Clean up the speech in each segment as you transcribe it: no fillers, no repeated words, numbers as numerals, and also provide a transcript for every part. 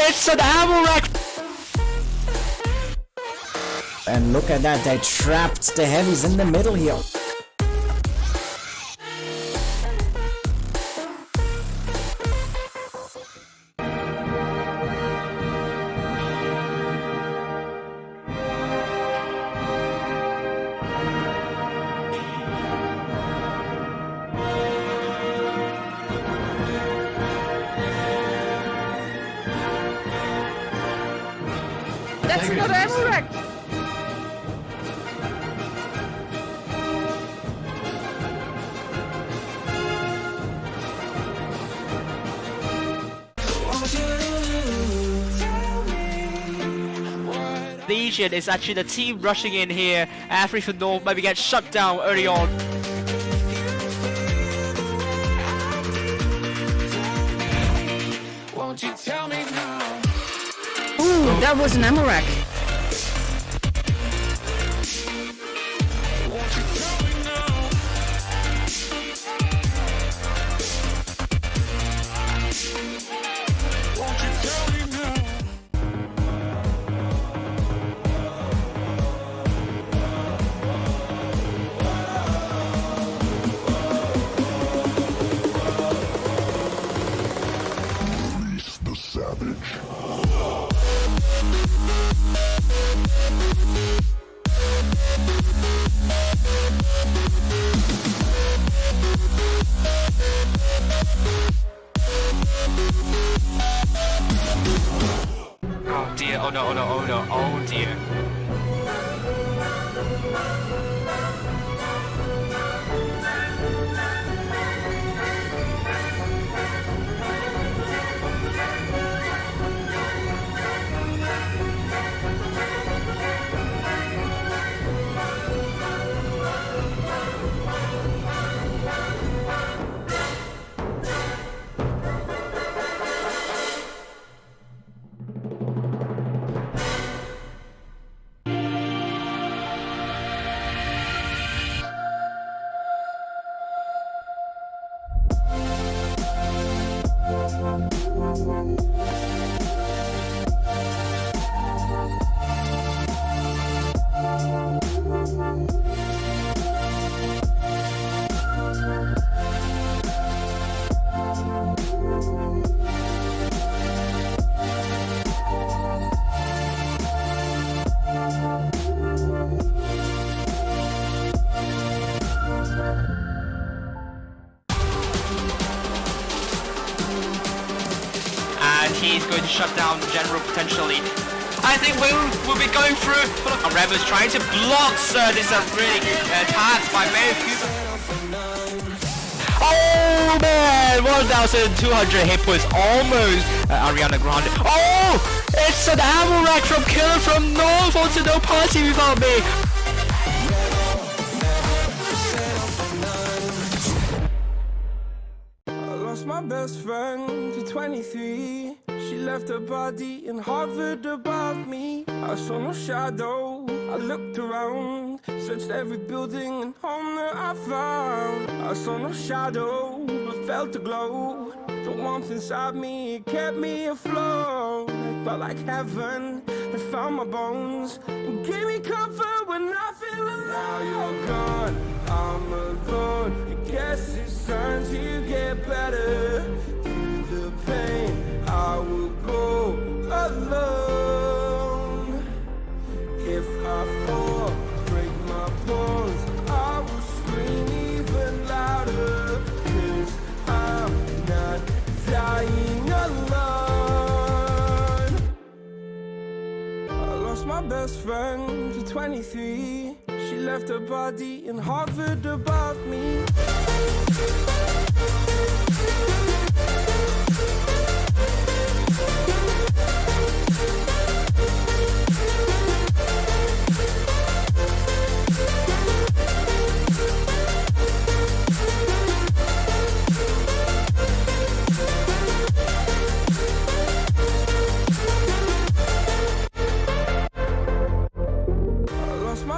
it's an ammo rack! And look at that, they trapped the heavies in the middle here. That's not ammo rack! Legion is actually the team rushing in here. African North maybe get shut down early on. Won't you tell me now? Ooh, that was an ammo rack. Won't you tell me now? Won't you tell me now? Release the savage. Oh dear, oh no, oh no, oh no, oh dear. And he's going to shut down General potentially. I think we'll be going through. Our Rebels trying to block, sir. This is a really good attack by Malinovka. Oh man, 1,200 hit points, almost Ariana Grande. Oh, it's an ammo rack from Killer from North. Also no party without me. My best friend to 23. She left her body and hovered above me. I saw no shadow. I looked around, searched every building and home that I found. I saw no shadow, but felt a glow. The warmth inside me, it kept me afloat. It felt like heaven. It found my bones and gave me comfort when I feel alone. Now you're gone, I'm alone. I guess it's time to get better. Through the pain, I will go alone. If I fall, break my bones, I will scream even louder. 'Cause I'm not dying alone. I lost my best friend to 23. She left her body and hovered above me.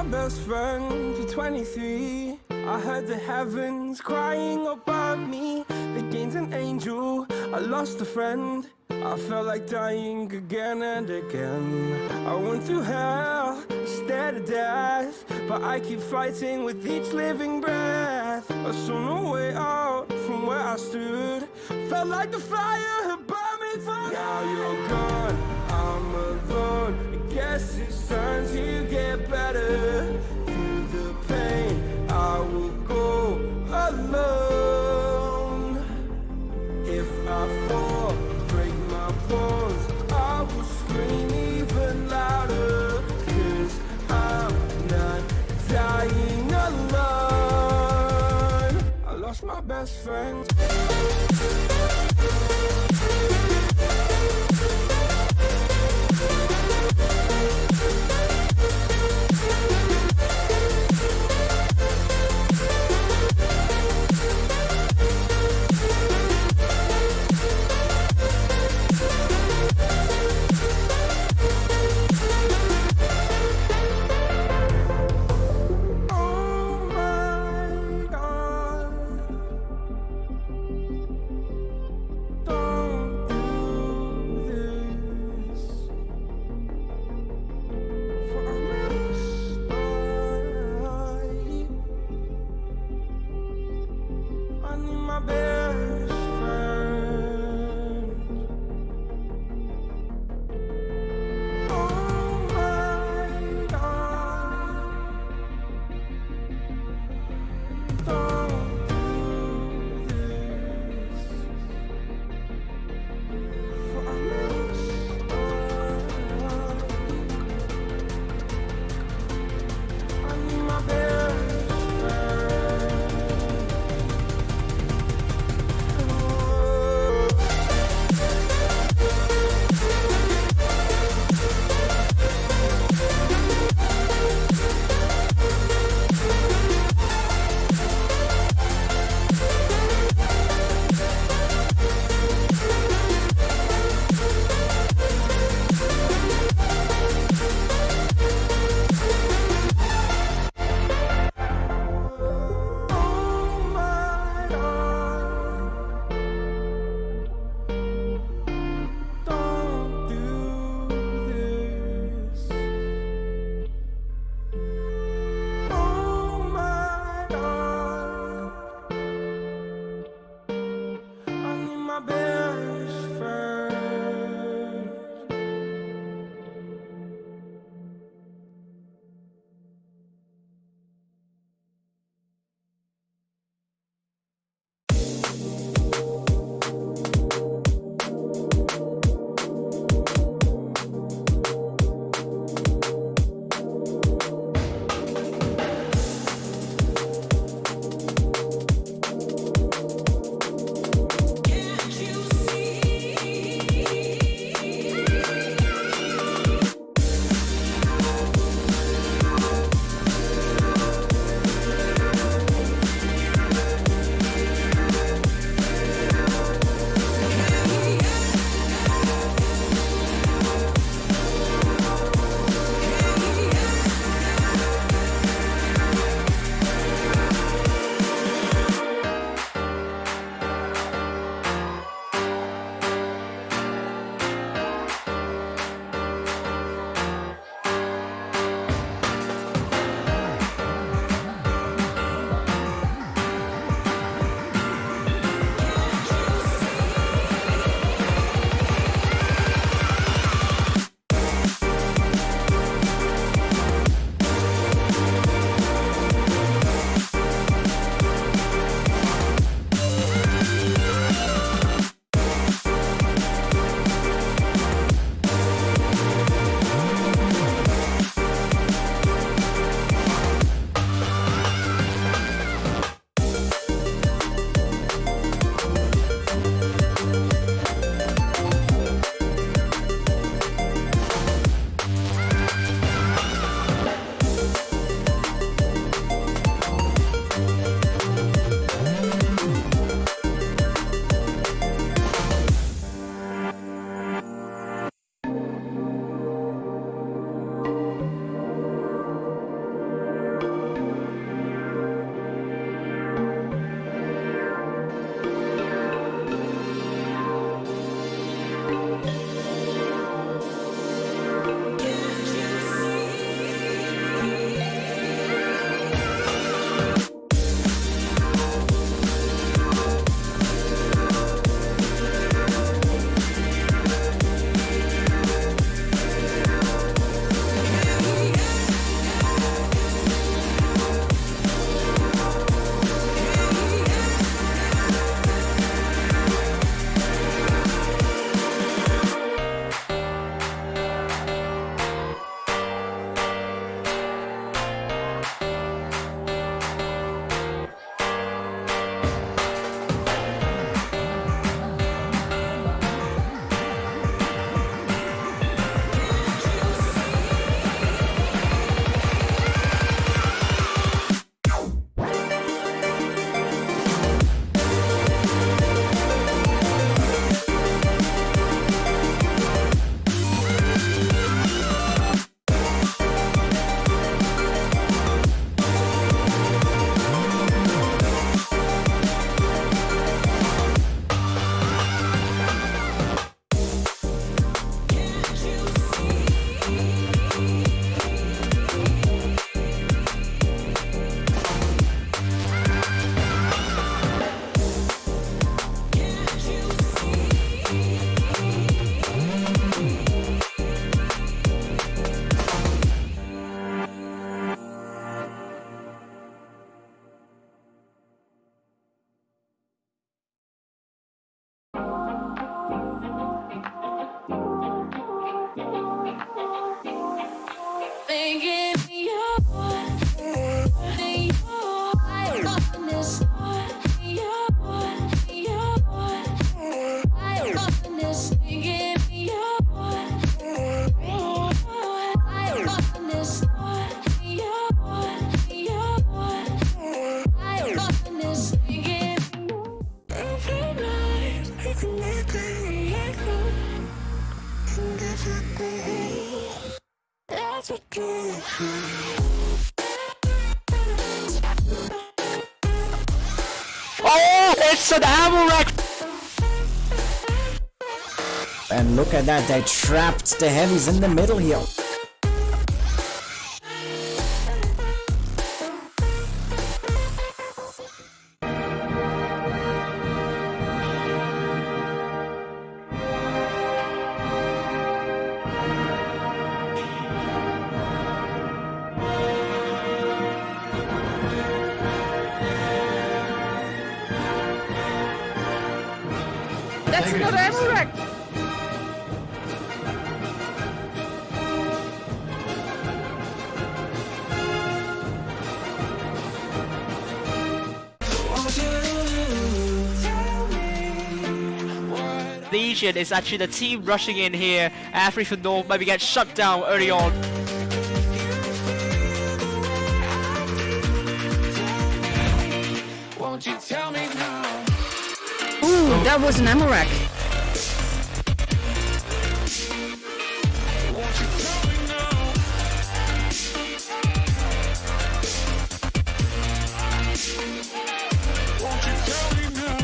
Best friend to 23. I heard the heavens crying above me. They gained an angel, I lost a friend. I felt like dying again and again. I went through hell, stared at death, but I keep fighting with each living breath. I saw no way out from where I stood. Felt like the fire had burned me through. Now you're gone, I'm alone. I guess it's time to get better. Through the pain, I will go alone. If I fall, break my bones, I will scream even louder. 'Cause I'm not dying alone. I lost my best friend. Oh my God. Oh, it's an ammo rack. And look at that, they trapped the heavies in the middle here. That's not ammo rack. Legion is actually the team rushing in here. After for North maybe get shut down early on. Won't you tell me now? Ooh, that was an ammo rack. Won't you tell me now? Won't you tell me now?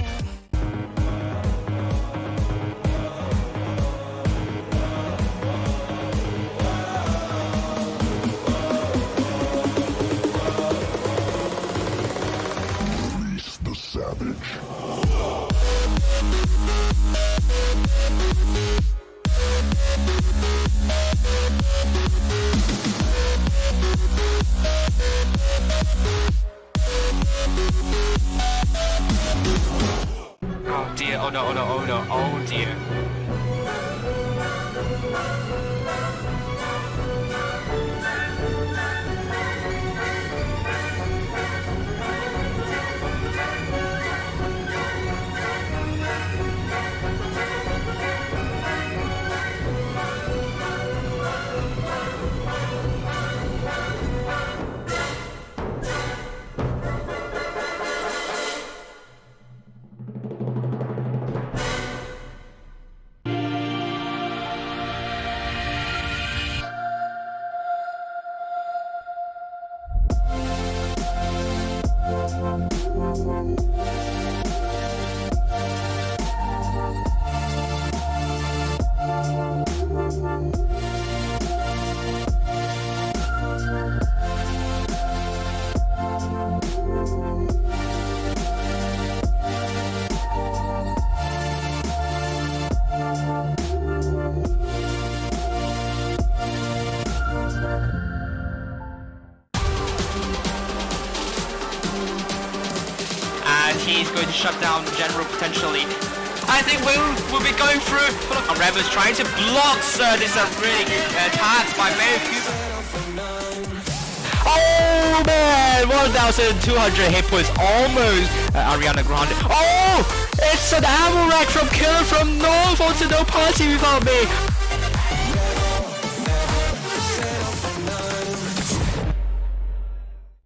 Release the savage. Oh dear, oh no, oh no, oh no, oh dear. And he's going to shut down General potentially. I think we'll be going through. Our rebels trying to block, sir. This is a really good attack by Malinovka. Oh man, 1,200 hit points, almost Ariana Grande. Oh, it's an ammo rack from Killer from North. Also no party without me.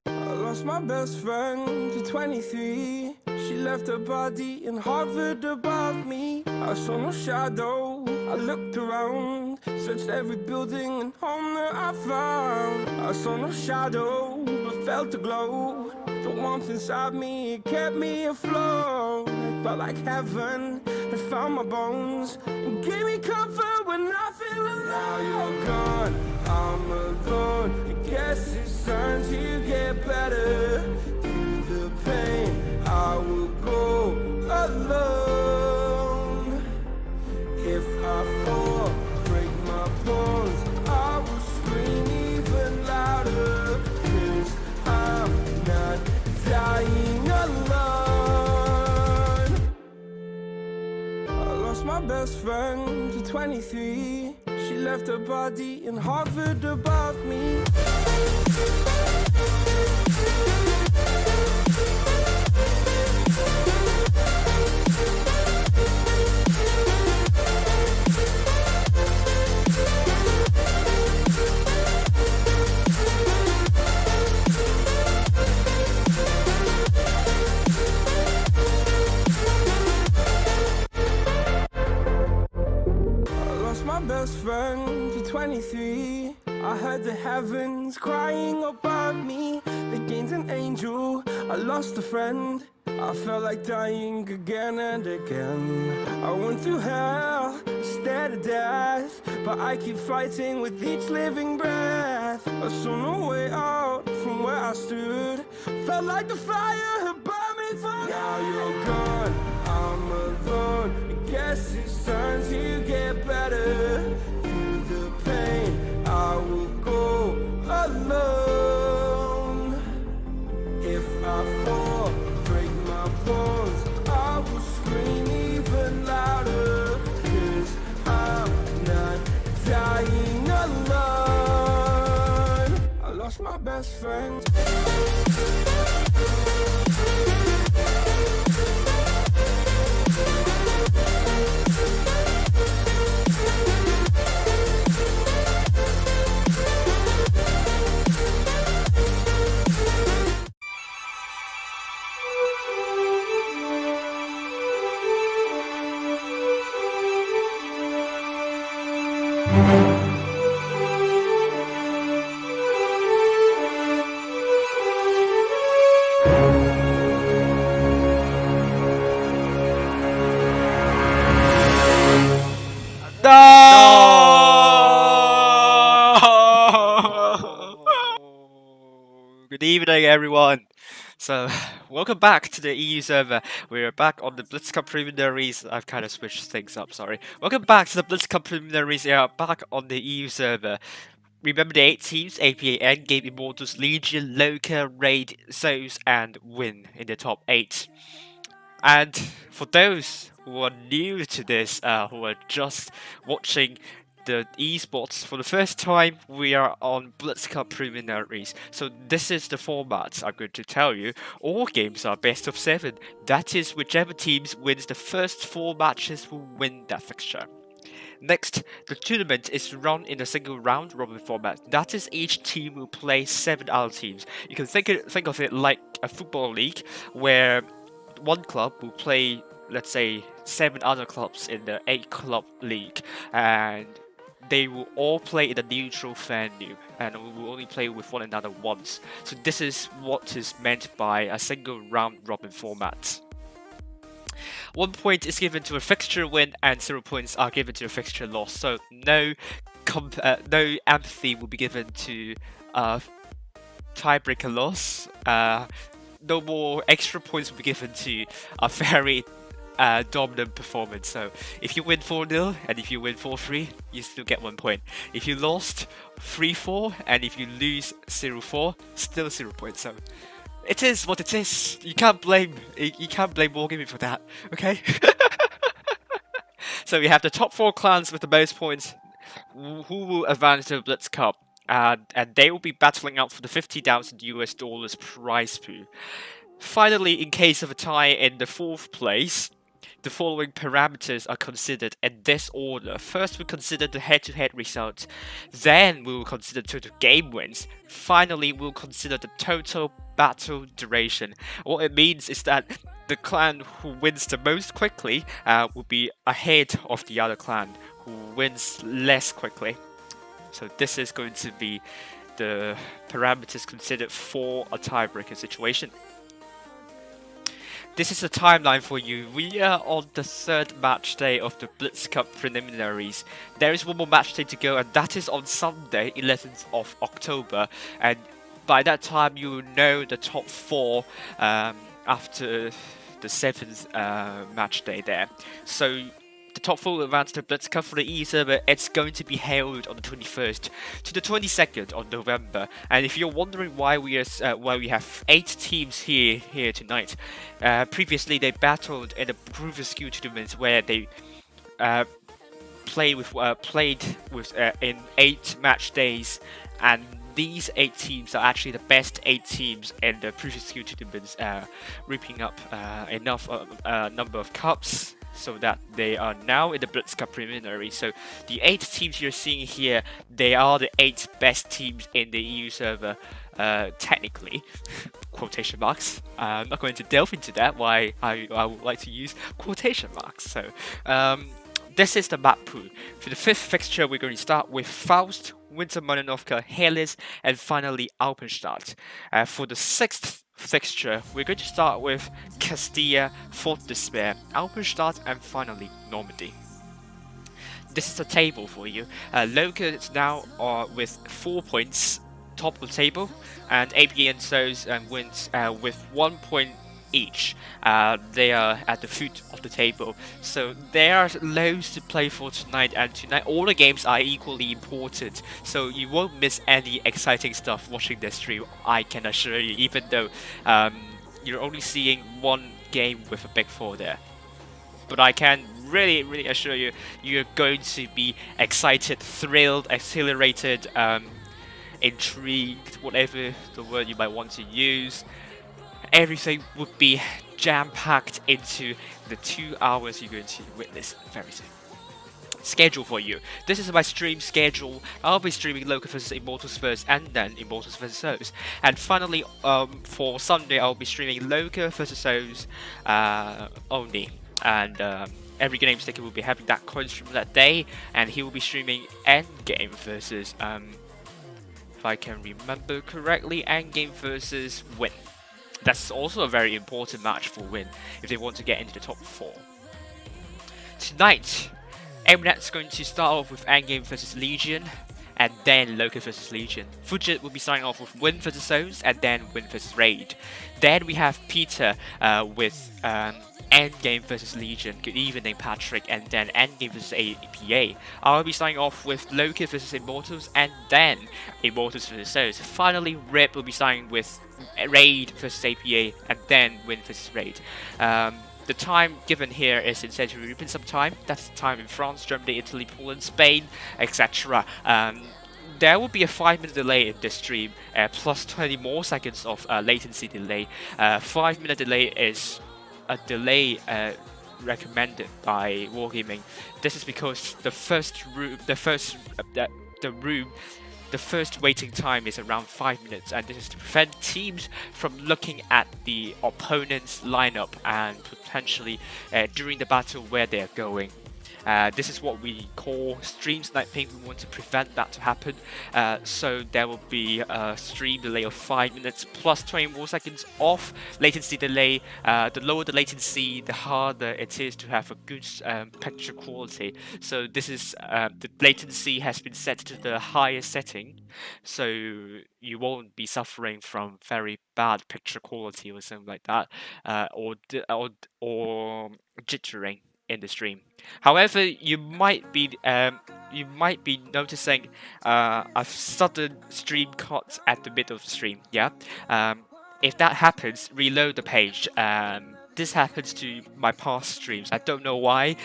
I lost my best friend to 23. She left her body and hovered above me. I saw no shadow. I looked around, searched every building and home that I found. I saw no shadow, but felt a glow. The warmth inside me, it kept me afloat. It felt like heaven had found my bones and gave me comfort when I feel alone. Now you're gone, I'm alone. I guess it's time to get better. Through the pain, I will go alone. If I fall, break my bones, I will scream even louder. 'Cause I'm not dying alone. I lost my best friend to 23. She left her body and hovered above me. My best best friend to 23. I heard the heavens crying above me. They gained an angel, I lost a friend. I felt like dying again and again. I went through hell, stared at death, but I keep fighting with each living breath. I saw no way out from where I stood. Felt like the fire had burned me for. Now you're gone, I'm alone. I guess it's time to get better. Through the pain, I will go alone. If I fall, break my bones, I will scream even louder. 'Cause I'm not dying alone. I lost my best friend. Good evening, everyone. So, welcome back to the EU server. We're back on the Blitz preliminaries. I've kind of switched things up, sorry. Welcome back to the Blitz preliminaries. We are back on the EU server. Remember the 8 teams: APA, Endgame, Immortals, Legion, LOCA, Raid, Souls, and Win in the top 8. And for those who are new to this, who are just watching the esports for the first time, we are on Blitz preliminaries. So this is the format I'm going to tell you. All games are best of 7. That is, whichever teams wins the first 4 matches will win that fixture. Next, the tournament is run in a single round robin format. That is, each team will play 7 other teams. You can think of it like a football league where one club will play, let's say, 7 other clubs in the 8-club league, and they will all play in a neutral venue, and we will only play with one another once. So this is what is meant by a single round robin format. 1 point is given to a fixture win, and 0 points are given to a fixture loss. So no empathy will be given to tiebreaker loss. No more extra points will be given to a very dominant performance. So if you win 4-0 and if you win 4-3, you still get 1 point. If you lost 3-4 and if you lose 0-4, still 0 points. So it is what it is. You can't blame Wargaming for that, okay? So we have the top 4 clans with the most points who will advance to the Blitz Cup. And they will be battling out for the $50,000 prize pool. Finally, in case of a tie in the 4th place, the following parameters are considered in this order. First, we consider the head-to-head results. Then, we will consider total game wins. Finally, we'll consider the total battle duration. What it means is that the clan who wins the most quickly will be ahead of the other clan who wins less quickly. So this is going to be the parameters considered for a tiebreaker situation. This is the timeline for you. We are on the 3rd match day of the Blitz Cup preliminaries. There is one more match day to go, and that is on Sunday, 11th of October. And by that time, you will know the top 4 after the 7th match day there. So the top 4 will advance to Blitz Cup for the EU server. It's going to be held on the 21st to the 22nd of November. And if you're wondering why we have 8 teams here tonight, previously they battled in the previous skill tournaments where they played with in 8 match days, and these 8 teams are actually the best 8 teams in the previous skill tournaments, reaping up enough number of cups so that they are now in the Blitz Cup preliminary. So the 8 teams you're seeing here, they are the 8 best teams in the EU server, technically, quotation marks. I'm not going to delve into that, why I would like to use quotation marks. So this is the map pool. For the 5th fixture, we're going to start with Faust, Winter Malinovka, Helis, and finally Alpenstadt. For the 6th fixture, we're going to start with Castilla, Fort Despair, Alpenstadt, and finally Normandy. This is the table for you. LOCA is now with 4 points, top of the table, and APA and SOS wins with 1 point each. They are at the foot of the table, so there are loads to play for tonight, and tonight all the games are equally important, so you won't miss any exciting stuff watching this stream, I can assure you, even though you're only seeing one game with a big 4 there. But I can really assure you, you're going to be excited, thrilled, exhilarated, intrigued, whatever the word you might want to use. Everything would be jam-packed into the 2 hours you're going to witness very soon. Schedule for you. This is my stream schedule. I'll be streaming LOCA vs Immortals first, and then Immortals vs SOS. And finally, for Sunday, I'll be streaming LOCA vs SOS only. And every game sticker will be having that coin stream that day, and he will be streaming Endgame versus, if I can remember correctly, Endgame versus Win. That's also a very important match for Win if they want to get into the top 4. Tonight, Mnet's going to start off with Endgame versus Legion, and then LOCA vs Legion. Fujit will be starting off with Win vs SOS, and then Win vs Raid. Then we have Peter with Endgame vs Legion. Good evening, Patrick. And then Endgame vs APA. I'll be starting off with LOCA vs Immortals, and then Immortals vs SOS. Finally, Rip will be starting with Raid vs APA, and then Win vs Raid. The time given here is in Central European time. That's the time in France, Germany, Italy, Poland, Spain, etc. There will be a 5-minute delay in this stream, plus 20 more seconds of latency delay. 5-minute delay is a delay recommended by Wargaming. This is because the first waiting time is around 5 minutes, and this is to prevent teams from looking at the opponent's lineup and potentially during the battle where they're going. This is what we call stream sniping. We want to prevent that to happen. So there will be a stream delay of 5 minutes plus 20 more seconds of latency delay. The lower the latency, the harder it is to have a good picture quality. So this is the latency has been set to the highest setting, so you won't be suffering from very bad picture quality or something like that, or jittering in the stream. However, you might be noticing a sudden stream cut at the middle of the stream. Yeah, if that happens, reload the page. This happens to my past streams. I don't know why.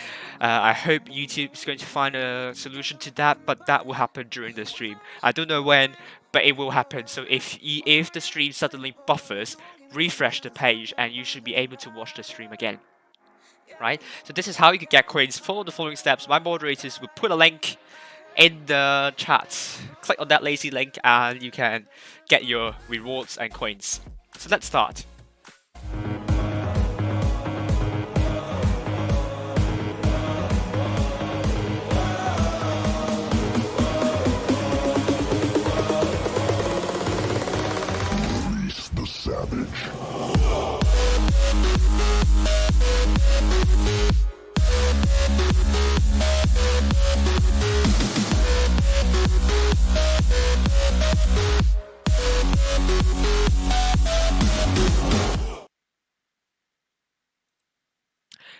I hope YouTube is going to find a solution to that, but that will happen during the stream. I don't know when, but it will happen. So if the stream suddenly buffers, refresh the page, and you should be able to watch the stream again. Right? So this is how you can get coins. Follow the following steps. My moderators will put a link in the chat. Click on that lazy link and you can get your rewards and coins. So let's start. Release the savage.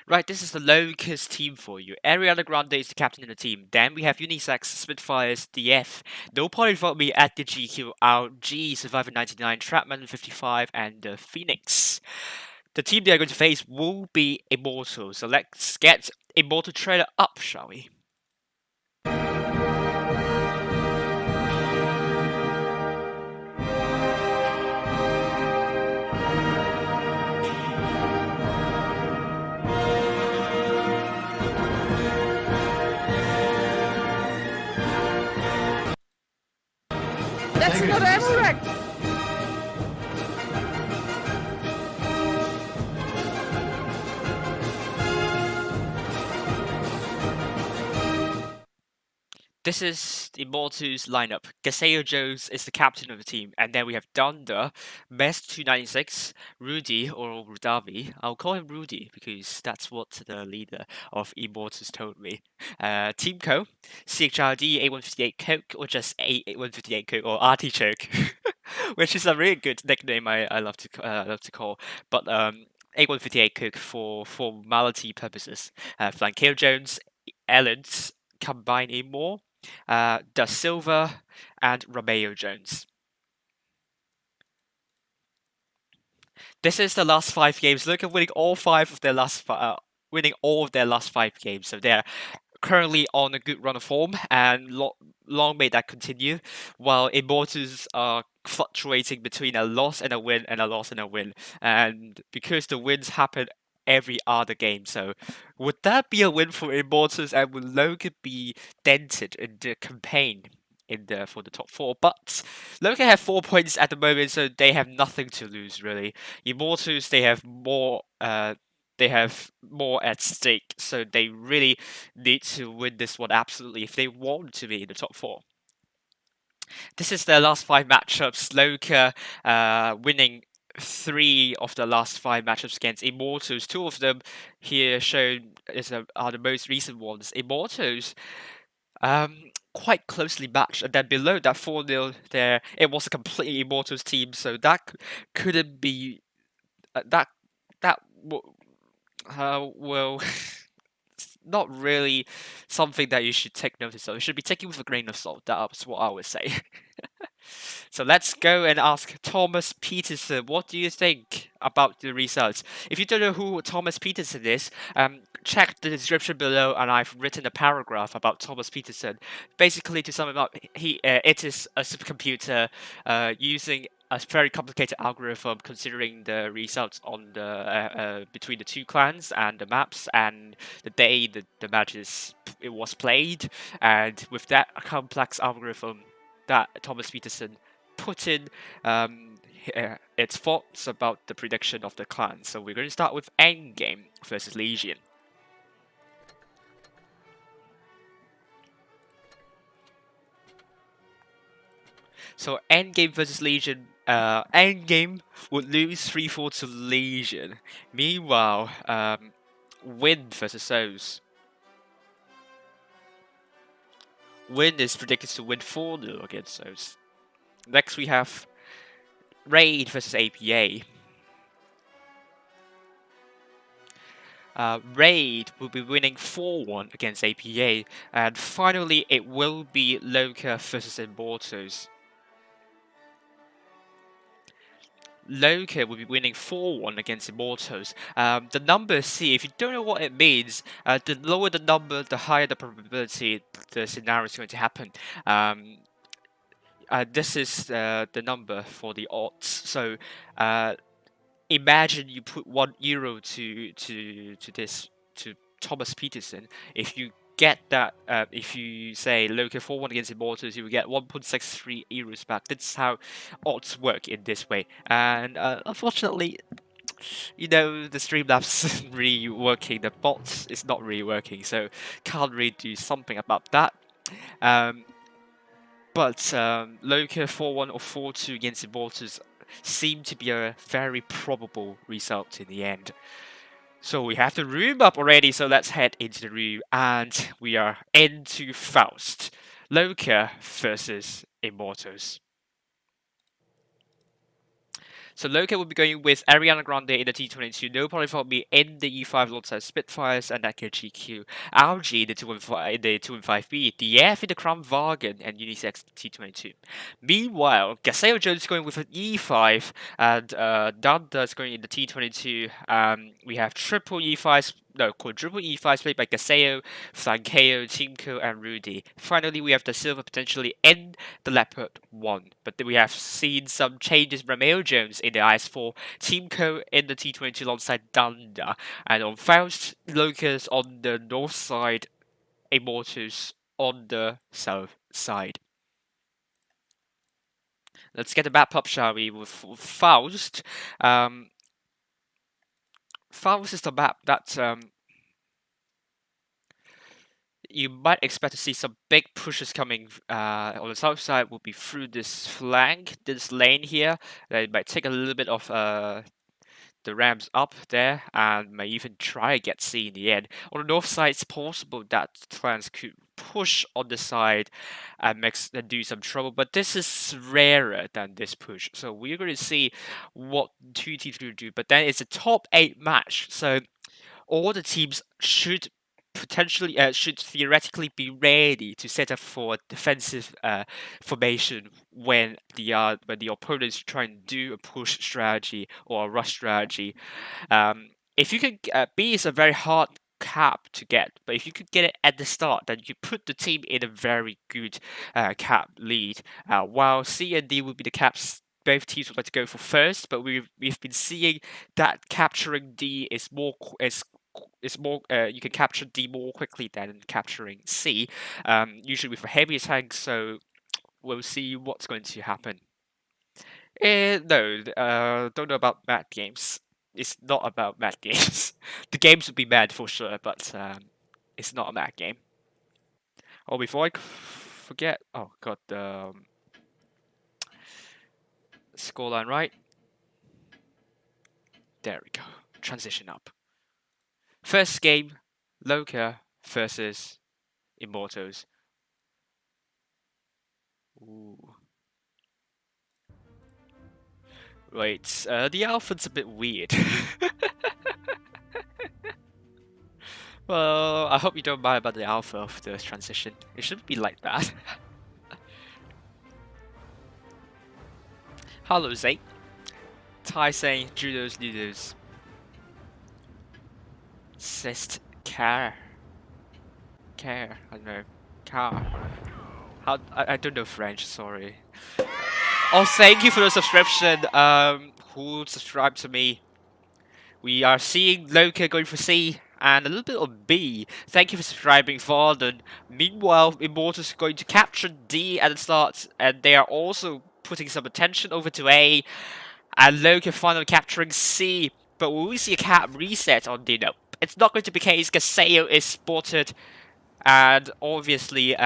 Right, this is the LOCA's team for you. Ariana Grande is the captain of the team. Then we have Unisex, Spitfires, DF, No Point Vote Me at the GQ, RG, Survivor 99, Trapman 55, and Phoenix. The team they are going to face will be Immortal. So let's get Immortal trailer up, shall we? That's not Amarak! this is Immortals lineup. Gaseo Jones is the captain of the team, and then we have Dunder, Mest296, Rudy or Rudavi. I'll call him Rudy because that's what the leader of Immortals told me. Teamco, CHRD, A158 Coke, or just A158 Coke or Artichoke, which is a really good nickname I love to call. But A158 Cook for formality purposes. Flankeo Jones, Ellens, combine in more. Da Silva, and Romeo Jones. This is the last 5 games. Look at winning all of their last 5 games. So they're currently on a good run of form, and long may that continue. While Immortals are fluctuating between a loss and a win, and a loss and a win, and because the wins happen every other game, so would that be a win for Immortals, and would LOCA be dented in the campaign for the top 4? But LOCA have 4 points at the moment, so they have nothing to lose really. Immortals, they have more at stake, so they really need to win this one absolutely if they want to be in the top 4. This is their last 5 matchups. LOCA winning 3 of the last 5 matchups against Immortals. 2 of them here shown are the most recent ones. Immortals quite closely matched, and then below that 4-0 there, it was a completely Immortals team, so that couldn't be well, it's not really something that you should take notice of. You should be taken with a grain of salt. That's what I would say. So let's go and ask Thomas Peterson. What do you think about the results? If you don't know who Thomas Peterson is, check the description below, and I've written a paragraph about Thomas Peterson. Basically, to sum it up, it is a supercomputer using a very complicated algorithm, considering the results on the between the 2 clans and the maps and the day the matches it was played, and with that complex algorithm that Thomas Peterson put in its thoughts about the prediction of the clans. So we're going to start with Endgame versus Legion. So Endgame versus Legion, Endgame would lose 3-4 to Legion. Meanwhile, Win versus Souls. Win is predicted to win 4-0 against Souls. Next we have Raid versus APA. Raid will be winning 4-1 against APA, and finally it will be LOCA versus Immortals. LOCA will be winning 4-1 against Immortals. The number C, if you don't know what it means, the lower the number, the higher the probability the scenario is going to happen. This is the number for the odds. So imagine you put €1 to Thomas Peterson. If you get that, if you say LOCA 4-1 against Immortals, you will get €1.63 back. That's how odds work in this way. And unfortunately, the Streamlabs isn't really working. The bots is not really working, so can't really do something about that. But LOCA 4-1 or 4-2 against Immortals seem to be a very probable result in the end. So we have the room up already, so let's head into the room, and we are into Faust. LOCA versus Immortals. So LOCA will be going with Ariana Grande in the T22, No Problem For Me in the E5 alongside Spitfires and GQ, Algae in the 215B, DF in the Crown Wagen and Unisex T22. Meanwhile, Gaseo Jones going with an E5 and Danda is going in the T22. We have quadruple E5s played by Gaseo, Flankeo, Teamco, and Rudy. Finally, we have the Silver potentially in the Leopard 1. But then we have seen some changes. Romeo Jones in the IS4, Teamco in the T22 alongside Danda. And on Faust, LOCA's on the north side, Immortals on the south side. Let's get the map up, shall we, with Faust. Faust is the map that you might expect to see some big pushes coming on the south side. Will be through this flank, this lane here. They might take a little bit of the Rams up there and may even try to get C in the end. On the north side, it's possible that clans could push on the side and do some trouble, but this is rarer than this push. So we're going to see what two teams will do. But then it's a top 8 match, so all the teams should should theoretically be ready to set up for a defensive formation when the opponents try and do a push strategy or a rush strategy. If you can, B is a very hard cap to get, but if you could get it at the start, then you put the team in a very good cap lead. While C and D will be the caps both teams would like to go for first, but we've been seeing that capturing D is more you can capture D more quickly than capturing C, usually with a heavier tank. So we'll see what's going to happen. No, don't know about mad games. It's not about mad games. The games would be mad for sure, but it's not a mad game. Oh, before I forget, oh, got the scoreline right. There we go. Transition up. First game, LOCA versus Immortals. Ooh. Wait, the outfit's a bit weird. Well, I hope you don't mind about the alpha of the transition. It shouldn't be like that. Hello, Zay. Tai saying judos noodles. Sist care. Care. I don't know. Car. I don't know French, sorry. Oh, thank you for the subscription. Who subscribed to me? We are seeing LOCA going for C and a little bit of B. Thank you for subscribing, Varden. Meanwhile, Immortals are going to capture D at the start, and they are also putting some attention over to A. And LOCA finally capturing C. But will we see a cap reset on D? No, it's not going to be the case. Gaseo is spotted. And obviously,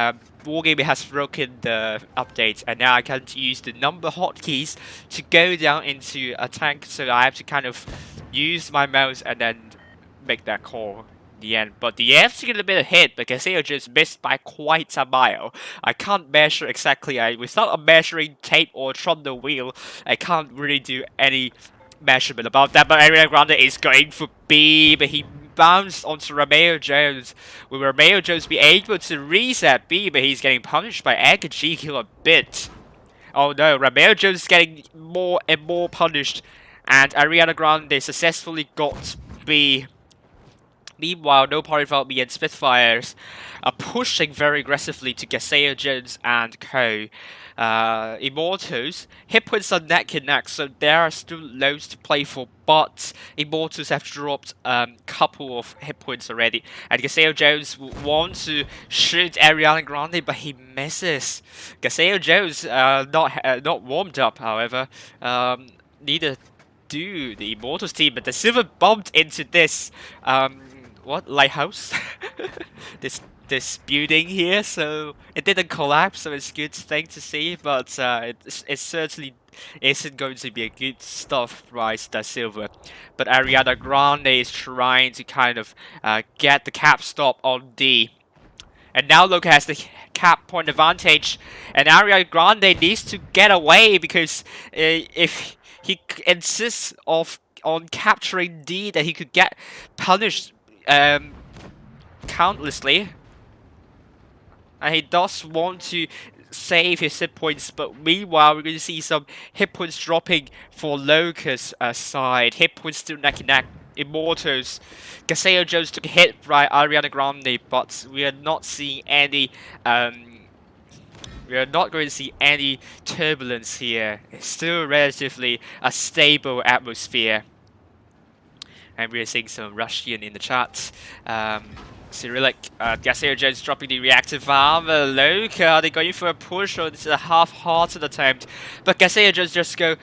Wargaming has broken the update, and now I can't use the number hotkeys to go down into a tank, so I have to kind of use my mouse and then make that call in the end. But the F's get a bit of hit, but Castillo just missed by quite a mile. I can't measure exactly, without a measuring tape or from the wheel, I can't really do any measurement about that. But Ariana Grande is going for B, but he bounced onto Romeo Jones. Will Romeo Jones be able to reset B, but he's getting punished by Egg GQ a bit. Oh no, Romeo Jones is getting more and more punished, and Ariana Grande successfully got B. Meanwhile, No Party Without Me and Spitfires are pushing very aggressively to Gaseo Jones and co. Immortals, hit points are neck and neck, so there are still loads to play for, but Immortals have dropped a couple of hit points already, and Gaseo Jones wants to shoot Ariana Grande, but he misses. Gaseo Jones not warmed up, however. Neither do the Immortals team, but the Silver bumped into this what lighthouse? this building here, so it didn't collapse, so it's a good thing to see, but it certainly isn't going to be a good stuff rise that Silver. But Ariana Grande is trying to kind of get the cap stop on D. And now LOCA has the cap point advantage, and Ariana Grande needs to get away, because if he insists on capturing D, then he could get punished countlessly. And he does want to save his hit points, but meanwhile we're going to see some hit points dropping for LOCA's side. Hit points still neck and neck. Immortals. Gaseo Jones took a hit by Ariana Grande, but we are not seeing any we are not going to see any turbulence here. It's still relatively a stable atmosphere. And we're seeing some Russian in the chat. Cyrillic, Gaseo Jones dropping the reactive armor. LOCA, are they going for a push, or this is a half-hearted attempt? But Gaseo Jones just go,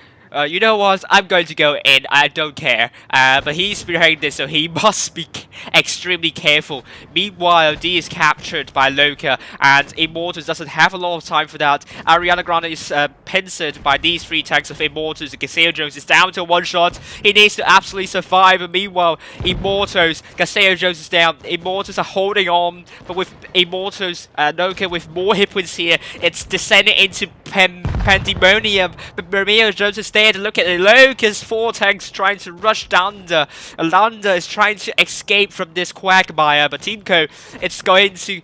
You know what? I'm going to go in. I don't care. But he's behind this, so he must be extremely careful. Meanwhile, D is captured by LOCA, and Immortals doesn't have a lot of time for that. Ariana Grande is pincered by these 3 tanks of Immortals. Gaseo Jones is down to 1 shot. He needs to absolutely survive. And meanwhile, Immortals, Gaseo Jones is down. Immortals are holding on, but with Immortals, LOCA with more hit points here, it's descending into pandemonium. But Maria Jones is there to look at the LOCA's 4 tanks trying to rush Danda. Alanda is trying to escape from this quagmire, but Teamco, it's going to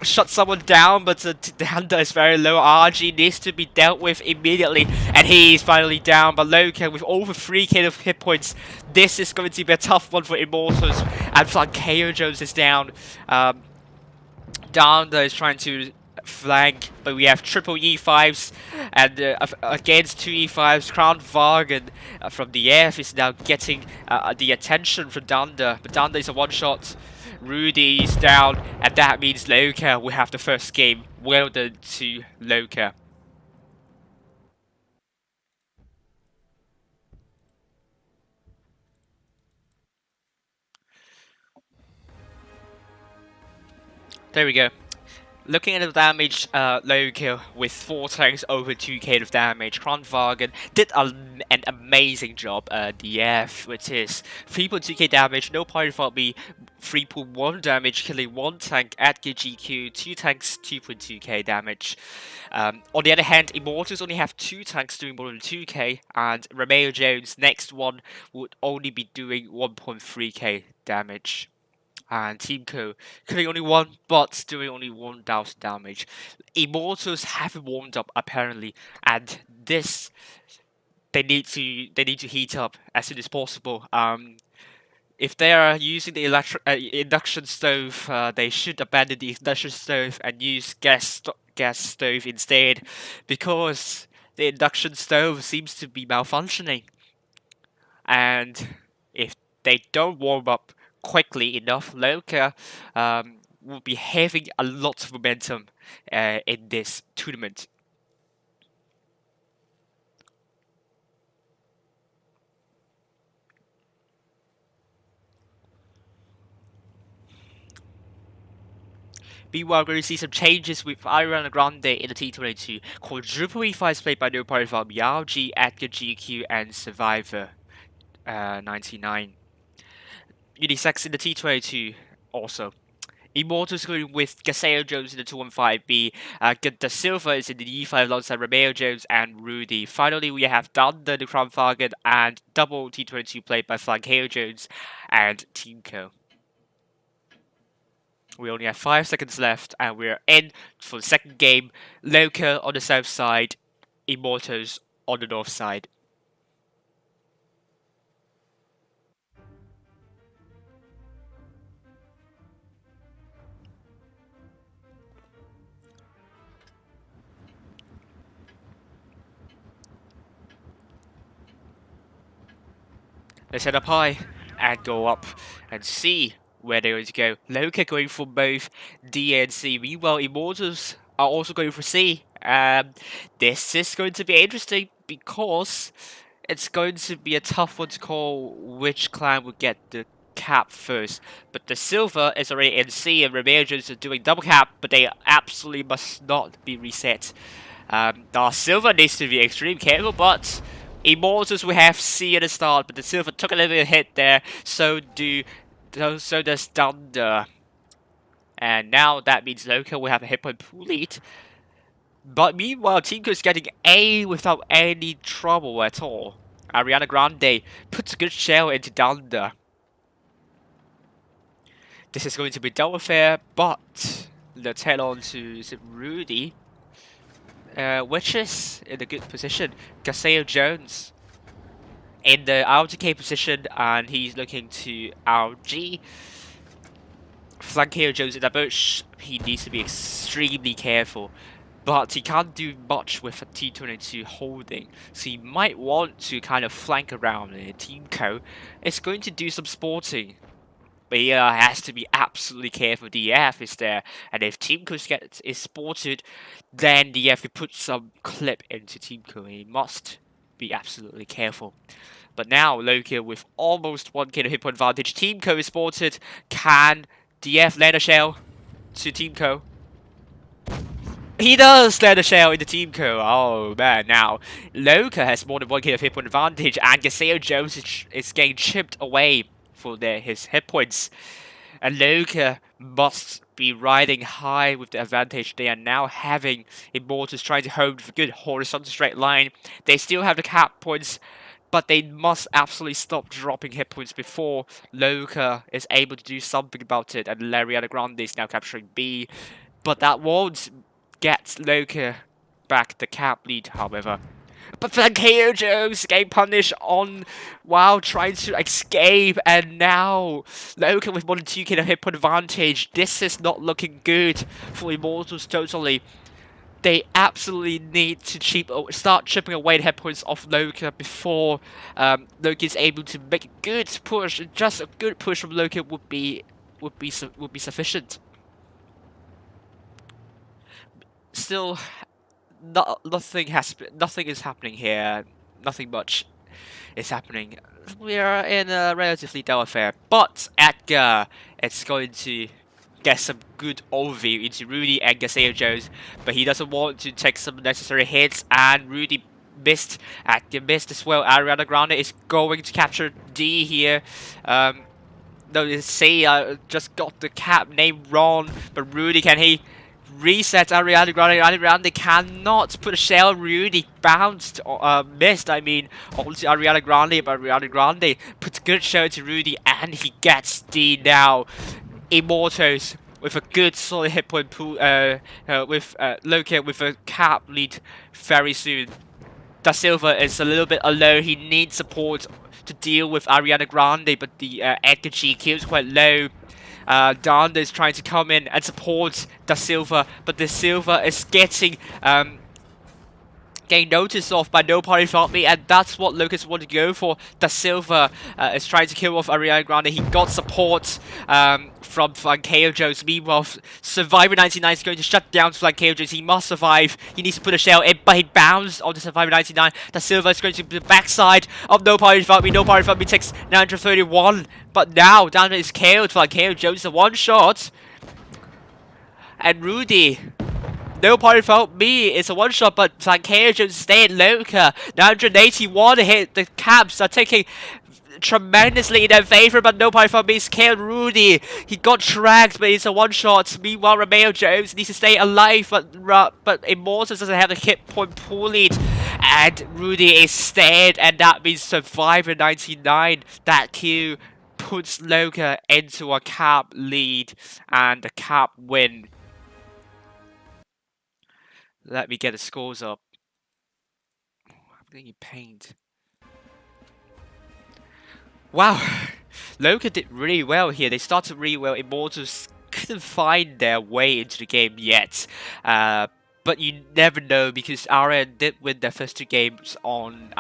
shut someone down, but Danda is very low. RG needs to be dealt with immediately, and he's finally down. But LOCA with over 3k of hit points, this is going to be a tough one for Immortals. And Flankeo Jones is down. Danda is trying to flank, but we have triple E5s, and against 2 E5s, Crown Vargan from the F is now getting the attention from Danda, but Danda is a 1-shot. Rudy's down, and that means LOCA will have the first game. Well done to LOCA. There we go. Looking at the damage, LOCA with 4 tanks over 2k of damage. Kronwagen did an amazing job. DF, which is 3.2k damage, no party fault me, 3.1 damage, killing 1 tank at GQ, 2 tanks, 2.2k damage. On the other hand, Immortals only have 2 tanks doing more than 2k, and Romeo Jones' next one would only be doing 1.3k damage. And Teamco killing only 1, but doing only 1,000 damage. Immortals haven't warmed up apparently, and this they need to heat up as soon as possible. If they are using the induction stove, they should abandon the induction stove and use gas stove instead, because the induction stove seems to be malfunctioning. And if they don't warm up quickly enough, LOCA will be having a lot of momentum in this tournament. Meanwhile, we're going to see some changes with Ariana Grande in the T22. Quadruple E5 played by no party from Yao G, Edgar GQ, and Survivor 99. Unisex in the T22 also. Immortals going with Gaseo Jones in the 215B. The Silver is in the E5 alongside Romeo Jones and Rudy. Finally, we have Danda, the Crown Vargan, and double T22 played by Flankeo Jones and Teamco. We only have 5 seconds left, and we're in for the second game. LOCA on the south side, Immortals on the north side. Let's head up high and go up and see where they're going to go. LOCA going for both D and C. Meanwhile, Immortals are also going for C. This is going to be interesting because it's going to be a tough one to call which clan would get the cap first. But the Silver is already in C, and Romeo Jones are doing double cap, but they absolutely must not be reset. The Silver needs to be extremely careful, but Immortals will have C at the start, but the Silver took a little bit of hit there, so does Danda. And now that means LOCA will have a hit point pool lead. But meanwhile, Teamco is getting A without any trouble at all. Ariana Grande puts a good shell into Danda. This is going to be double fair, but let's head on to Rudy. Which is in a good position. Gaseo Jones in the RTK position, and he's looking to RG. Flankeo Jones in the bush. He needs to be extremely careful, but he can't do much with a T22 holding, so he might want to kind of flank around. Teamco is going to do some sporting, but he has to be absolutely careful. DF is there, and if Teamco is spotted, then DF will put some clip into Teamco. He must be absolutely careful. But now LOCA with almost 1k hit point advantage. Team Co is spotted. Can DF land a shell to Team Co? He does land a shell in the Team Co. Oh man, now LOCA has more than 1k of hit point advantage, and Gaseo Jones is getting chipped away for his hit points. And LOCA must be riding high with the advantage they are now having. Immortals trying to hold with a good horizontal straight line. They still have the cap points, but they must absolutely stop dropping hit points before LOCA is able to do something about it. And Lariana Grande is now capturing B, but that won't get LOCA back the cap lead, however. But Flankeo Jones getting punished on while trying to escape, and now LOCA with more than 2k of hit point advantage. This is not looking good for Immortals totally. They absolutely need to start chipping away the hit points off LOCA before LOCA is able to make a good push. Just a good push from LOCA would be sufficient. Still, nothing is happening here. Nothing much is happening. We are in a relatively dull affair, but Edgar is going to get some good overview into Rudy and Gaseo Jones, but he doesn't want to take some necessary hits, and Rudy missed. Edgar missed as well. Ariana Grande is going to capture D here. No, say I just got the cap name wrong, but Rudy, can he reset Ariana Grande? Ariana Grande cannot put a shell. Rudy bounced, missed, I mean, onto Ariana Grande, but Ariana Grande puts a good shell to Rudy, and he gets D now. Immortals with a good solid hit point pool, with LOCA with a cap lead very soon. Da Silva is a little bit alone. He needs support to deal with Ariana Grande, but the Edgar G kills quite low. Danda is trying to come in and support Da Silva, but Da Silva is getting noticed off by No Party Fault Me, and that's what Lucas wanted to go for. Da Silva is trying to kill off Ariana Grande. He got support from Flankeo Jones. Meanwhile, Survivor 99 is going to shut down Flankeo Jones. He must survive. He needs to put a shell in, but he bounced onto Survivor 99. Da Silva is going to the backside of No Party Fault Me. No Party Fault Me takes 931, but now Danda is killed. Flankeo Jones a one shot, and Rudy. No Party Fault Me, it's a one-shot, but Flankeo Jones stay in LOCA. 981 hit. The Caps are taking tremendously in their favor, but No Party Fault Me is killed. Rudy, he got tracked, but it's a one-shot. Meanwhile, Romeo Jones needs to stay alive, but Immortals doesn't have the hit point pool lead. And Rudy is dead, and that means Survivor 99. That Q puts LOCA into a cap lead, and the cap win. Let me get the scores up. I'm getting pained. Wow, LOCA did really well here. They started really well. Immortals couldn't find their way into the game yet. But you never know, because RN did win their first two games on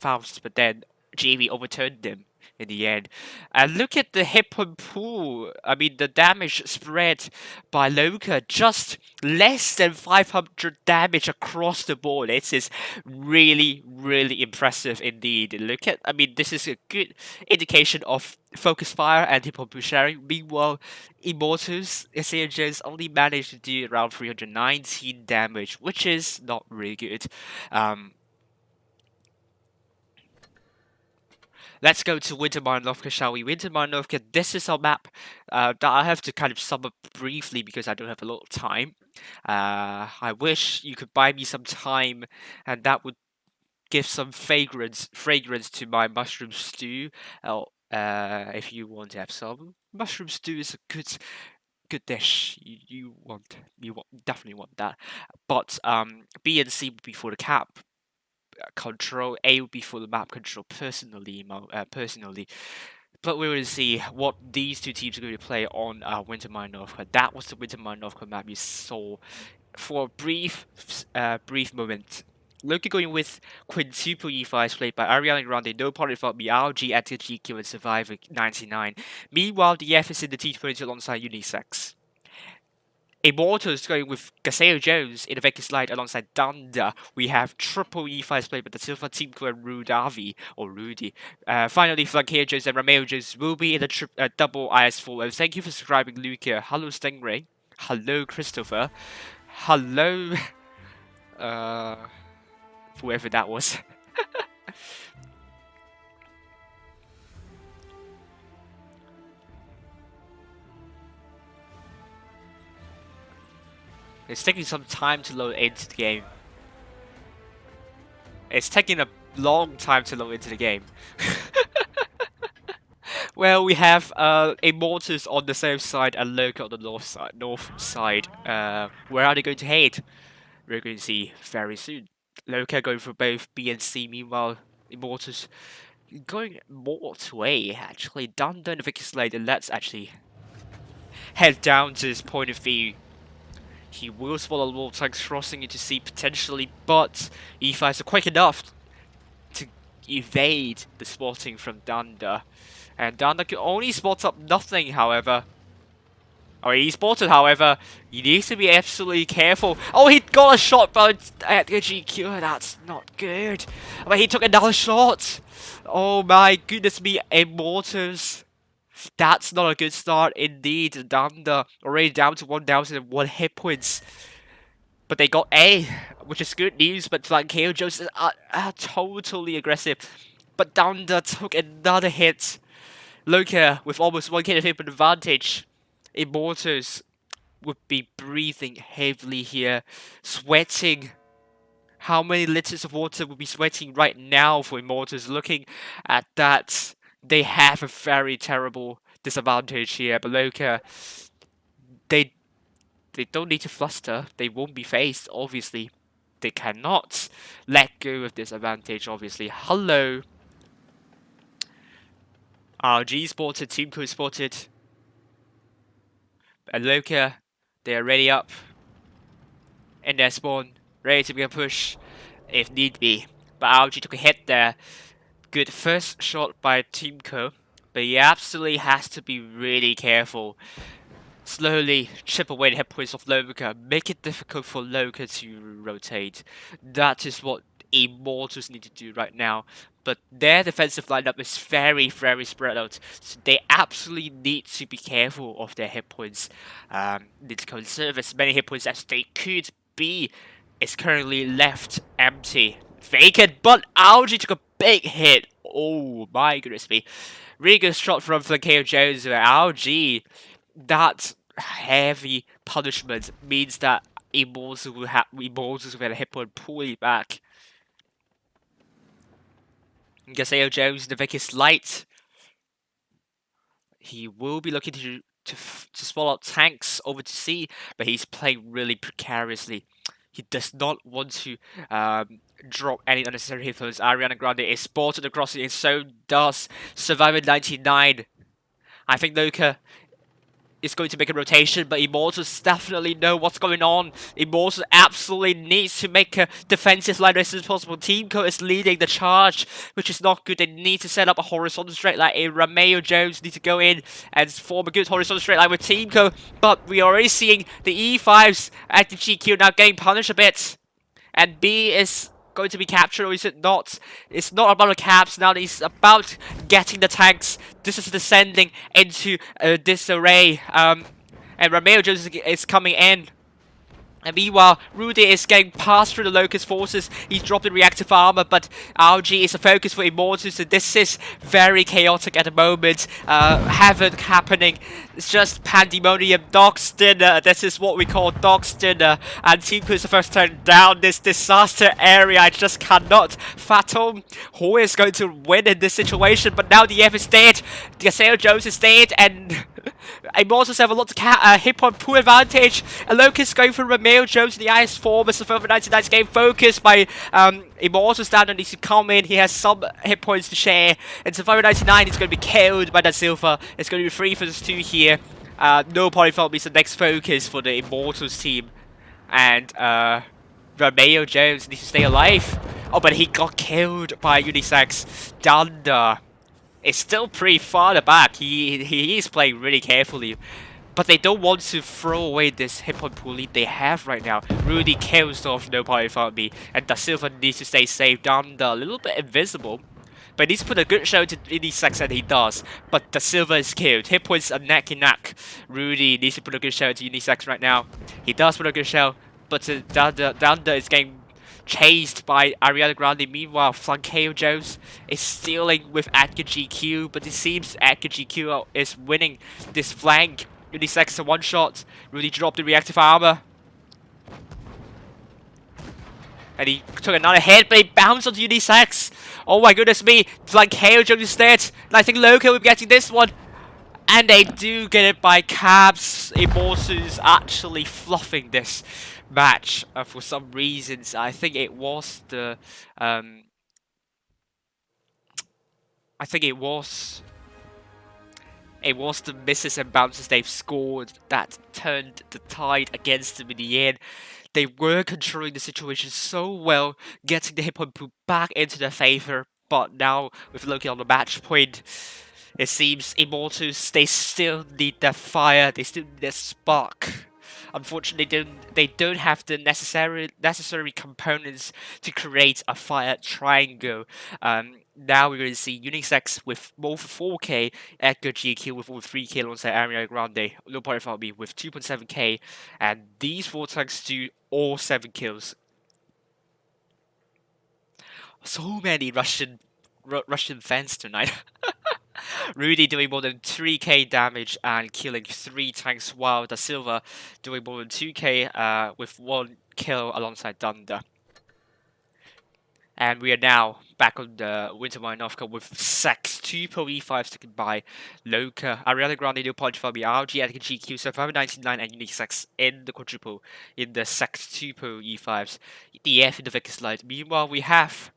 Faust, but then JV overturned them in the end. And look at the hit point pool. I mean, the damage spread by LOCA, just less than 500 damage across the board. It is really, really impressive indeed. Look at, I mean, this is a good indication of focus fire and hit point pool sharing. Meanwhile, Immortals, SAJs only managed to do around 319 damage, which is not really good. Let's go to Winter Malinovka, shall we? Winter Malinovka, this is our map that I have to kind of sum up briefly because I don't have a lot of time. I wish you could buy me some time, and that would give some fragrance to my mushroom stew. If you want to have some. Mushroom stew is a good dish. You definitely want that. But B and C would be for the cap control, A would be for the map control personally. But we will see what these two teams are going to play on Winter Malinovka. That was the Winter Malinovka map you saw for a brief moment. LOCA going with quintuple E5s played by Ariana Grande, No Party Fault Me, RG, Edgar GQ, and Survivor 99. Meanwhile, the F is in the T20 alongside Unisex. Immortals going with Gaseo Jones in the vacant slide alongside Danda. We have triple E5s played by the Silva Team and Rudavi or Rudy. Finally, Flankier Jones and Romeo Jones will be in the double IS4. And thank you for subscribing, Luca. Hello, Stingray. Hello, Christopher. Hello, whoever that was. It's taking some time to load into the game. It's taking a long time to load into the game. Well, we have Immortals on the same side and LOCA on the north side. Where are they going to head? We're going to see very soon. LOCA going for both B and C. Meanwhile, Immortals going more to A. Actually, done the Vicky Slade, and let's actually head down to this point of view. He will swallow more tanks crossing into C potentially, but E5s are quick enough to evade the spotting from Danda. And Danda can only spot up nothing, however. Oh, he spotted, however. He needs to be absolutely careful. Oh, he got a shot, but at the GQ, that's not good. But he took another shot. Oh my goodness me, Immortals. That's not a good start indeed. Danda already down to 1,001 hit points. But they got A, which is good news, but Flankeo Jones are totally aggressive. But Danda took another hit. LOCA with almost 1k of hit point advantage. Immortals would be breathing heavily here, sweating. How many liters of water would be sweating right now for Immortals? Looking at that, they have a very terrible disadvantage here. But LOCA, they don't need to fluster. They won't be faced, obviously. They cannot let go of this advantage, obviously. Hello. RG spotted, Team Code spotted. And LOCA, they are ready up in their spawn, ready to make a push if need be. But RG took a hit there. Good first shot by Teamco, but he absolutely has to be really careful. Slowly chip away the hit points of LOCA, make it difficult for LOCA to rotate. That is what Immortals need to do right now. But their defensive lineup is very, very spread out. So they absolutely need to be careful of their hit points. Need to conserve as many hit points as they could be. It's currently left empty. Vacant, but Algie took a big hit. Oh my goodness me. Really good shot from Flankeo Jones. Algie, that heavy punishment means that Immortals will have a hit point pulley back. Gaseo Jones, the Vicky Light. He will be looking to swallow out tanks over to C, but he's playing really precariously. He does not want to drop any unnecessary hit flows. Ariana Grande is spotted across it, and so does Survivor 99. I think LOCA is going to make a rotation, but Immortals definitely know what's going on. Immortals absolutely needs to make a defensive line as soon as possible. Teamco is leading the charge, which is not good. They need to set up a horizontal straight line. Romeo Jones needs to go in and form a good horizontal straight line with Teamco, but we are already seeing the E5s at the GQ now getting punished a bit. And B is going to be captured, or is it not? It's not about the caps now, it's about getting the tanks. This is descending into disarray, and Romeo Jones is coming in. And meanwhile, Rudy is getting passed through the Locust forces. He's dropping reactive armor, but RG is a focus for Immortals, so this is very chaotic at the moment. Havoc happening. It's just pandemonium. Dog's dinner. This is what we call dog's dinner. And Team is the first turn down this disaster area. I just cannot fathom who is going to win in this situation. But now the F is dead. Gaseo Jones is dead, and Immortals have a lot of hit point pool advantage. And Locust going for Romeo Jones in the IS4, but Survivor 99's game focused by Immortals down and needs to come in. He has some hit points to share, and Survivor 99 is going to be killed by that Silver. It's going to be 3 versus 2 here. No polyfilm is the next focus for the Immortals team, and Romeo Jones needs to stay alive. Oh, but he got killed by Unisex. Danda is still pretty far back. He is playing really carefully. But they don't want to throw away this hit point pool lead they have right now. Rudy kills off no party without me, and Da Silva needs to stay safe down the a little bit invisible. But he needs to put a good show to any sex and he does. But Da Silva is killed. Hit points are neck and neck. Rudy needs to put a good show to Unisex right now. He does put a good show, but Danda is getting chased by Ariana Grande. Meanwhile, Flankeo Jones is stealing with Edgar GQ, but it seems Edgar GQ is winning this flank. Unisex a one shot. Rudy dropped the reactive armor. And he took another hit, but he bounced onto Unisex. Oh my goodness me. Flankeo Jones is dead. And I think LOCA will be getting this one. And they do get it by Cabs. Immortus actually fluffing this match for some reasons. I think it was the the misses and bounces they've scored that turned the tide against them in the end. They were controlling the situation so well, getting the hit point pool back into their favor. But now, with LOCA on the match point, it seems Immortals, they still need that fire, they still need that spark. Unfortunately, they don't have the necessary components to create a fire triangle. Now we're going to see Unisex with both 4k, Edgar GQ with over 3k alongside Ariana Grande, no part of me with 2.7k, and these 4 tanks do all 7 kills. So many Russian fans tonight. Rudy doing more than 3k damage and killing 3 tanks, while Da Silva doing more than 2k with 1 kill alongside Thunder. And we are now back on the Winter Malinovka with Sex 2 per E5 taken by LOCA, Ariana Grande, no point for me, RG, Attica GQ, so 599 and Unique Sex in the quadruple in the Sex 2 per E5s, the F in the Vickers Light. Meanwhile, we have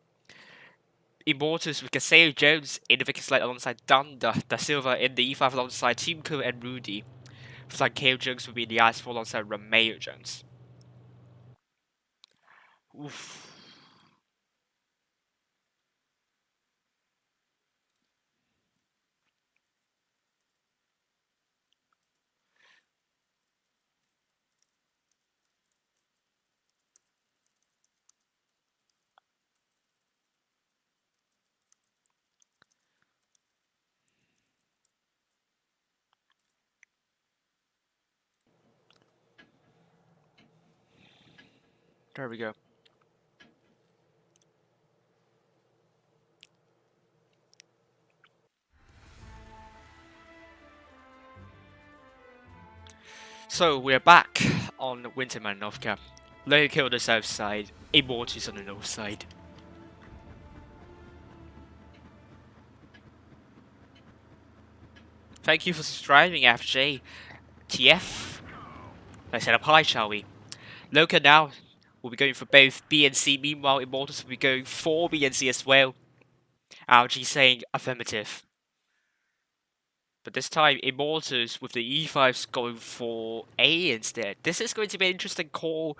Immortus with Caseo Jones in the Vickers Light alongside Thunder, Da Silva in the E5 alongside Teamco and Rudy. Flankeo Jones will be in the I4 alongside Romeo Jones. Oof. There we go. So we're back on Winter Malinovka. LOCA on the south side, Immortus on the north side. Thank you for subscribing, FJ. TF. Let's set up high, shall we? LOCA now will be going for both B and C. Meanwhile, Immortus will be going for B and C as well. RG saying affirmative. But this time, Immortus with the E5s going for A instead. This is going to be an interesting call.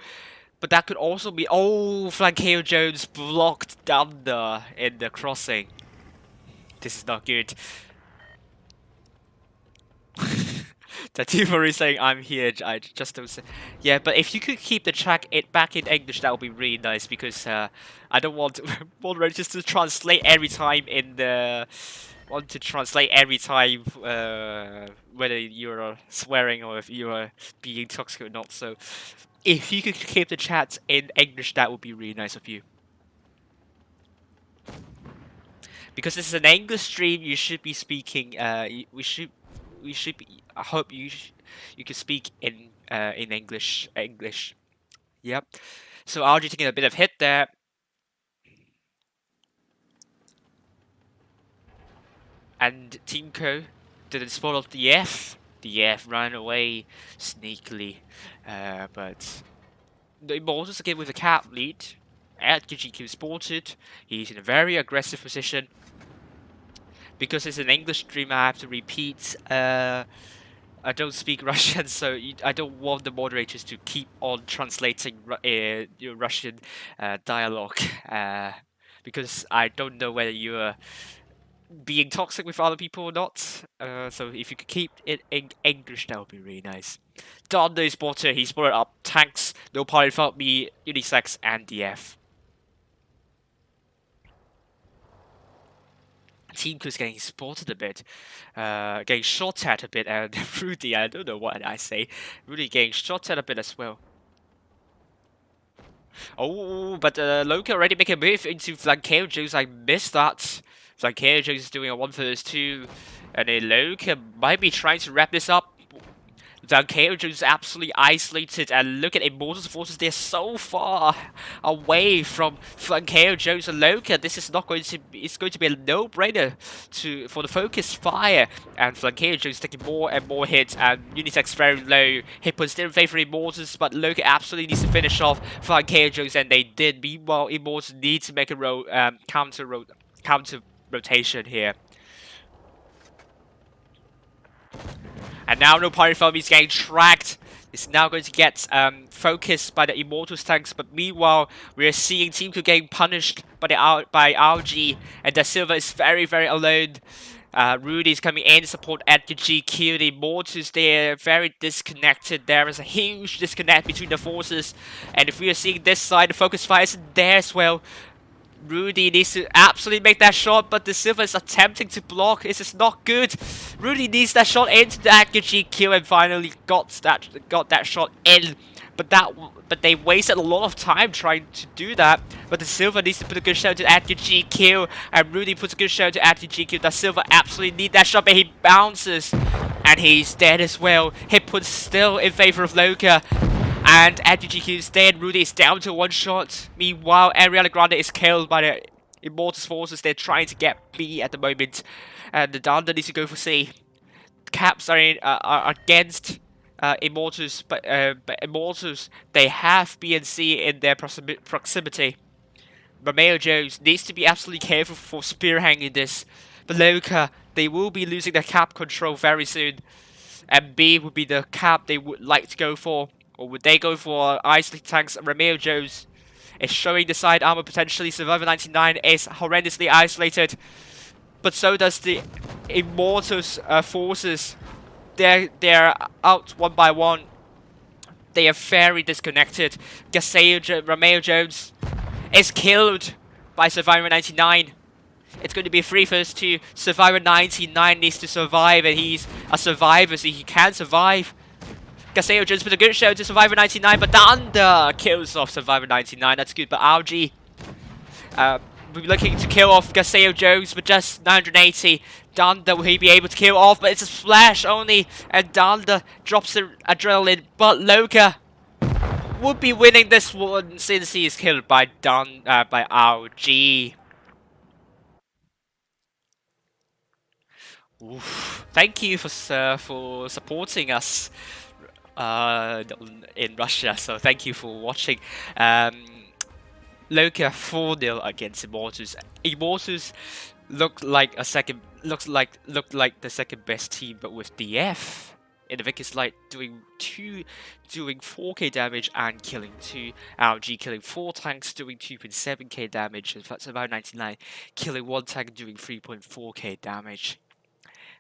But that could also be... Oh, Flankeo Jones blocked Thunder in the crossing. This is not good. Tatifori saying, I'm here, I just don't say... Yeah, but if you could keep the track back in English, that would be really nice, because I don't want moderators to translate every time in the... Want to translate every time, whether you're swearing or if you're being toxic or not, so... If you could keep the chat in English, that would be really nice of you. Because this is an English stream, you should be speaking, we should be, I hope you can speak in English. Yep. So RG taking a bit of hit there. And Teamco didn't spot off the F. The F ran away sneakily. But the Immortals again with a cap lead. At GQ spotted. He's in a very aggressive position. Because it's an English stream, I have to repeat. I don't speak Russian, so I don't want the moderators to keep on translating your Russian dialogue. Because I don't know whether you're being toxic with other people or not. So if you could keep it in English, that would be really nice. Dondo is spotter. He spotted up tanks, no party felt me, unisex, and DF. Team Cook's getting spotted a bit, getting shot at a bit, and Rudy, I don't know what I say, Rudy getting shot at a bit as well. Oh, but LOCA already make a move into Flankeo Jones. I missed that. Flankeo Jones is doing a 1 vs 2, and then LOCA might be trying to wrap this up. Flankeo Jones is absolutely isolated, and look at Immortals forces. They're so far away from Flankeo Jones and LOCA. This is not going to be. It's going to be a no-brainer for the focus fire, and Flankeo Jones taking more and more hits, and Unisex very low. Hit points still in favor of Immortals, but LOCA absolutely needs to finish off Flankeo Jones, and they did. Meanwhile, Immortals need to make a counter rotation here. And now no party film is getting tracked. It's now going to get focused by the Immortals tanks, but meanwhile we are seeing Team Cook getting punished by RG, and Da Silva is very alone. Rudy is coming in to support Edgar GQ. The Immortals, they're very disconnected. There is a huge disconnect between the forces, and if we are seeing this side, the focus fire isn't there as well. Rudy needs to absolutely make that shot, but Da Silva is attempting to block. This is not good. Rudy needs that shot into the Edgar GQ and finally got that shot in. But they wasted a lot of time trying to do that. But Da Silva needs to put a good shot to Edgar GQ, and Rudy puts a good shot to Edgar GQ. Da Silva absolutely need that shot, but he bounces, and he's dead as well. Hit puts still in favor of LOCA. And GQ is dead. Rudy is down to 1 shot. Meanwhile, Ariana Grande is killed by the Immortals forces. They're trying to get B at the moment. And the Danda needs to go for C. Caps are against Immortals, but Immortals, they have B and C in their proximity. Romeo Jones needs to be absolutely careful for spear hanging this. But LOCA, they will be losing their cap control very soon. And B would be the cap they would like to go for. Or would they go for Isley tanks? Romeo Jones is showing the side armor potentially. Survivor 99 is horrendously isolated. But so does the Immortals forces. They're out 1 by 1. They are very disconnected. Romeo Jones is killed by Survivor 99. It's going to be a 3 vs 2. Survivor 99 needs to survive, and he's a survivor, so he can survive. Gaseo Jones with a good show to Survivor 99, but Thunder kills off Survivor 99. That's good, but RG we're looking to kill off Gaseo Jones with just 980. Thunder, will he be able to kill off? But it's a splash only, and Thunder drops the adrenaline. But LOCA would be winning this one since he is killed by RG. Oof. Thank you for supporting us in Russia. So thank you for watching. LOCA 4-0 against Immortals. Immortals looked like the second best team, but with DF in the Vickers Light doing 4k damage and killing 2. RG killing 4 tanks doing 2.7k damage, and Survivor 99 killing 1 tank doing 3.4k damage.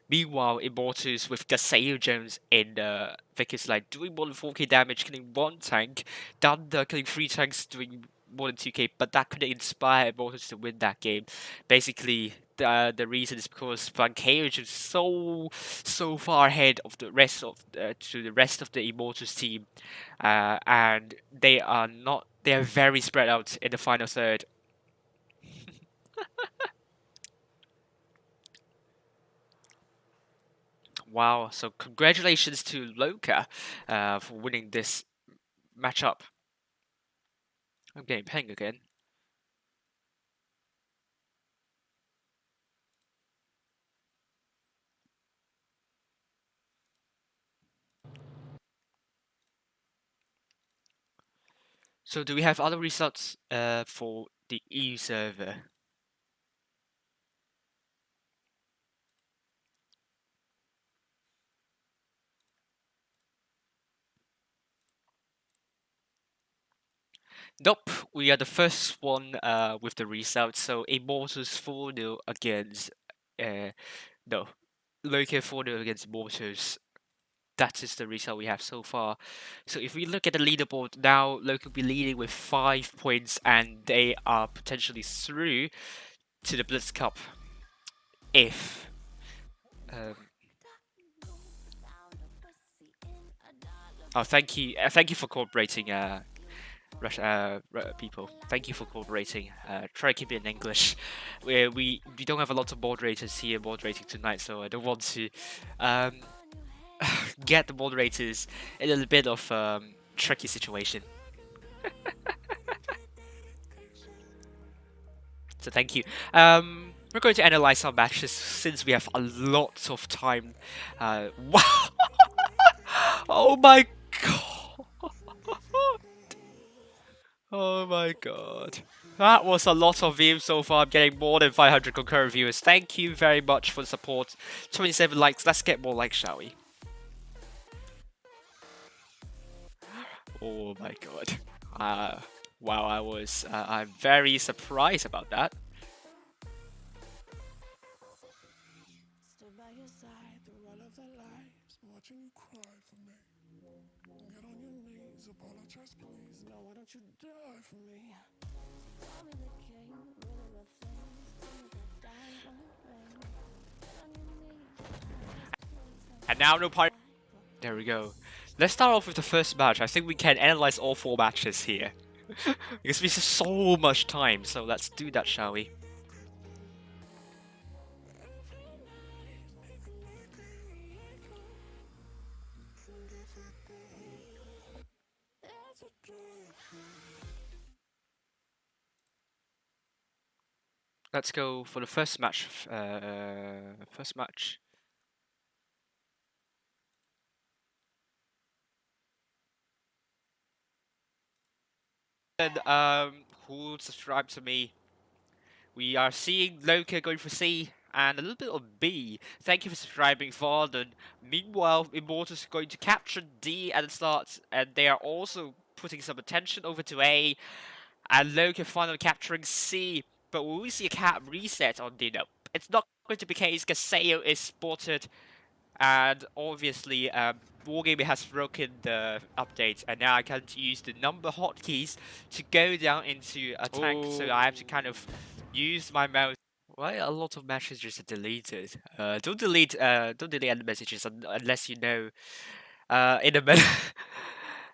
Meanwhile, Immortals with Gaseo Jones in the Vickers Light doing more than 4k damage, killing 1 tank. Thunder killing 3 tanks doing more than 2k, but that couldn't inspire Immortals to win that game. Basically, the reason is because Flankeo is so far ahead of the rest of the Immortals team, and they are very spread out in the final third. Wow, so congratulations to LOCA for winning this matchup. I'm getting ping again. So do we have other results for the EU server? Nope, we are the first one with the results. So Immortals 4-0 against No, LOCA 4-0 against Immortals. That is the result we have so far. So if we look at the leaderboard now, LOCA will be leading with 5 points, and they are potentially through to the Blitz Cup. If oh, thank you for cooperating, people. Thank you for cooperating. Try to keep it in English. We don't have a lot of moderators here moderating tonight, so I don't want to get the moderators in a bit of tricky situation. So thank you. We're going to analyze our matches since we have a lot of time. Wow! Oh my god! Oh my god. That was a lot of views so far. I'm getting more than 500 concurrent viewers. Thank you very much for the support. 27 likes. Let's get more likes, shall we? Oh my god. Wow, I'm very surprised about that. Stood by your side through all of the lives, watching you cry for me. Get on your knees, apologize please. No, why don't you die for me? Tell me the king, really the things. Give me that diamond ring. Get on your knees. And now no part. There we go. Let's start off with the first match. I think we can analyze all 4 matches here. Because we have so much time, so let's do that, shall we? Let's go for the first match. And who subscribed to me? We are seeing LOCA going for C and a little bit of B. Thank you for subscribing, Varden. Meanwhile, Immortals are going to capture D at the start, and they are also putting some attention over to A. And LOCA finally capturing C. But will we see a cap reset on D? No, it's not going to be the case. Gaseo is spotted, and obviously, Wargaming has broken the update, and now I can't use the number hotkeys to go down into a tank, so I have to kind of use my mouse. Why a lot of messages are deleted? Don't delete any messages unless you know. In a minute.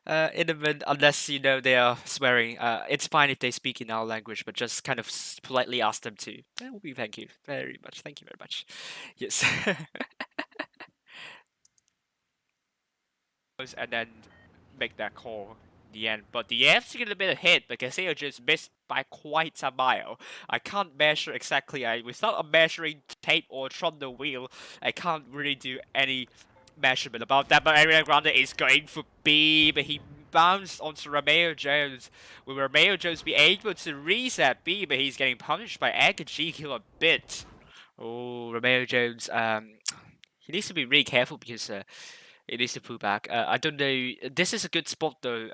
In a minute, unless you know they are swearing. It's fine if they speak in our language, but just kind of politely ask them to. That will be thank you very much. Thank you very much. Yes. And then make that call in the end. But the F's get a bit of hit because they just missed by quite a mile. I can't measure exactly. Without a measuring tape or on the wheel, I can't really do any measurement about that. But Ariana Grande is going for B, but he bounced onto Romeo Jones. Will Romeo Jones be able to reset B? But he's getting punished by Egg and GQ a bit. Oh, Romeo Jones. He needs to be really careful because it needs to pull back. I don't know. This is a good spot though.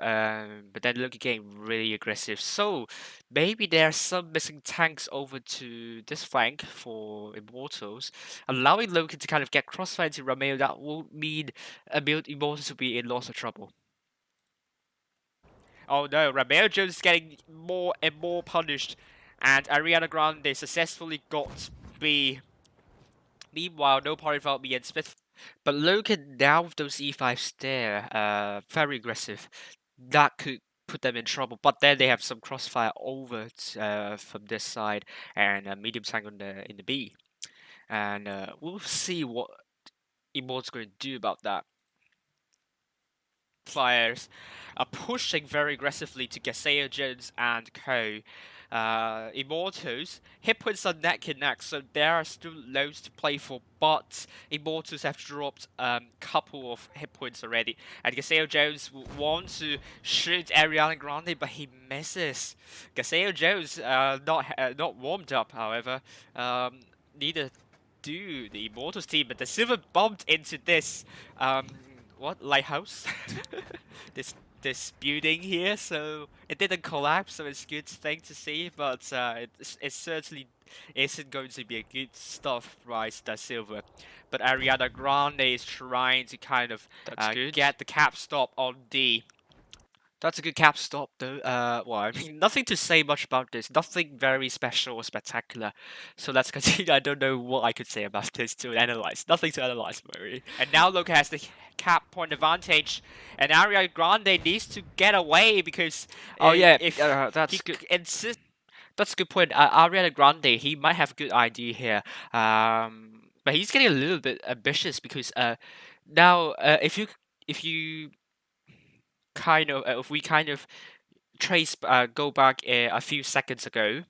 But then look getting really aggressive. So maybe there are some missing tanks over to this flank for Immortals, allowing Loki to kind of get crossfire into Romeo. That will mean Immortals will be in lots of trouble. Oh no, Romeo Jones is getting more and more punished, and Ariana Grande successfully got B. Meanwhile, no party foul me and Smith. But look at now with those E5s there, very aggressive. That could put them in trouble. But then they have some crossfire over from this side and a medium tank on in the B. And we'll see what Immortals going to do about that. Fires are pushing very aggressively to Gaseo Jones and co. Immortals, hit points are neck and neck, so there are still loads to play for, but Immortals have dropped a couple of hit points already. And Gaseo Jones wants to shoot Ariana Grande, but he misses. Gaseo Jones not warmed up, however. Neither do the Immortals team, but the Silver bumped into this what lighthouse? this building here, so it didn't collapse, so it's a good thing to see, but it certainly isn't going to be a good stuff, right? That's silver. But Ariana Grande is trying to kind of get the cap stop on D. That's a good cap stop, though. Well, I mean, nothing to say much about this. Nothing very special or spectacular. So let's continue. I don't know what I could say about this to analyze. Nothing to analyze, really. And now LOCA has the cap point advantage, and Ariana Grande needs to get away because if that's he good. insists. That's a good point. Ariana Grande, he might have a good idea here. But he's getting a little bit ambitious because now if you kind of if we kind of trace go back a few seconds ago,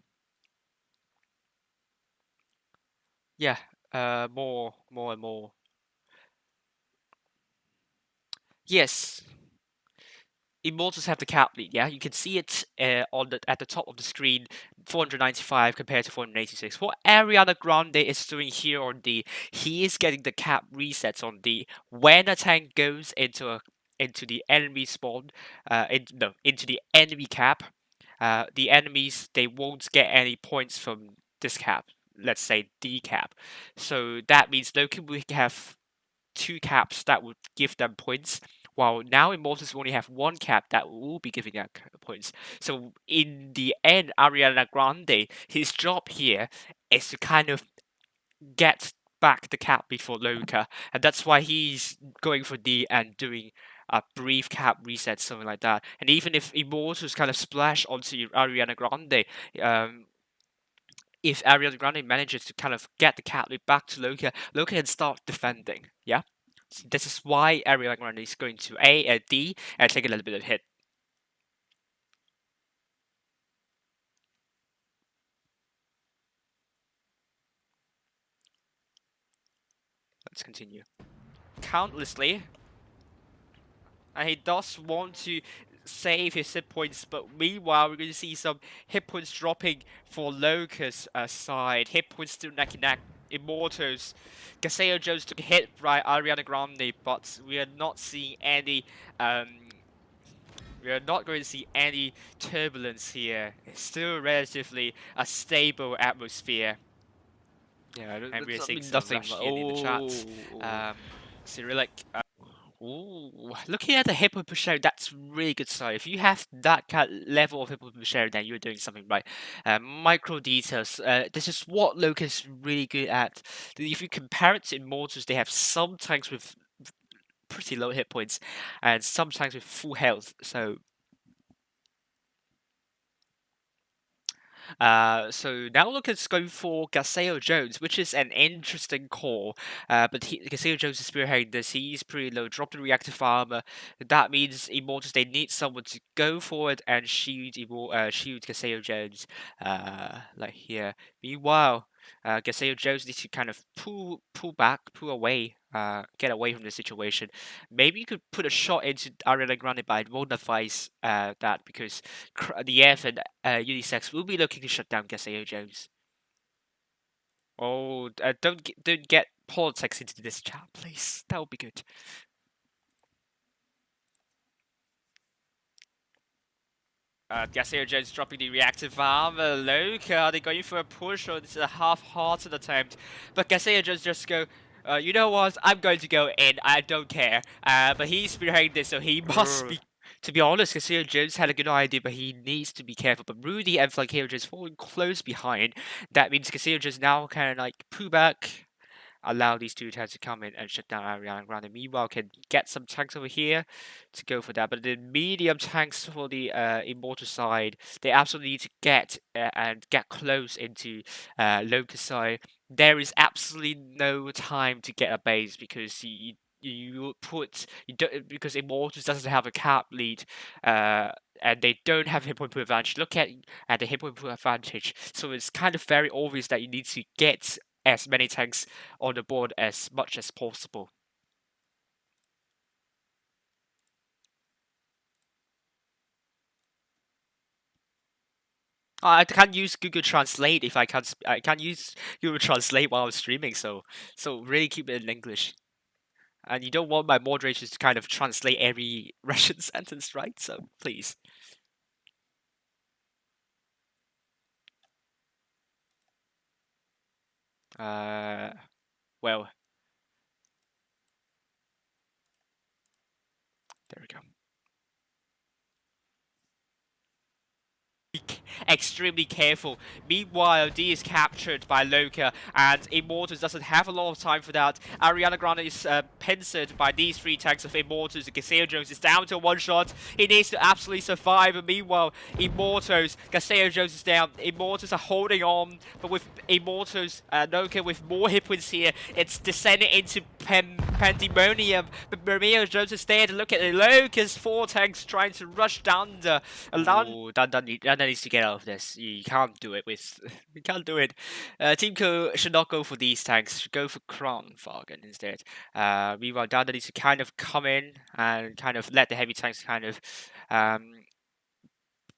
yeah, more and more. Yes, Immortals have the cap lead, yeah? You can see it at the top of the screen, 495 compared to 486. What Ariana Grande is doing here on D, he is getting the cap resets on D. When a tank goes into the enemy spawn, into the enemy cap, the enemies, they won't get any points from this cap. Let's say D cap. So that means Loki will have 2 caps that would give them points, while now Immortals only have 1 cap that will be giving them points. So in the end, Ariana Grande, his job here is to kind of get back the cap before LOCA, and that's why he's going for D and doing a brief cap reset, something like that. And even if Immortals kind of splash onto Ariana Grande, if Ariana Grande manages to kind of get the cap lead back to LOCA, LOCA can start defending. Yeah, so this is why Ariana Grande is going to A and D and take a little bit of hit. Let's continue. Countlessly, and he does want to save his hit points, but meanwhile we're going to see some hit points dropping for LOCA's side. Hit points still neck and neck. Immortals. Gaseo Jones took a hit by Ariana Grande, but we are not seeing any we are not going to see any turbulence here. It's still relatively a stable atmosphere. Yeah, And we're that's seeing some nothing. Russian in the chat. Oh. Cyrillic. Ooh, looking at the hip hop share, that's really good sign. If you have that kind of level of hip hop share, then you're doing something right. Micro details. This is what LOCA is really good at. If you compare it to Immortals, they have some tanks with pretty low hit points, and some tanks with full health. So now LOCA's going for Gaseo Jones, which is an interesting call. But Gaseo Jones is spearheading this. He's pretty low. Drop the reactive armor. That means Immortals, they need someone to go forward and shield Gaseo Jones. Like here. Meanwhile, Gaseo Jones needs to kind of pull back, pull away, get away from the situation. Maybe you could put a shot into Ariana Grande, but I won't advise that because the F and Unisex will be looking to shut down Gaseo Jones. Oh, don't get politics into this chat, please. That would be good. Gaseo Jones dropping the reactive armor. LOCA, are they going for a push or this is a half-hearted attempt? But Gaseo Jones just go, you know what, I'm going to go in, I don't care. But he's spearheading this, so he must be... To be honest, Gaseo Jones had a good idea, but he needs to be careful. But Rudy and Flankeo Jones falling close behind. That means Gaseo Jones now kind of like pull back, allow these two tanks to come in and shut down Ariana Grande. Meanwhile, can get some tanks over here to go for that. But the medium tanks for the Immortal side, they absolutely need to get and get close into LOCA's side. There is absolutely no time to get a base because because Immortals doesn't have a cap lead, and they don't have hit point advantage. Look at the hit point advantage. So it's kind of very obvious that you need to get as many tanks on the board as much as possible. I can't use Google Translate if I can't use Google Translate while I'm streaming. So really keep it in English. And you don't want my moderators to kind of translate every Russian sentence, right? So please. Well, there we go. Extremely careful. Meanwhile, D is captured by LOCA, and Immortals doesn't have a lot of time for that. Ariana Grande is pincered by these 3 tanks of Immortals. Gaseo Jones is down to 1 shot. He needs to absolutely survive. And meanwhile, Immortals, Gaseo Jones is down. Immortals are holding on, but with Immortals, LOCA with more hit points here, it's descending into pandemonium. But Maria Jones is there to look at LOCA's 4 tanks trying to rush down the. Danda needs to get out of this. You can't do it with. You can't do it. Team Co should not go for these tanks. Should go for Kronfagen instead. Meanwhile, Danda needs to kind of come in and kind of let the heavy tanks kind of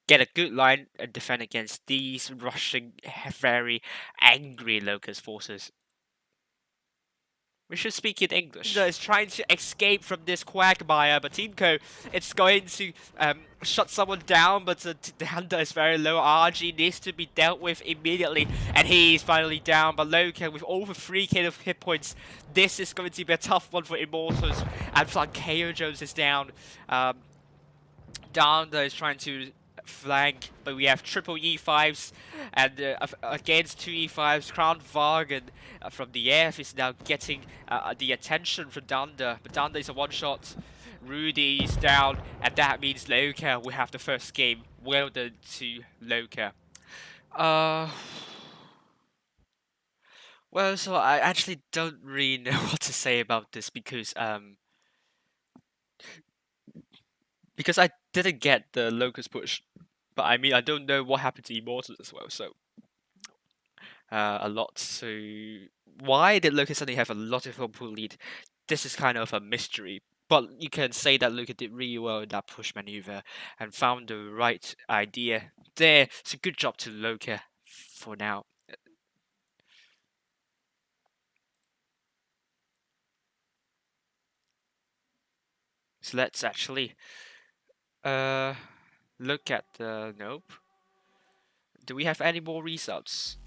get a good line and defend against these rushing, very angry Locust forces. We should speak in English. Is trying to escape from this quagmire, but Team Co, it's going to shut someone down, but the Hunter is very low. RG needs to be dealt with immediately, and he's finally down. But LOCA with over 3k of hit points, this is going to be a tough one for Immortals. And Flankeo Jones is down. Danda is trying to flank, but we have triple E5s, and against 2 E5s, Crown Vargan from the AF is now getting the attention from Danda, but Danda is a one-shot. Rudy is down, and that means LOCA will have the first game. Well done to LOCA. Well, so I actually don't really know what to say about this because I didn't get the Locust push, but I mean I don't know what happened to Immortals as well, so a lot. So why did Locust suddenly have a lot of home pool lead? This is kind of a mystery, but you can say that Locust did really well in that push maneuver and found the right idea there. So good job to Locust for now. So let's actually look at the nope. Do we have any more results?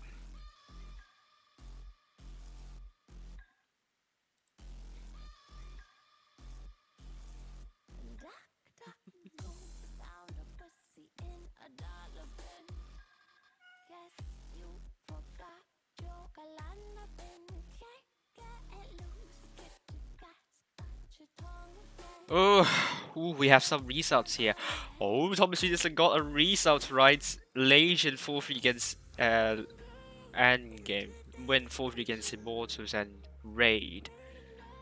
Oh, we have some results here. Oh, Thomas Peterson got a result right. Legion 4-3 against Endgame. Win 4-3 against Immortals and Raid.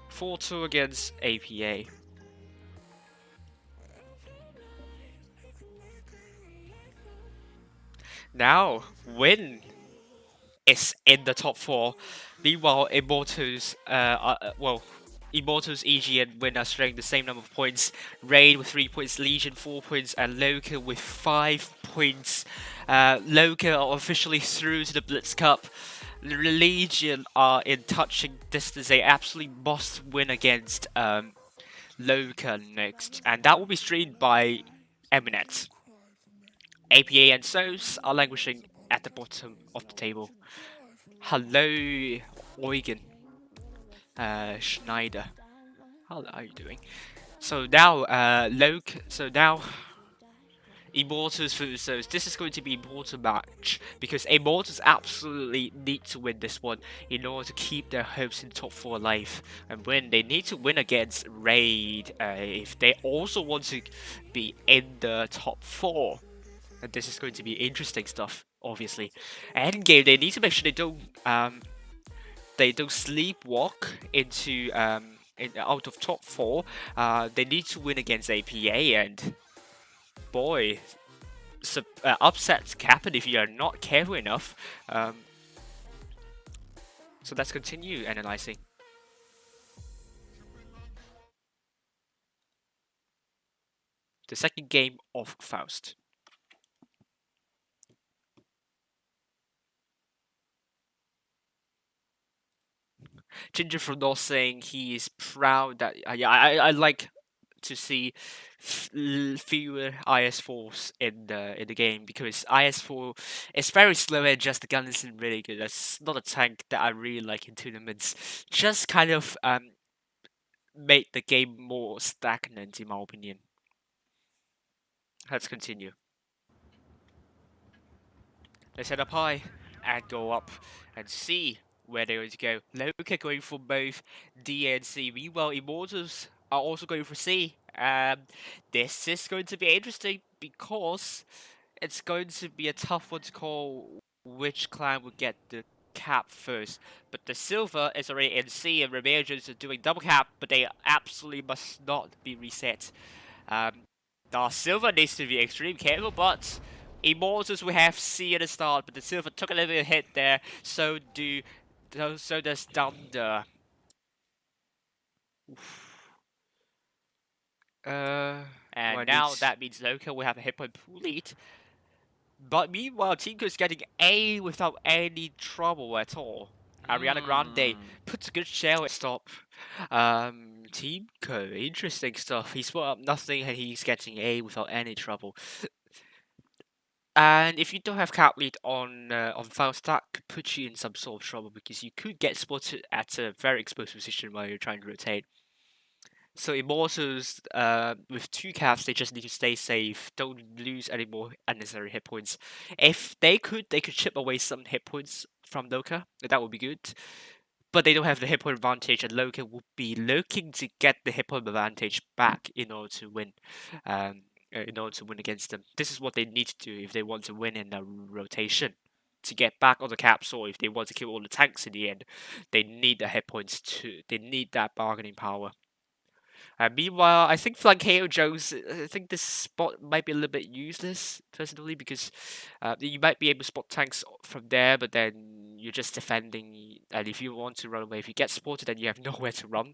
4-2 against APA. Now, Win is in the top 4. Meanwhile, Immortals, Immortals, EG, and Win are sharing the same number of points. Raid with 3 points, Legion 4 points, and LOCA with 5 points. LOCA are officially through to the Blitz Cup. Legion are in touching distance. They absolutely must win against LOCA next, and that will be streamed by Eminet. APA and SOS are languishing at the bottom of the table. Hello, Eugen. Schneider. How are you doing? So now, Immortals versus this is going to be an important match because Immortals absolutely need to win this one in order to keep their hopes in top 4 alive. And when they need to win against Raid if they also want to be in the top 4. And this is going to be interesting stuff, obviously. Endgame, they need to make sure they don't sleepwalk into out of top 4. They need to win against APA, and boy, upsets can happen if you are not careful enough. So let's continue analyzing. The second game of Faust. Ginger from North saying he is proud that I like to see fewer IS4s in the game, because IS4 is very slow and just the gun isn't really good. That's not a tank that I really like in tournaments. Just kind of made the game more stagnant in my opinion. Let's continue. Let's head up high and go up and see where they're going to go. LOCA going for both D and C. Meanwhile, Immortals are also going for C. This is going to be interesting because it's going to be a tough one to call which clan will get the cap first. But the silver is already in C and Remages are doing double cap, but they absolutely must not be reset. The silver needs to be extremely careful, but Immortals will have C at the start, but the silver took a little bit of hit there. So does Thunder. And now that means LOCA will have a hit point pool lead. But meanwhile, Teamco's getting A without any trouble at all. Ariana Grande puts a good shell at stop. Teamco, interesting stuff. He's put up nothing and he's getting A without any trouble. And if you don't have cap lead on Faust, that could put you in some sort of trouble because you could get spotted at a very exposed position while you're trying to rotate. So Immortals, with 2 caps, they just need to stay safe. Don't lose any more unnecessary hit points. If they could chip away some hit points from LOCA. That would be good. But they don't have the hit point advantage, and LOCA would be looking to get the hit point advantage back in order to win. In order to win against them. This is what they need to do if they want to win in a rotation. To get back on the caps, or if they want to kill all the tanks in the end, they need the hit points too. They need that bargaining power. Meanwhile, I think Flankeo Jones, I think this spot might be a little bit useless, personally, because you might be able to spot tanks from there, but then you're just defending, and if you want to run away, if you get spotted, then you have nowhere to run.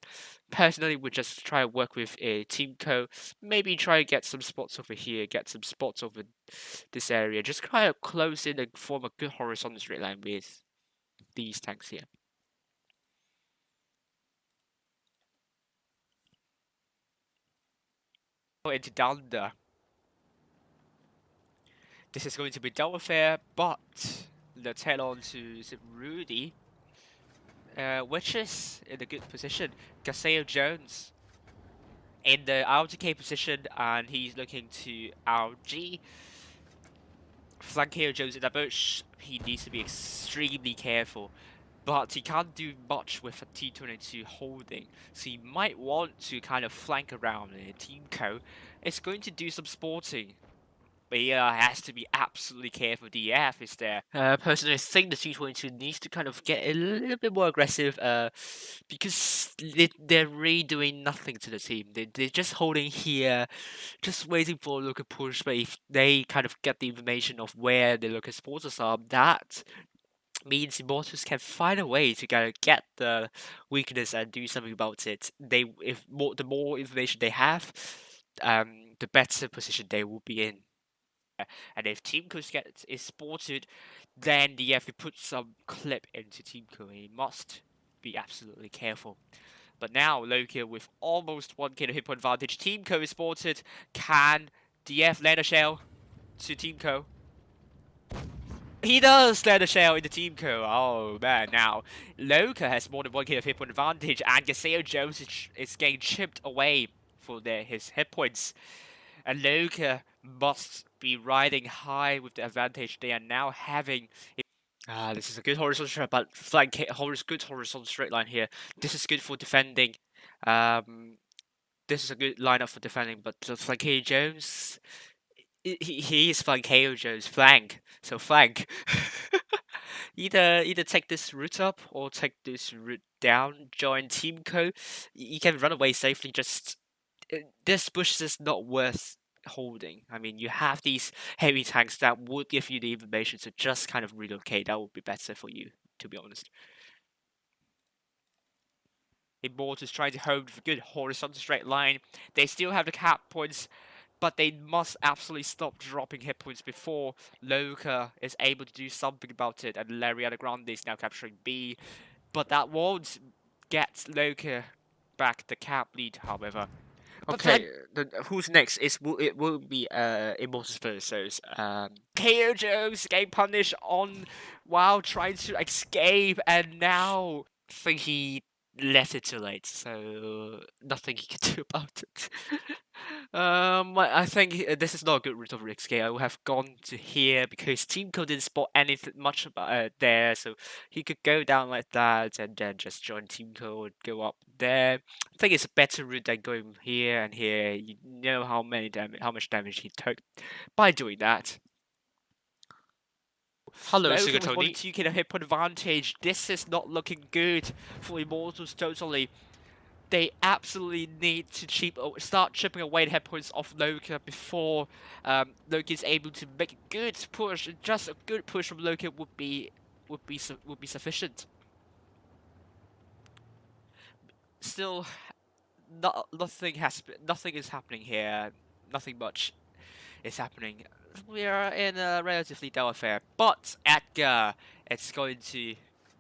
Personally, we just try to work with a team co, maybe try to get some spots over here, get some spots over this area, just try to close in and form a good horizontal straight line with these tanks here. Into Thunder. This is going to be double fair, but let's head on to Rudy, which is in a good position. Gaseo Jones in the RTK position, and he's looking to RG. Flankeo Jones in the bush, he needs to be extremely careful. But he can't do much with a T22 holding, so he might want to kind of flank around in a team co. It's going to do some sporting, but he has to be absolutely careful. DF is there. Personally, I think the T22 needs to kind of get a little bit more aggressive, because they're really doing nothing to the team. They're just holding here, just waiting for a look at push, but if they kind of get the information of where the local supporters are, that means Immortals can find a way to kind of get the weakness and do something about it. The more information they have, the better position they will be in. And if Teamco is spotted, then DF will put some clip into Teamco. He must be absolutely careful. But now LOCA with almost 1 kilo hit point advantage. Teamco is spotted. Can DF land a shell to Teamco? He does land a shell in the team co. Oh man, now LOCA has more than 1 hit point advantage, and Gaseo Jones is getting chipped away for his hit points. And LOCA must be riding high with the advantage they are now having. This is a good horizontal straight, but good horizontal straight line here. This is good for defending. This is a good lineup for defending, but Flankeo Jones. He is Flankeo Jones, flank. So flank. either take this route up or take this route down. Join team co. You can run away safely. Just this bush is not worth holding. I mean, you have these heavy tanks that would give you the information, so just kind of relocate. That would be better for you, to be honest. Immortals trying to hold a good horizontal straight line. They still have the cap points, but they must absolutely stop dropping hit points before LOCA is able to do something about it. And Ariana Grande is now capturing B, but that won't get LOCA back the cap lead, however. But then, who's next? It will be Immortals versus KO Jones getting punished on while trying to escape, and now I think he left it too late, so nothing he can do about it. I think this is not a good route of escape. I would have gone to here because Team Code didn't spot anything much about there, so he could go down like that and then just join Team Code, go up there. I think it's a better route than going here and here. You know how much damage he took by doing that. Hello, Logan Sugar with Tony. 1-2 hit point advantage. This is not looking good for Immortals totally. They absolutely need to start chipping away the hit points off LOCA before LOCA is able to make a good push. Just a good push from LOCA would be sufficient. Still, nothing is happening here. Nothing much is happening. We are in a relatively dull affair, but Edgar is going to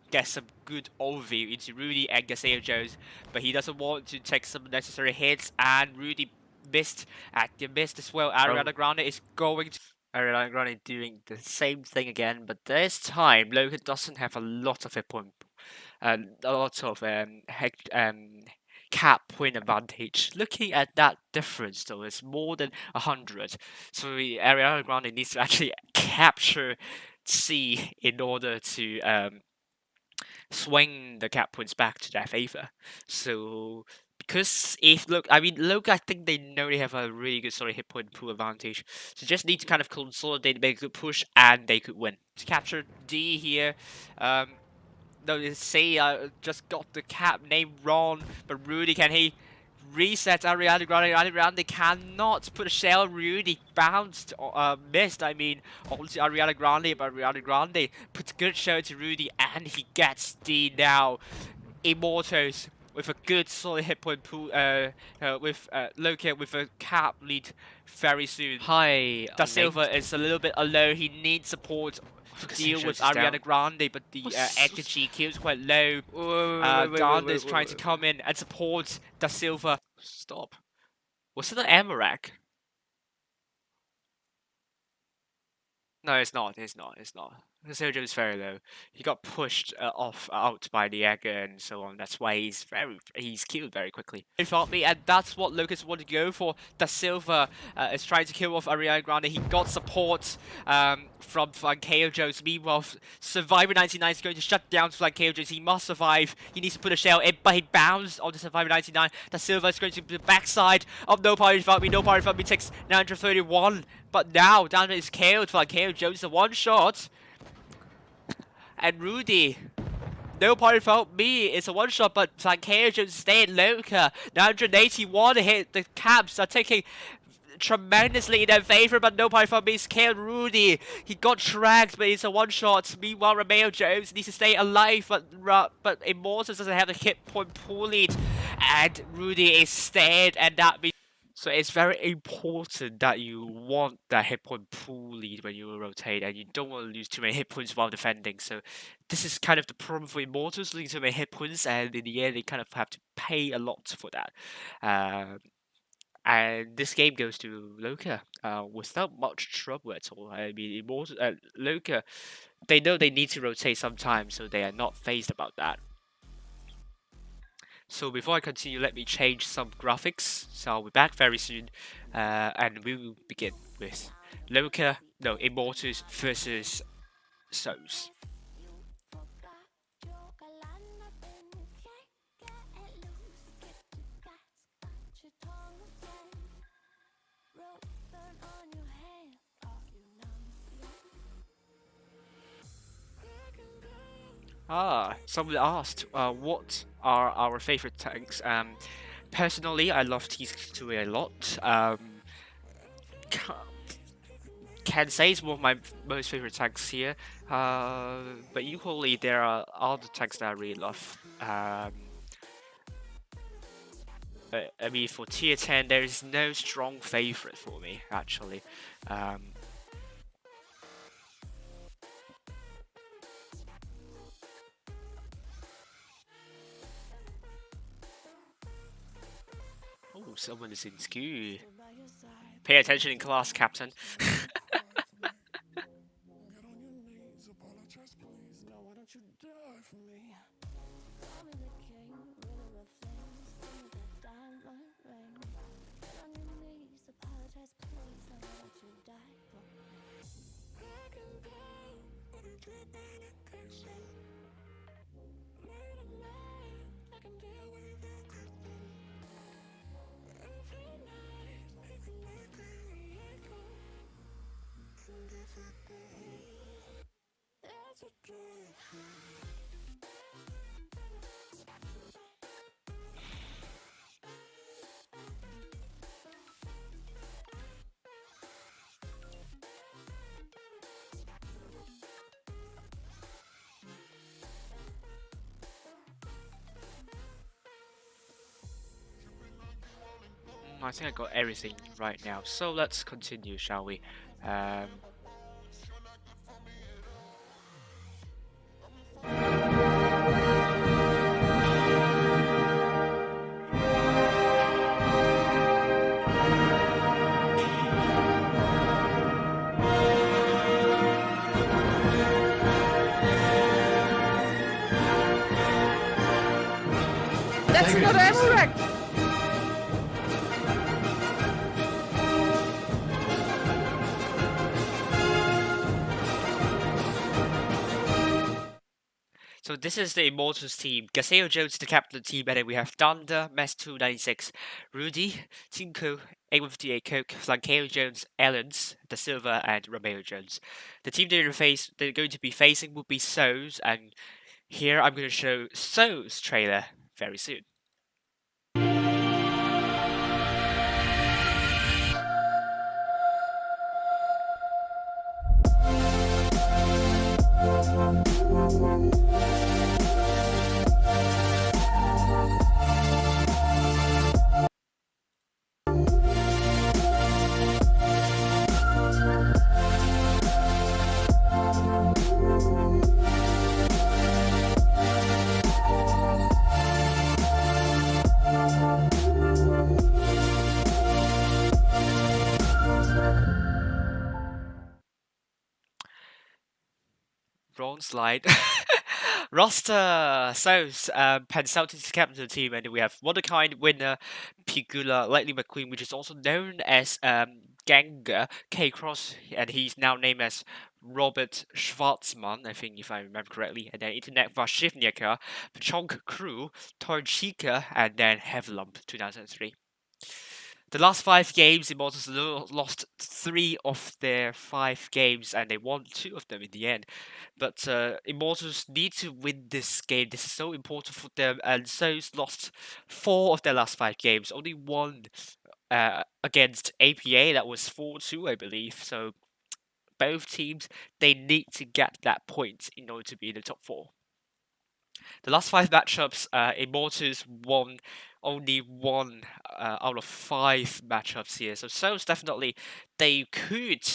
get some good overview into Rudy and Gaseo Jones, but he doesn't want to take some necessary hits, and Rudy missed. Edgar missed as well. Ariana Grande is going to. Ariana Grande doing the same thing again, but this time LOCA doesn't have a lot of hit point, a lot of cap point advantage. Looking at that difference though, it's more than 100. So Ariana Grande needs to actually capture C in order to swing the cap points back to their favor. So because LOCA, I think they know they have a really good sort of hit point pool advantage. So just need to kind of consolidate, make a good push, and they could win. To capture D here, no, they say I just got the cap name wrong, but Rudy, can he reset Ariana Grande? Ariana Grande cannot put a shell. Rudy bounced, missed, onto Ariana Grande, but Ariana Grande puts a good shell to Rudy, and he gets D now. Immortals with a good solid hit point pool, with LOCA with a cap lead very soon. Hi, Da Silva is a little bit alone. He needs support to deal with Ariana Grande, but the Edgar GQ is quite low. Grande is trying to come in and support Da Silva. Stop. Was it an Amarak? No, it's not. It's not. Sergio is very low. He got pushed out by the Edgar and so on. That's why he's killed very quickly. He fought me, and that's what Lucas wanted to go for. Da Silva is trying to kill off Ariana Grande. He got support from Flankeo Jones. Meanwhile, Survivor 99 is going to shut down Flankeo Jones. He must survive. He needs to put a shell in, but he bounced onto Survivor 99. Da Silva is going to the backside of No Party Without Me. No Party Without Me takes 931. But now, down is killed. Flankeo Jones, a one shot. And Rudy, No Party Without Me, it's a one shot, but Flankeo Jones stay in LOCA. 981 hit. The Caps are taking tremendously in their favor, but No Party Without Me is killed. Rudy, he got tracked, but it's a one shot. Meanwhile, Romeo Jones needs to stay alive, but Immortals doesn't have the hit point pool lead, and Rudy is dead, and that means. So it's very important that you want that hit point pool lead when you rotate, and you don't want to lose too many hit points while defending. So this is kind of the problem for Immortals, losing too many hit points, and in the end they kind of have to pay a lot for that. And this game goes to LOCA without much trouble at all. Immortals, LOCA, they know they need to rotate sometimes, so they are not phased about that. So before I continue, let me change some graphics. So I'll be back very soon, and we will begin with Immortals versus Souls. Someone asked, what are our favorite tanks? Personally, I love T2 a lot. Can say it's one of my most favorite tanks here. But equally, there are other tanks that I really love. For tier 10, there is no strong favorite for me, actually. someone is in school. Pay attention in class, Captain. Get on your knees, apologize, please. Now why don't you die for me? Call me the king, ruler of things. Give me that diamond ring. Get on your knees, apologize, please. Now why don't you die for me? I can tell what you did medication. Late at night, I can deal with your crystal. Every night, it can make me let go. And if it goes, that's a door. I think I got everything right now. So let's continue, shall we? That's not correct! So this is the Immortals team. Gaseo Jones, the captain of the team, and then we have Thunder, Mess296, Rudy, Tinko, A158 Coke, Flankeo Jones, Ellens, Da Silva, and Romeo Jones. The team they're going to be facing will be So's, and here I'm going to show So's trailer very soon. Wrong slide. Roster. So, Pensaltin's the captain of the team, and we have Wonderkind winner, Pigula, Lightning McQueen, which is also known as Ganga K Cross, and he's now named as Robert Schwarzman, I think, if I remember correctly, and then Internet Vashivnyaka, Pechonk Crew, Torchika, and then Heavlump 2003. The last 5 games, Immortals lost 3 of their 5 games, and they won 2 of them in the end. But Immortals need to win this game. This is so important for them, and So's lost 4 of their last 5 games. Only one against APA, that was 4-2, I believe. So both teams, they need to get that point in order to be in the top 4. The last 5 matchups, Immortals won only 1 out of 5 matchups here. So So's definitely, they could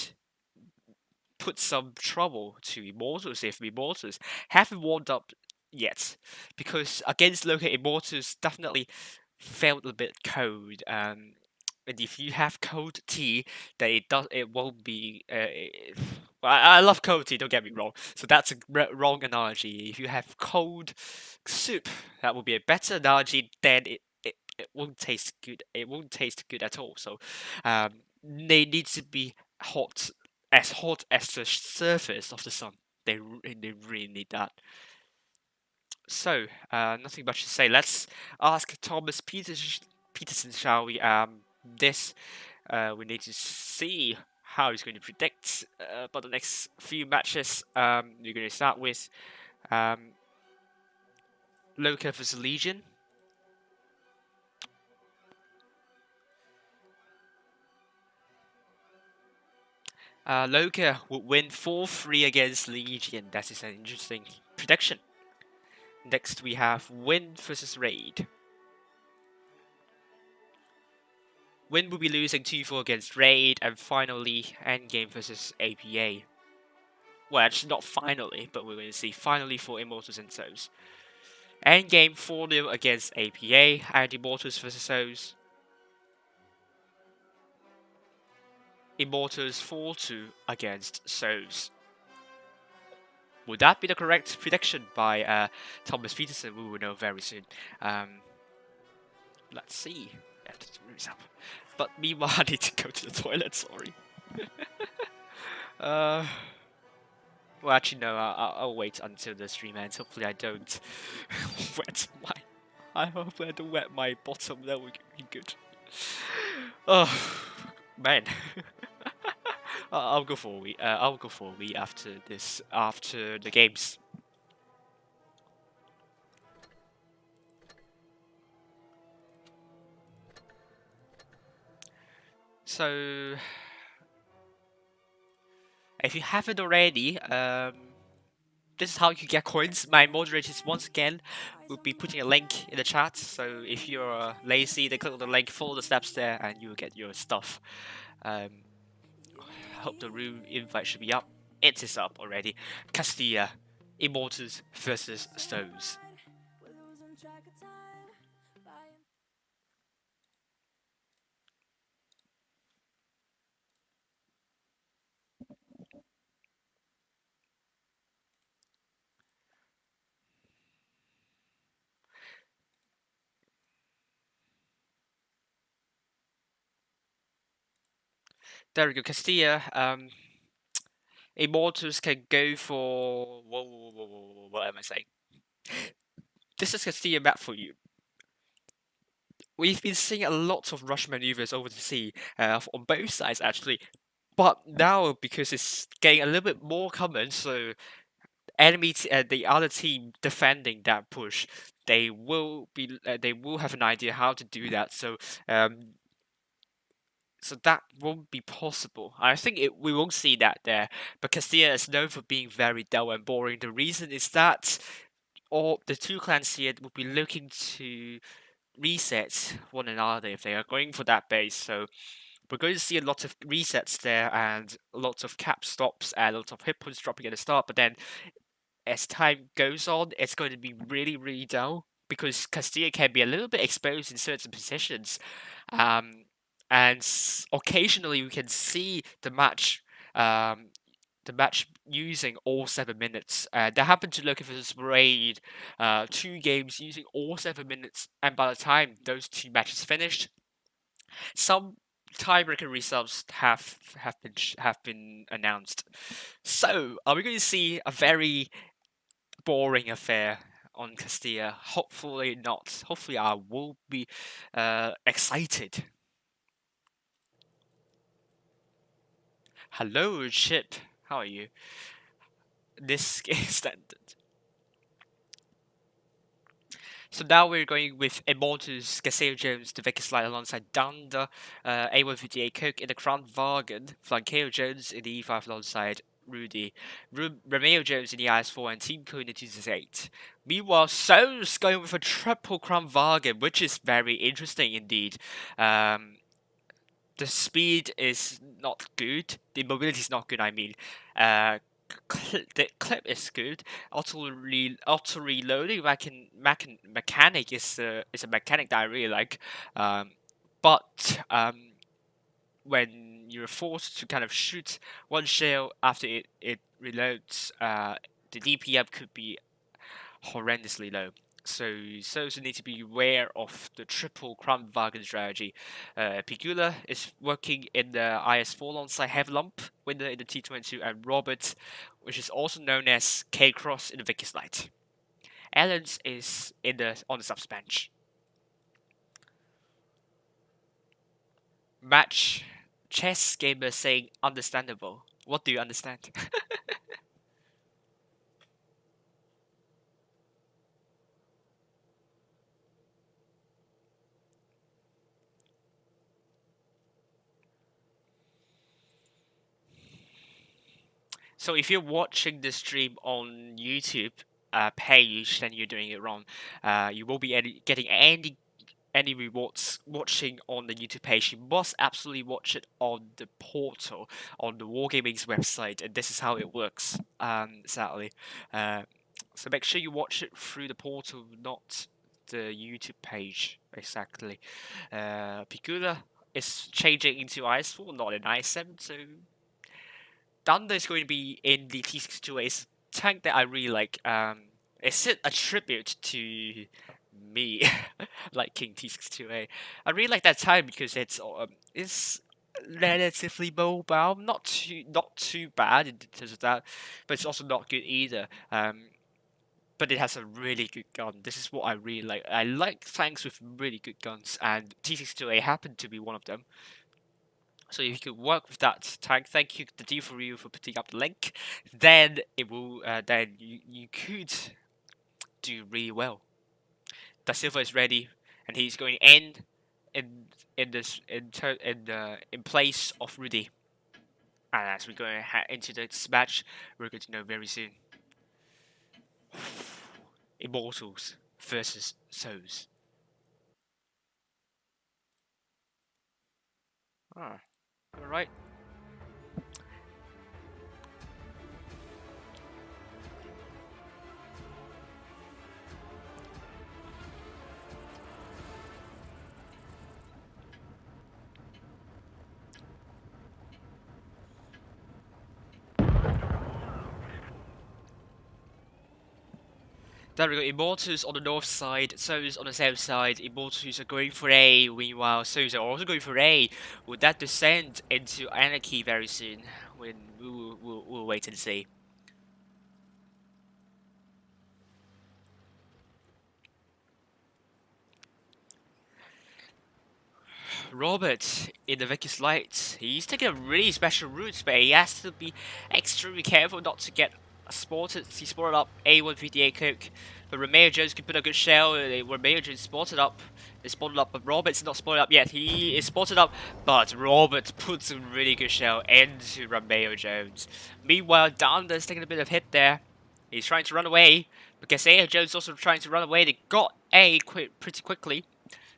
put some trouble to Immortals if Immortals haven't warmed up yet. Because against LOCA, Immortals definitely felt a bit cold. And if you have cold tea, then it won't be. I love cold tea. Don't get me wrong. So that's a wrong analogy. If you have cold soup, that would be a better analogy. Then it won't taste good. It won't taste good at all. So, they need to be hot as the surface of the sun. They really need that. So, nothing much to say. Let's ask Thomas Peterson, shall we? We need to see how he's going to predict about the next few matches. We're going to start with LOCA vs Legion. LOCA would win 4-3 against Legion. That is an interesting prediction. Next we have Wind vs Raid. Wind will be losing 2-4 against Raid, and finally Endgame versus APA. Well, actually not finally, but we're going to see finally for Immortals and So's. Endgame 4-0 against APA, and Immortals versus So's Immortals fall to against souls. Would that be the correct prediction by Thomas Peterson? We will know very soon. Let's see. After the room's up. But meanwhile, I need to go to the toilet. Sorry. Well, actually, no. I'll wait until the stream ends. Hopefully, I don't wet my. I hope I don't wet my bottom. That would be good. Oh man. I'll go for a wee. I'll go for a wee after this. After the games. So, if you haven't already, this is how you get coins. My moderators once again will be putting a link in the chat. So if you're lazy, then click on the link, follow the steps there, and you will get your stuff. I hope the room invite should be up. It is up already. Castilla, Immortals versus Stones. There we go, Castilla. Immortals can go for. Whoa, what am I saying? This is Castilla map for you. We've been seeing a lot of rush maneuvers over the sea on both sides actually, but now because it's getting a little bit more common, so the other team defending that push, they will have an idea how to do that. So so that won't be possible. I think we won't see that there, but Castilla is known for being very dull and boring. The reason is that all the two clans here will be looking to reset one another if they are going for that base. So we're going to see a lot of resets there and lots of cap stops and lots of hit points dropping at the start. But then as time goes on, it's going to be really dull because Castilla can be a little bit exposed in certain positions. And occasionally we can see the match using all 7 minutes. That happened to look if it was raid 2 games using all 7 minutes, and by the time those 2 matches finished, some tiebreaker results have been announced. So, are we going to see a very boring affair on Castilla? Hopefully not. Hopefully, I will be excited. Hello, Chip. How are you? This is standard. So now we're going with Immortals, Gaseo Jones, the Vicky Slide alongside Danda, A158 Cook in the Crown Vargan, Flankeo Jones in the E5 alongside Rudy, Romeo Jones in the IS4, and Team Co in the 268. Meanwhile, So's going with a triple Crown Vargan, which is very interesting indeed. The speed is not good. The mobility is not good. I mean, the clip is good. Auto reloading mechanic is a mechanic that I really like. But when you're forced to kind of shoot one shell after it reloads, the DPM could be horrendously low. So you need to be aware of the triple Crown Wagon strategy. Pigula is working in the IS4 alongside Lump, winner in the T22, and Robert, which is also known as K-Cross in the Vickers Light. Allens is on the subs bench. Match chess gamer saying understandable. What do you understand? So if you're watching the stream on YouTube page, then you're doing it wrong. You won't be getting any rewards watching on the YouTube page. You must absolutely watch it on the portal, on the Wargaming's website, and this is how it works, sadly. So make sure you watch it through the portal, not the YouTube page, exactly. Pigula is changing into IS-4, not an IS-7, so Thunder is going to be in the T62A. It's a tank that I really like. It's a tribute to me, like King T62A. I really like that tank because it's relatively mobile, not too bad in terms of that, but it's also not good either. But it has a really good gun. This is what I really like. I like tanks with really good guns, and T62A happened to be one of them. So if you could work with that tank, thank you the D4U for putting up the link. Then it will. Then you could do really well. Da Silva is ready, and he's going in place of Rudy. And as we're going into this match, we're going to know very soon. Immortals versus Souls. Ah, alright. There we go, Immortals on the north side, Souls on the south side. Immortals are going for A, meanwhile Souls are also going for A. Would that descend into Anarchy very soon? When we'll wait and see. Robert in the Vicus Light, he's taking a really special route, but he has to be extremely careful not to get spotted. He spotted up A158 Cook, but Romeo Jones can put a good shell. Romeo Jones spotted up. Is spotted up, but Robert's not spotted up yet. He is spotted up, but Robert puts a really good shell into Romeo Jones. Meanwhile, Danda's taking a bit of hit there. He's trying to run away, but Gaseo Jones also trying to run away. They got A pretty quickly.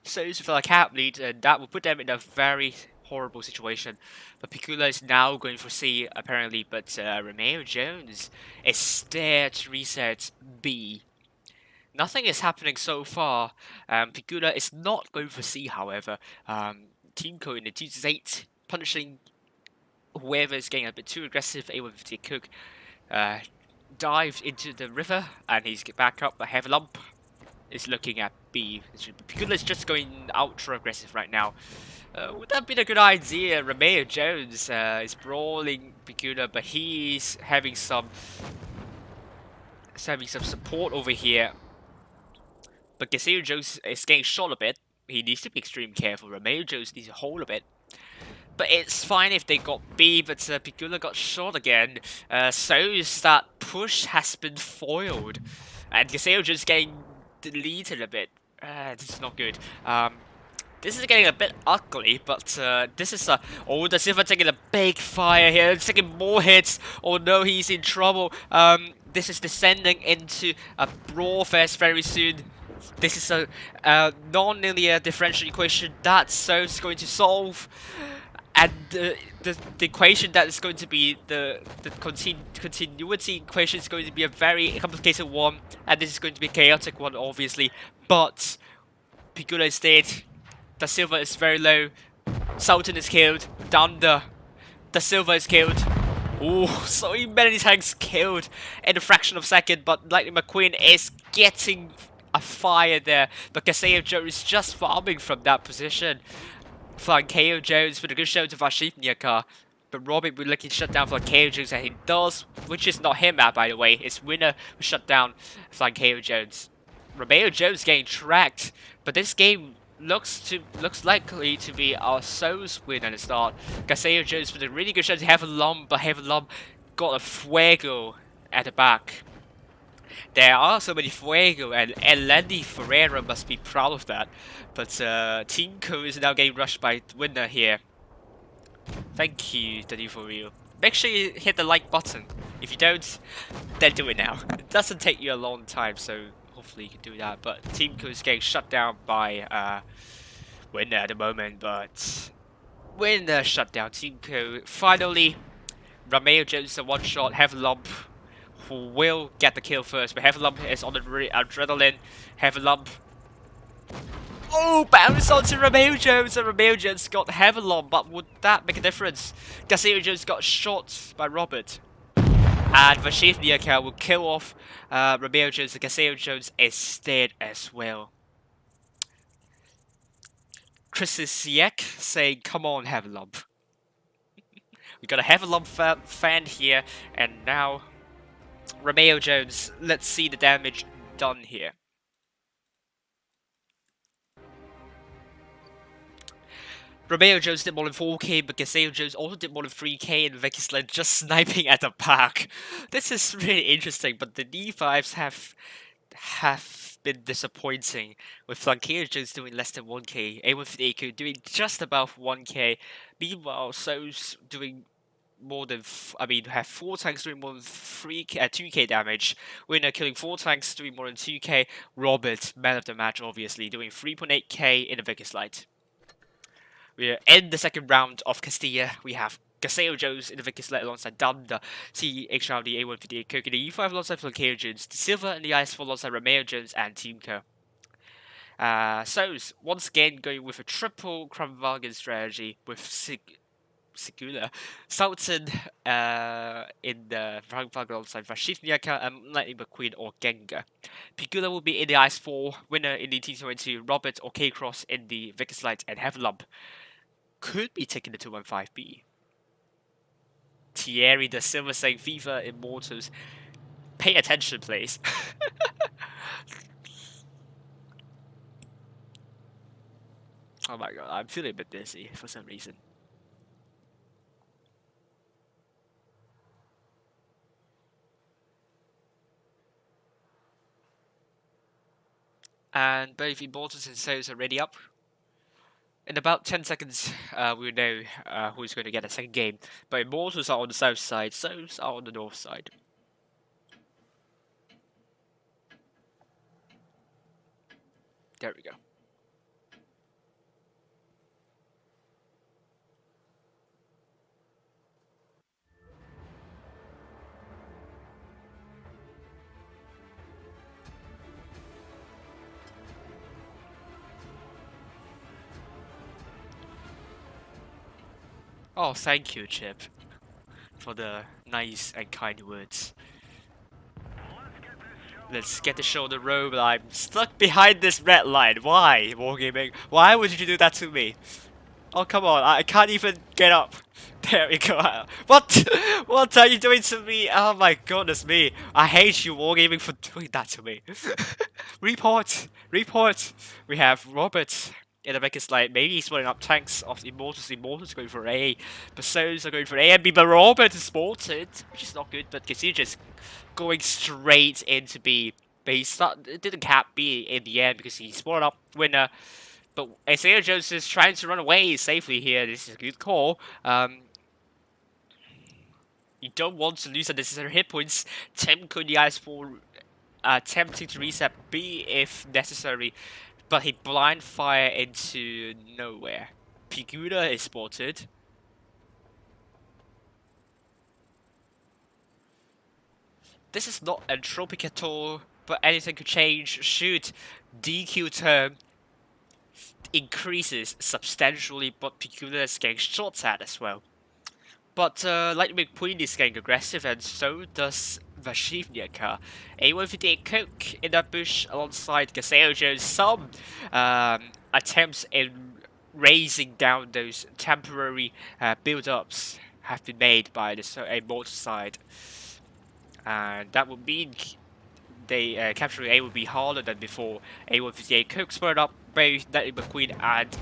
So it's for a cap lead, and that will put them in a very horrible situation. But Picula is now going for C, apparently, but Romeo Jones is there to reset B. Nothing is happening so far. Picula is not going for C, however. Teamco in the 2-8, punishing whoever is getting a bit too aggressive. A150 Cook dived into the river, and he's get back up. A heavy lump is looking at B. Picula's just going ultra aggressive right now. Would that be a good idea? Romeo Jones is brawling Picula, but he's having some support over here. But Gaseo Jones is getting shot a bit. He needs to be extremely careful. Romeo Jones needs to hold a bit. But it's fine if they got B, but Picula got shot again. So that push has been foiled. And Gaseo Jones getting deleted a bit. This is not good. This is getting a bit ugly, but this is oh, Da Silva taking a big fire here, taking more hits. Oh no, he's in trouble. This is descending into a brawl fest very soon. This is a non-linear differential equation that So's going to solve. And the equation that is going to be the continuity equation is going to be a very complicated one, and this is going to be a chaotic one, obviously. But Picula is dead. Da Silva is very low. Sultan is killed. Da Silva is killed. Oh, so many tanks killed in a fraction of a second. But Lightning McQueen is getting a fire there. But Gaseo Jones is just farming from that position. Flankeo Jones with a good show to Vashivnyaka. But Robin will looking shut down Flankeo Jones, and he does, which is not him, by the way. It's Winner who shut down Flankeo Jones. Romeo Jones getting tracked, but this game looks likely to be our Souls win at the start. Gaseo Jones with a really good shot to Heaven Lump, but Heaven Lump got a Fuego at the back. There are so many Fuego, and Eleni Ferreira must be proud of that. But Teamco is now getting rushed by Winner here. Thank you, Daddy, for real. Make sure you hit the like button. If you don't, then do it now. It doesn't take you a long time, so hopefully you can do that. But Teamco is getting shut down by Winner at the moment, but Winner shut down Teamco. Finally, Romeo Jones a one-shot, Heaven Lump, who will get the kill first, but Heaven Lump is on the adrenaline. Heaven Lump Oh, bounce onto Romeo Jones, and Romeo Jones got Heaven on, but would that make a difference? Garcia Jones got shot by Robert. And Vashivniaka will kill off Romeo Jones, and Garcia Jones is dead as well. Chris Siek saying, come on, Heaven Lump. We got a Heaven Lump fan here, and now Romeo Jones. Let's see the damage done here. Romeo Jones did more than 4k, but Gaseo Jones also did more than 3k, and Vicky Sled just sniping at the back. This is really interesting, but the D5s have been disappointing, with Flankier Jones doing less than 1k, A158 doing just above 1k. Meanwhile, So's doing more than, have 4 tanks doing more than 2k damage. Winner killing 4 tanks doing more than 2k. Robert, man of the match, obviously, doing 3.8k in the Vicky Slide. We're in the second round of Castilla. We have Gaseo Jones in the Vicky Sled alongside Danda, CHR, the A158 Cook in the E5 alongside Flankier Jones, the Silver in the IS4 alongside Romeo Jones and Teamco. So's once again going with a triple Kramwagen strategy with Sigula, Sultan in the Kramwagen alongside Vashivniaka and Lightning McQueen or Genga. Pigula will be in the IS4, winner in the T22, Robert or K-Cross in the Vicky Slide, and Heaven Lump could be taking the 215B. Thierry the Silver saying FIFA Immortals. Pay attention, please. Oh my god, I'm feeling a bit dizzy for some reason. And both Immortals and Souls are ready up. In about 10 seconds, we'll know who's going to get a second game. But Immortals are on the south side, Souls are on the north side. There we go. Oh, thank you, Chip, for the nice and kind words. Let's get the show on the road, but I'm stuck behind this red line. Why, Wargaming? Why would you do that to me? Oh, come on, I can't even get up. There we go. What? What are you doing to me? Oh my goodness me. I hate you, Wargaming, for doing that to me. Report! Report! We have Robert in the Vicky Slide. Maybe he's putting up tanks of Immortals. Immortals going for A. Basos are going for A and B, but Robert is spotted, which is not good, but Cassie just going straight into B. But it didn't cap B in the end because he spotted up winner. But Isaiah Jones is trying to run away safely here. This is a good call. You don't want to lose unnecessary hit points. Tim could the eyes for attempting to reset B if necessary, but he blind fire into nowhere. Piguda is spotted. This is not entropic at all, but anything could change. Shoot, DQ term increases substantially, but Piguda is getting shots at as well. But Lightning McQueen is getting aggressive, and so does Vashivniaka. A158 Coke in that bush alongside Gaseo Jones. Some attempts in raising down those temporary build-ups have been made by the Immortal side. And that would mean they capturing A would be harder than before. A158 Coke spurred up both Lightning McQueen and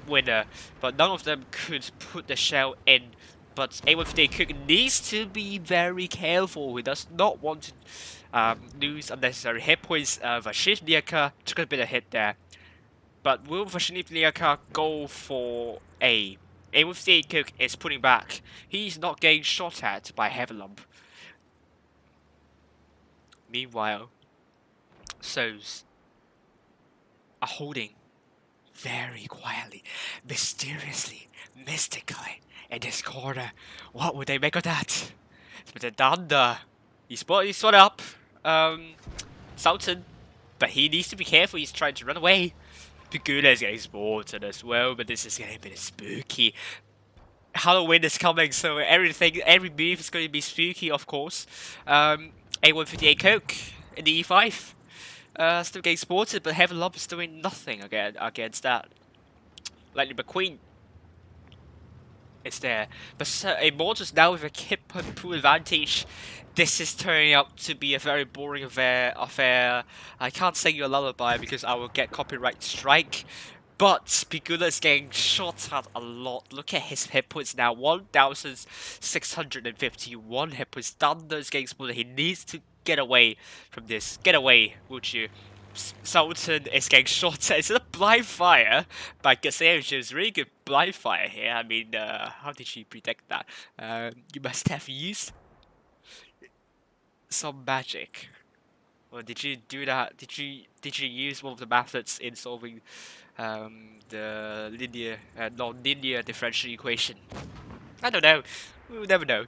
winner, but none of them could put the shell in. But A158 Cook needs to be very careful. He does not want to lose unnecessary hit points. Vashivniaka took a bit of hit there. But will Vashivniaka go for A? A158 Cook is putting back. He's not getting shot at by Heaven Lump. Meanwhile, So's are holding very quietly, mysteriously, mystically in this corner. What would they make of that? But the Danda, he's spotted up Sultan, but he needs to be careful. He's trying to run away. Pagula is getting spotted as well, but this is getting a bit spooky. Halloween is coming, so every move is going to be spooky, of course. A158 Coke in the E5. Still getting spotted, but Heaven Lump is doing nothing against that. Lightning McQueen is there. But Immortals now with a hit pool advantage. This is turning out to be a very boring affair. I can't sing you a lullaby because I will get copyright strike. But Pigula is getting shot at a lot. Look at his hit points now. 1,651 hit points. Thunder is getting spotted. He needs to get away from this. Get away, would you? Sultan is getting shot at. It's a blind fire by Gazelle. She was really good blind fire here. I mean, how did she predict that? You must have used some magic. Or did you do that? Did you use one of the methods in solving the linear non-linear differential equation? I don't know. We'll never know.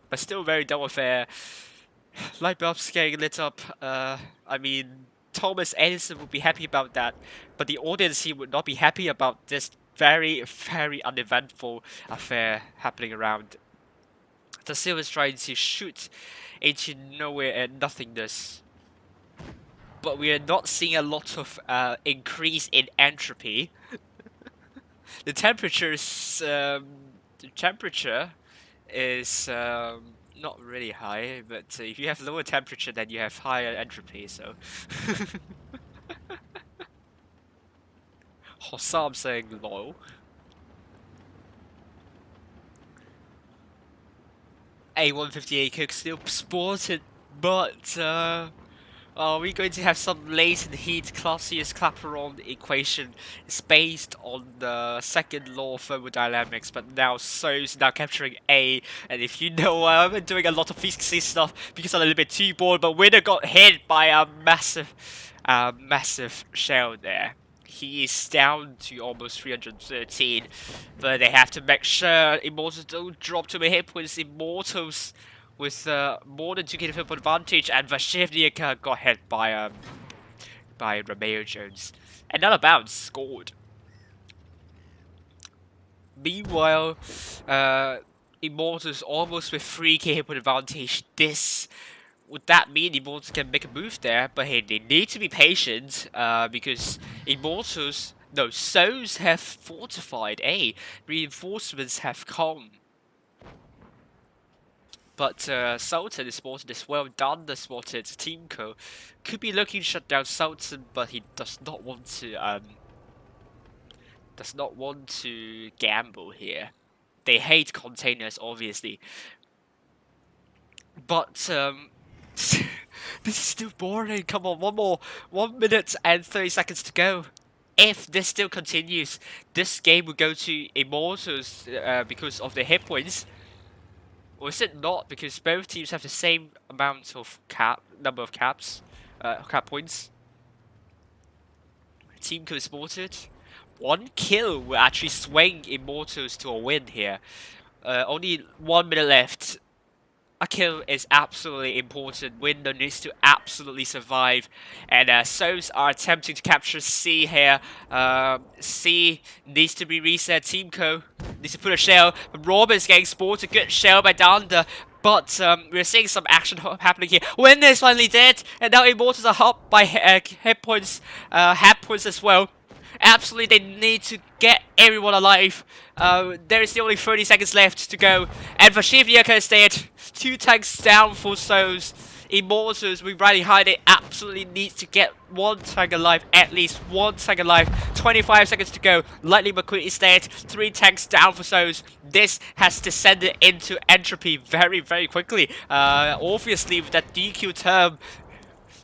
But still very dull affair. Light bulbs getting lit up. I mean, Thomas Edison would be happy about that, but the audience here would not be happy about this very, very uneventful affair happening around. The Silver is trying to shoot into nowhere and nothingness, but we are not seeing a lot of increase in entropy. The temperature is not really high, but if you have lower temperature, then you have higher entropy. So, Hossam saying lol. A158 Cook still spotted, but are we going to have some latent heat? Clausius Clapeyron equation is based on the second law of thermodynamics, but now So's now capturing A. And if you know, I've been doing a lot of physicsy stuff because I'm a little bit too bored, but Winner got hit by a massive shell there. He is down to almost 313, but they have to make sure Immortals don't drop too many hit points. Immortals with more than 2k hit point advantage, and Vashevniaka got hit by Romeo Jones. Another bounce scored. Meanwhile, Immortals almost with 3k hit point advantage. Would that mean Immortals can make a move there? But hey, they need to be patient because So's have fortified. Reinforcements have come. But Sultan is spotted as well. Dunda spotted. Teamco could be looking to shut down Sultan, but he does not want to gamble here. They hate containers, obviously. But this is still boring. Come on, 1 minute and 30 seconds to go. If this still continues, this game will go to Immortals because of the hit points. Or is it not? Because both teams have the same amount of number of cap points. Team could spotted. 1 kill will actually swing Immortals to a win here. Only 1 minute left. A kill is absolutely important. Winner needs to absolutely survive. And So's are attempting to capture C here. C needs to be reset. Teamco needs to put a shell. But Robin's getting spotted. Good shell by Danda. But we're seeing some action happening here. Winner is finally dead. And now Immortals are helped by hit points as well. Absolutely, they need to get everyone alive. There is only 30 seconds left to go. And Vashevniaka is dead. 2 tanks down for So's. Immortals, we're riding high. They absolutely need to get 1 tank alive. At least 1 tank alive. 25 seconds to go. Lightning McQueen is dead. 3 tanks down for So's. This has descended into entropy very, very quickly. Obviously, with that DQ term,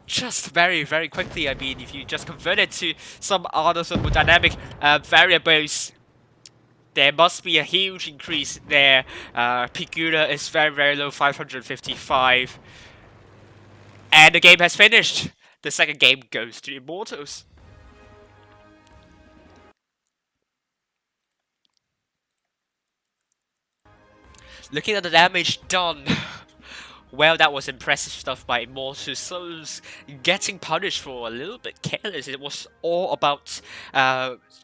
just very, very quickly. I mean, if you just convert it to some other thermodynamic variables, there must be a huge increase there. Pigura is very, very low, 555. And the game has finished. The second game goes to Immortals. Looking at the damage done. Well, that was impressive stuff by Immortus. Souls getting punished for a little bit careless. It was all about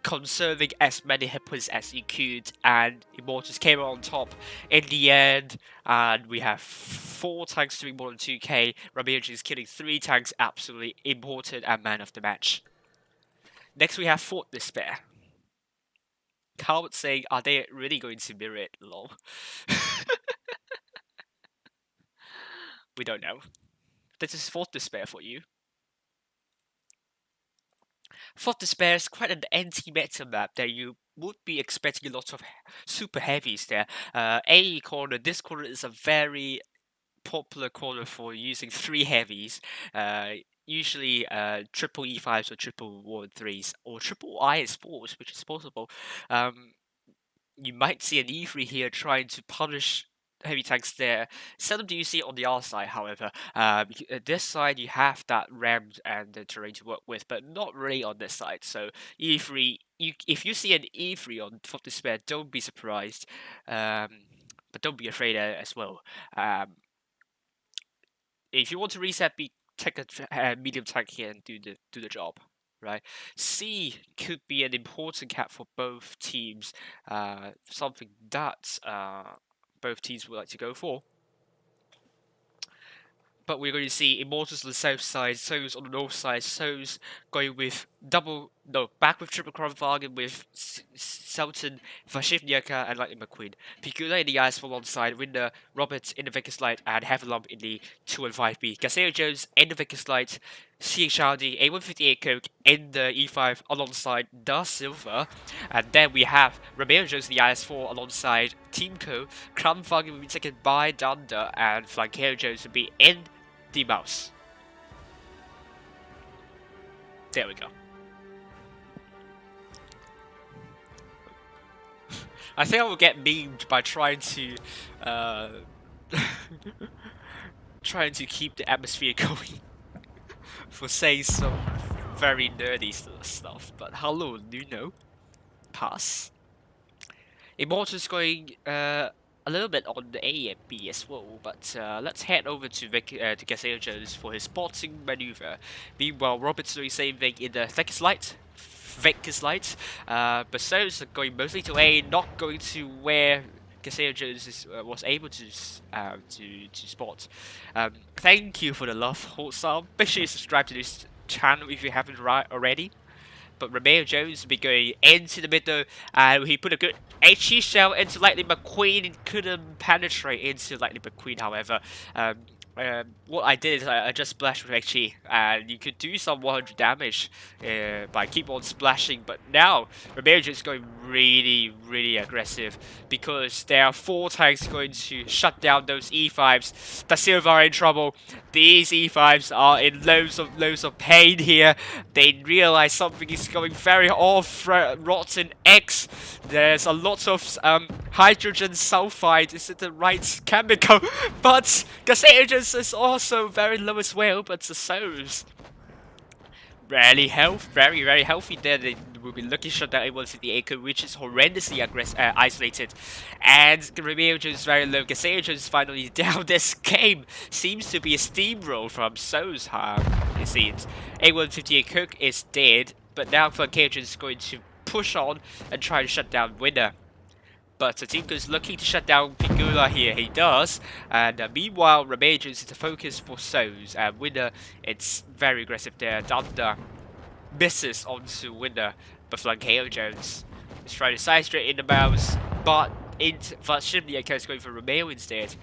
conserving as many hit points as you could, and Immortus came on top in the end. And we have 4 tanks doing more than 2k. Ramirez is killing 3 tanks, absolutely important and man of the match. Next we have Fort Despair. Carl would say, are they really going to mirror it? Lol. We don't know. This is Fort Despair for you. Fort Despair is quite an anti-meta map that you would be expecting a lot of super heavies there. A corner, this corner is a very popular corner for using 3 heavies. Usually triple E5s or triple Ward 3s or triple IS4s, which is possible. You might see an E3 here trying to punish heavy tanks there. Seldom do you see it on the other side, however. This side you have that ramp and the terrain to work with, but not really on this side. So E3, if you see an E3 on Fort Despair, don't be surprised, but don't be afraid as well. If you want to reset, take a medium tank here and do the job. Right, C could be an important cap for both teams. Something that both teams would like to go for. But we're going to see Immortals on the south side, Souls on the north side, Souls going with back with triple Kronwagen with Sultan, Vashivnyaka and Lightning McQueen. Pigula in the IS4 alongside Winder, Roberts in the Vickers Light, and Heavenlump in the 2 and 5B. Gaseo Jones in the Vickers Light, Seeing Shardy, A158 Coke in the E5 alongside Da Silva. And then we have Romeo Jones in the IS4 alongside Team Co. Kronwagen will be taken by Dunder, and Flankeo Jones will be in the mouse. There we go. I think I will get memed by trying to keep the atmosphere going for saying some very nerdy stuff. But hello, Nuno. Pass. Immortus going a little bit on the A and B as well, but let's head over to Gaseo Jones for his spotting maneuver. Meanwhile, Robert's doing the same thing in the Vickers Light. But Souls are going mostly to A, not going to where Gaseo Jones was able to spot. Thank you for the love, Wholesome. Make sure you subscribe to this channel if you haven't already. But Romeo Jones will be going into the middle, and he put a good HE shell into Lightning McQueen and couldn't penetrate into Lightning McQueen, however. What I did is I just splashed with HE, and you could do some 100 damage by keep on splashing, but now Romeo Jones is going really, really aggressive because there are 4 tanks going to shut down those E5s. Da Silva are in trouble. These E5s are in loads of pain here. They realize something is going very off. Rotten X. There's a lot of hydrogen sulfide. Is it the right chemical? But Gaseo is also very low as well. But the Souls very healthy there. They will be looking shut down A158, which is horrendously isolated. And Romeo Jones is very low. Gaseo Jones is finally down. This game seems to be a steamroll from Souls, it seems. A158 Cook is dead, but now Flankeo Jones is going to push on and try to shut down Winner. But the team is looking to shut down Pigula here. He does. And meanwhile, Romeo Jones is the focus for Souls. And Winner, it's very aggressive there. Dunder misses onto Winner. But Flankeo Jones is trying to side straight in the mouse. But Vashivnyaka is going for Romeo instead.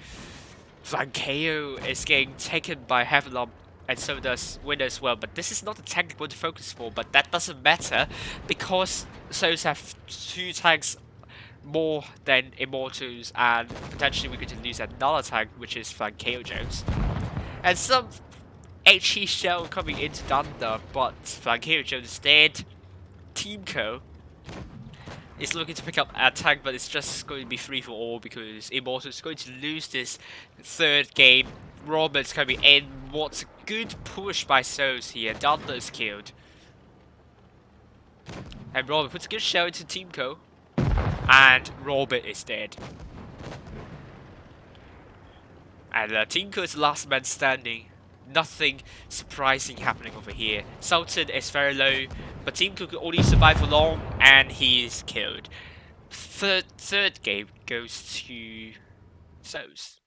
Flankeo is getting taken by Heavenlump. And so does Winner as well. But this is not the tank I'm going to focus for. But that doesn't matter. Because Souls have 2 tanks more than Immortals, and potentially we could lose another tank, which is Flankeo Jones. And some HE shell coming into Dunder, but Flankeo Jones is dead. Team Co is looking to pick up a tank, but it's just going to be free for all because Immortals is going to lose this 3rd game. Robert's coming in. What's a good push by Souls here. Dunder is killed. And Robert puts a good shell into Team Co. And Robert is dead. And Team Cook is last man standing. Nothing surprising happening over here. Sultan is very low, but Team Cook only survived for long, and he is killed. Third game goes to Sos.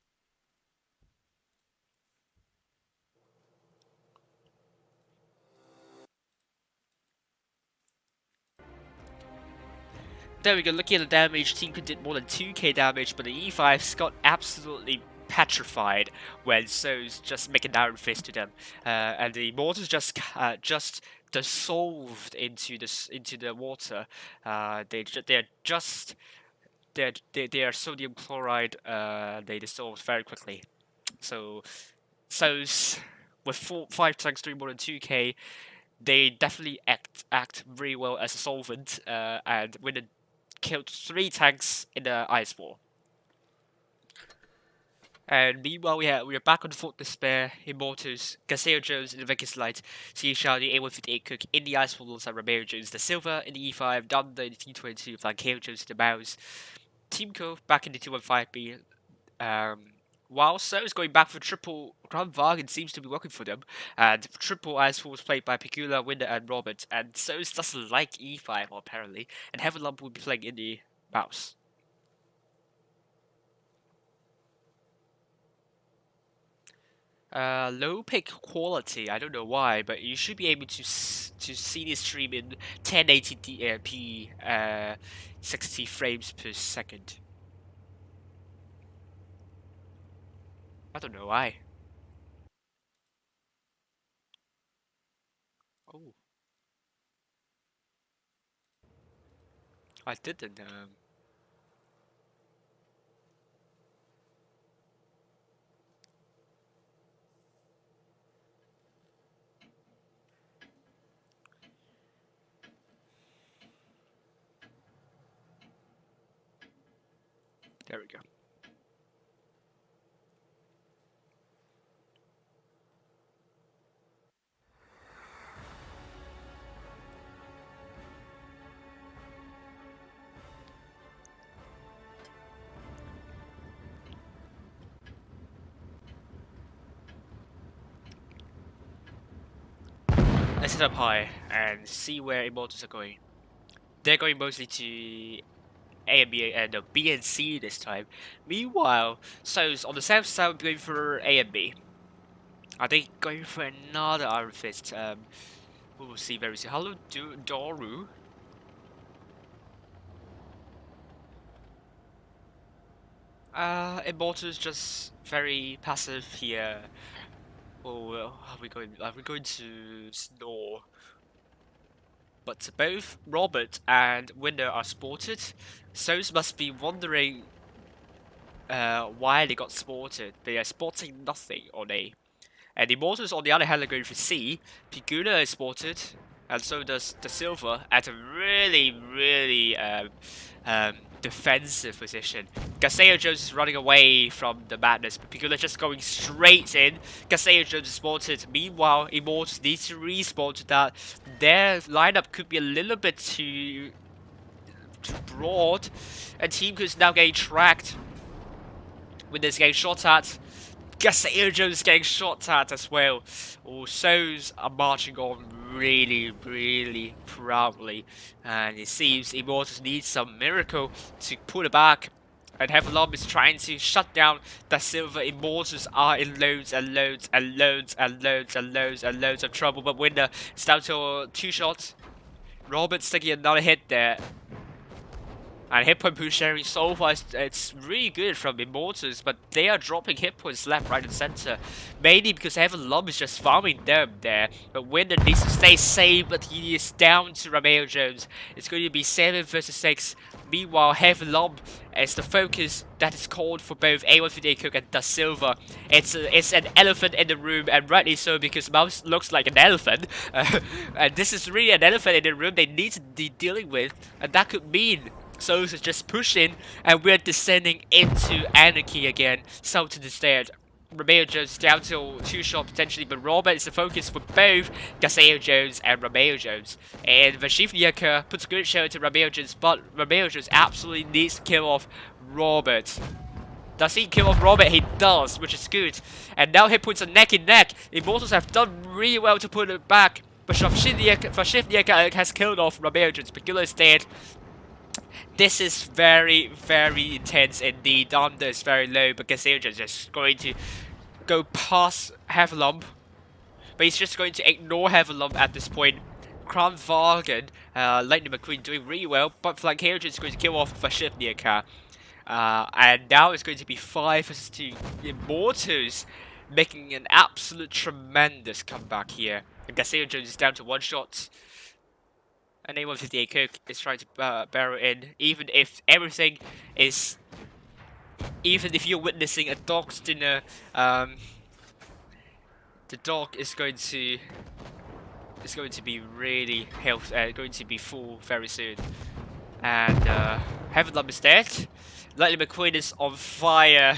There we go, looking at the damage, Team Cook did more than 2k damage, but the E5s got absolutely petrified when Sos just make an iron fist to them. And the mortars just dissolved into the water. They are sodium chloride. They dissolve very quickly. So Sos with 5 times 3 more than 2k, they definitely act very well as a solvent. And when it killed 3 tanks in the ice war. And meanwhile, we are back on Fort Despair, Immortals, Gaseo Jones in the Vegas Light, C Shao, the A158 Cook in the Ice Walls, and Romeo Jones, the Silver in the E5, Dunder in the T22, Flankeo Jones in the Mouse. Team Co back in the 215B. While So is going back for triple, Grandwagen seems to be working for them, and triple Ice Walls played by Pegula, Winder, and Robert, and So doesn't like E5 apparently, and Heaven Lump will be playing in the Mouse. Low pick quality. I don't know why, but you should be able to see this stream in 1080p, 60 frames per second. I don't know why. Oh, I didn't. There we go. Let's set up high and see where Immortals are going. They're going mostly to A and B, and B and C this time. Meanwhile, So's on the south side going for A and B. Are they going for another Iron Fist? We will see very soon. Hello, Doru. Immortals just very passive here. Oh, are we going to snore? But both Robert and Winder are spotted. Sos must be wondering why they got spotted. They are spotting nothing on A. And the Immortals on the other hand are going for C. Piguna is spotted, and so does the Silver at a really defensive position. Gaseo Jones is running away from the madness, but Pigula just going straight in. Gaseo Jones is spotted. Meanwhile, Immortals need to respawn to that. Their lineup could be a little bit too broad, and Team Cook is now getting tracked. When they're getting shot at. Gaseo Jones is getting shot at as well. So's are marching on really proudly, and it seems Immortals need some miracle to pull it back. And Heaven Lump is trying to shut down the Silver. Immortals are in loads of trouble, but Winder is down to 2 shots. Robert's taking another hit there. And hit point pool sharing so far, it's really good from Immortals, but they are dropping hit points left, right, and center. Mainly because Heaven Lump is just farming them there. But Winder needs to stay safe, but he is down to Romeo Jones. It's going to be 7 versus 6. Meanwhile, Heaven Lump is the focus that is called for both A158 Cook and Da Silva. It's an elephant in the room, and rightly so, because Mouse looks like an elephant. And this is really an elephant in the room they need to be dealing with, and that could mean Souls is just pushing, and we're descending into anarchy again. Sultan is dead. Romeo Jones down to 2 shot potentially, but Robert is the focus for both Gaseo Jones and Romeo Jones. And Vashivniaka puts a good show to Romeo Jones, but Romeo Jones absolutely needs to kill off Robert. Does he kill off Robert? He does, which is good. And now hit points are neck and neck. Immortals have done really well to put it back. But Fashivniak has killed off Ramirez. Pagula is dead. This is very, very intense indeed. Thunder is very low, but Gazelle is just going to go past Heavelump. But he's just going to ignore Heavelump at this point. Crown Vargan, Lightning McQueen doing really well, but Flankage is going to kill off Fashivniak. And now it's going to be 5 versus 2 Immortals, making an absolute tremendous comeback here. And Gazelle Jones is down to 1 shot. And A158 Cook is trying to barrel in, even if everything is, even if you're witnessing a dog's dinner, the dog is going to be really going to be full very soon. And Heavenlump is dead. Lightning McQueen is on fire.